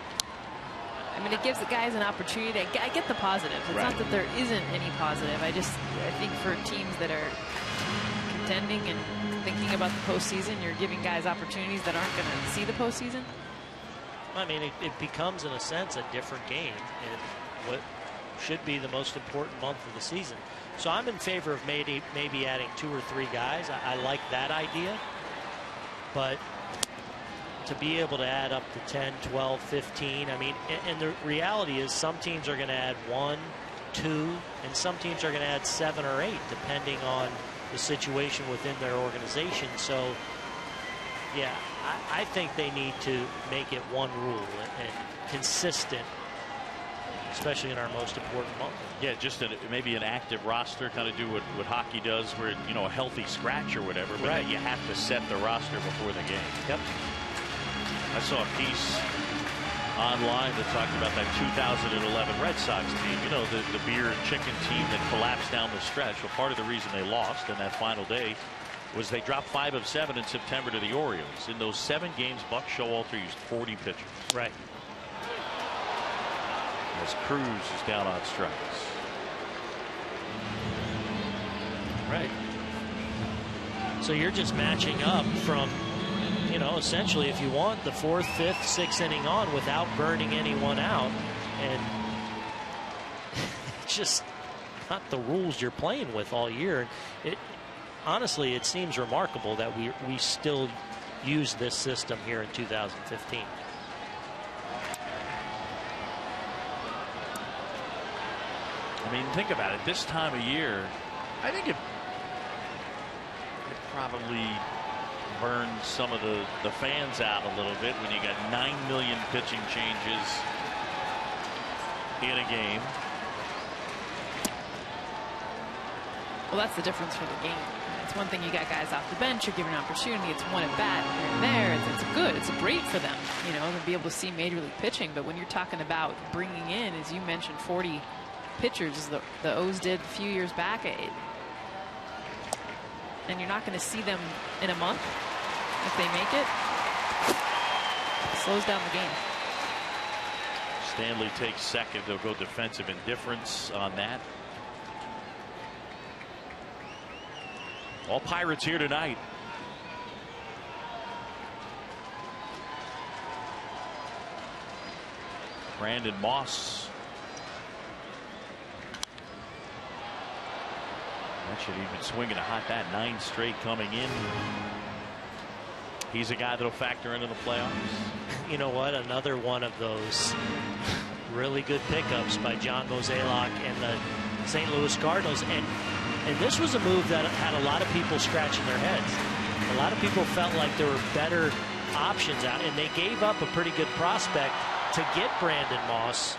I mean, it gives the guys an opportunity. I get the positives. It's not that there isn't any positive. I think for teams that are contending and thinking about the postseason, you're giving guys opportunities that aren't going to see the postseason. I mean, it becomes, in a sense, a different game in what should be the most important month of the season. So I'm in favor of maybe adding 2 or 3 guys. I like that idea. But to be able to add up to 10, 12, 15, I mean, and the reality is some teams are going to add 1, 2, and some teams are going to add 7 or 8, depending on the situation within their organization. So, yeah, I think they need to make it one rule and consistent, especially in our most important month. Yeah, just maybe an active roster, kind of do what hockey does, where a healthy scratch or whatever, but that you have to set the roster before the game. Yep. I saw a piece online that talked about that 2011 Red Sox team, the beer and chicken team that collapsed down the stretch. Well, part of the reason they lost in that final day was they dropped 5 of 7 in September to the Orioles. In those 7 games, Buck Showalter used 40 pitchers. Right. As Cruz is down on strikes. Right. So you're just matching up from, essentially, if you want, the 4th, 5th, 6th inning on without burning anyone out. And it's just not the rules you're playing with all year. Honestly, it seems remarkable that we still use this system here in 2015. I mean, think about it. This time of year, I think it probably burned some of the fans out a little bit when you got 9 million pitching changes in a game. Well, that's the difference for the game. It's one thing you got guys off the bench, you're given an opportunity. It's one at bat here and there. It's good. It's great for them, to be able to see major league pitching. But when you're talking about bringing in, as you mentioned, 40 pitchers, the O's did a few years back, and you're not going to see them in a month if they make it. It slows down the game. Stanley takes second. They'll go defensive indifference on that. All Pirates here tonight. Brandon Moss. That should even swinging a hot bat. 9 straight coming in. He's a guy that'll factor into the playoffs. You know what? Another one of those really good pickups by John Mozeliak and the St. Louis Cardinals. And this was a move that had a lot of people scratching their heads. A lot of people felt like there were better options out, and they gave up a pretty good prospect to get Brandon Moss.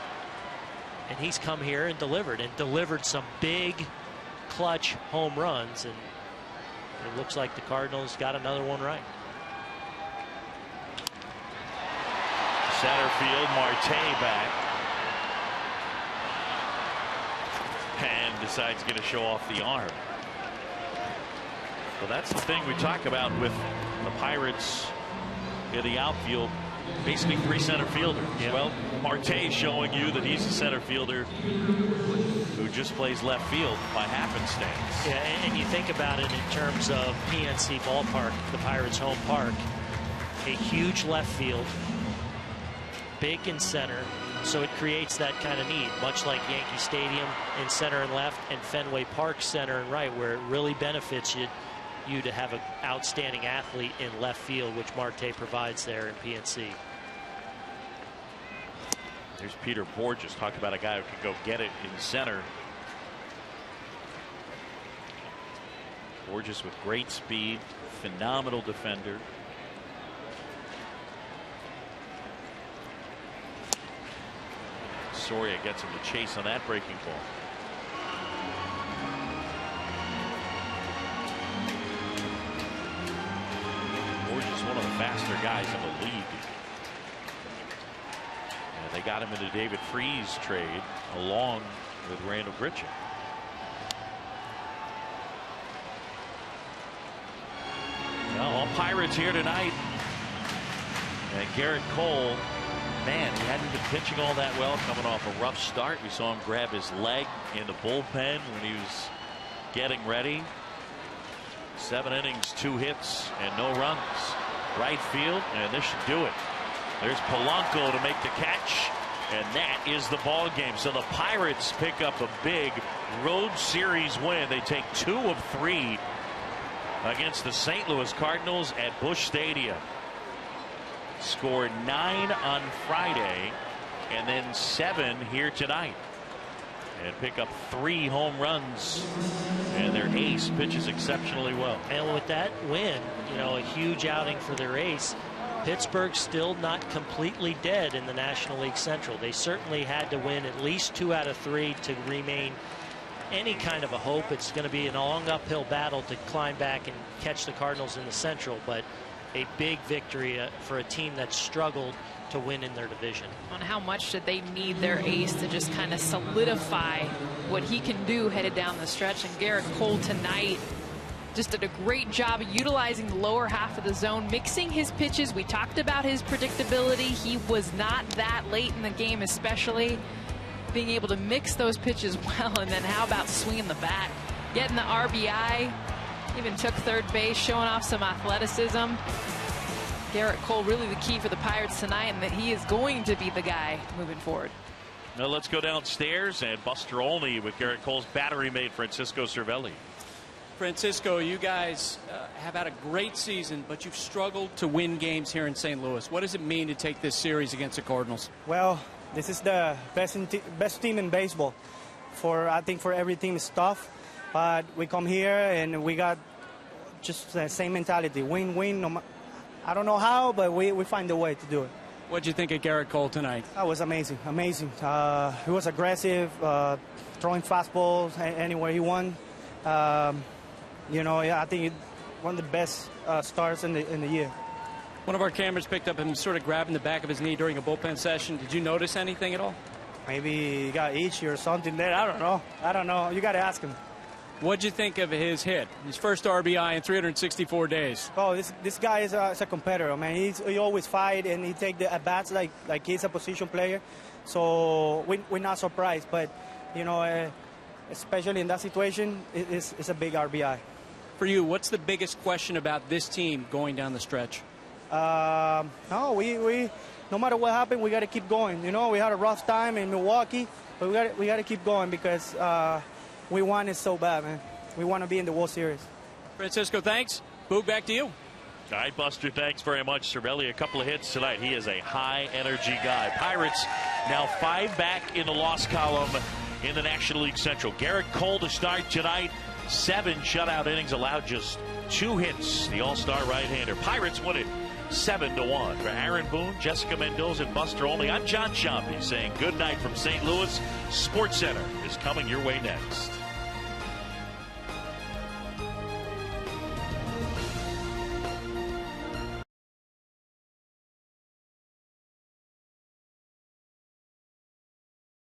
And he's come here and delivered some big clutch home runs, and it looks like the Cardinals got another one right. Center field, Marte back. And decides going to show off the arm. Well, that's the thing we talk about with the Pirates in the outfield. Basically 3 center fielders. Yeah. Well, Marte showing you that he's a center fielder who just plays left field by happenstance. Yeah, and you think about it in terms of PNC Ballpark, the Pirates' home park. A huge left field, big in center, so it creates that kind of need, much like Yankee Stadium in center and left, and Fenway Park center and right, where it really benefits you to have an outstanding athlete in left field, which Marte provides there in PNC. There's Peter Borges. Talk about a guy who can go get it in center. Borges with great speed, phenomenal defender. Soria gets him to chase on that breaking ball. Borges, one of the faster guys in the league. And they got him in the David Freese trade along with Randall Grichuk. Well, all Pirates here tonight. And Garrett Cole, man, he hadn't been pitching all that well, coming off a rough start. We saw him grab his leg in the bullpen when he was getting ready. 7 innings, 2 hits, and no runs. Right field, and this should do it. There's Polanco to make the catch, and that is the ball game. So the Pirates pick up a big road series win. They take 2 of 3 against the St. Louis Cardinals at Busch Stadium. Scored 9 on Friday and then 7 here tonight, and pick up 3 home runs, and their ace pitches exceptionally well. And with that win, you know, a huge outing for their ace. Pittsburgh still not completely dead in the National League Central. They certainly had to win at least 2 out of 3 to remain any kind of a hope. It's going to be a long uphill battle to climb back and catch the Cardinals in the Central, but a big victory for a team that struggled to win in their division. On how much did they need their ace to just kind of solidify what he can do headed down the stretch? And Garrett Cole tonight just did a great job of utilizing the lower half of the zone, mixing his pitches. We talked about his predictability. He was not that late in the game, especially being able to mix those pitches well. And then how about swinging the bat, getting the RBI, even took third base, showing off some athleticism. Garrett Cole really the key for the Pirates tonight, and that he is going to be the guy moving forward. Now let's go downstairs, and Buster Olney with Garrett Cole's battery mate Francisco Cervelli. Francisco, you guys have had a great season, but you've struggled to win games here in St. Louis. What does it mean to take this series against the Cardinals? Well, this is the best team in baseball. I think for every team it's tough, but we come here and we got just the same mentality: win. I don't know how, but we find a way to do it. What did you think of Garrett Cole tonight? That was amazing. He was aggressive, throwing fastballs anywhere he won. You know, I think one of the best starts in the year. One of our cameras picked up him sort of grabbing the back of his knee during a bullpen session. Did you notice anything at all? Maybe he got itchy or something there. I don't know. You got to ask him. What'd you think of his hit? His first RBI in 364 days. Oh, this guy is a competitor, man. He always fight, and he take the at-bats like he's a position player. So we're not surprised. But, you know, especially in that situation, it's a big RBI. For you, what's the biggest question about this team going down the stretch? No, we no matter what happened, we got to keep going. You know, we had a rough time in Milwaukee, but we got to keep going because we want it so bad, man. We want to be in the World Series. Francisco, thanks. Boog, back to you. All right, Buster, thanks very much. Cervelli, a couple of hits tonight. He is a high-energy guy. Pirates now 5 back in the loss column in the National League Central. Garrett Cole to start tonight. 7 shutout innings, allowed just 2 hits. The all-star right-hander. Pirates win it 7-1. For Aaron Boone, Jessica Mendoza, and Buster Olney, I'm John Sciambi saying good night from St. Louis. Sports Center is coming your way next.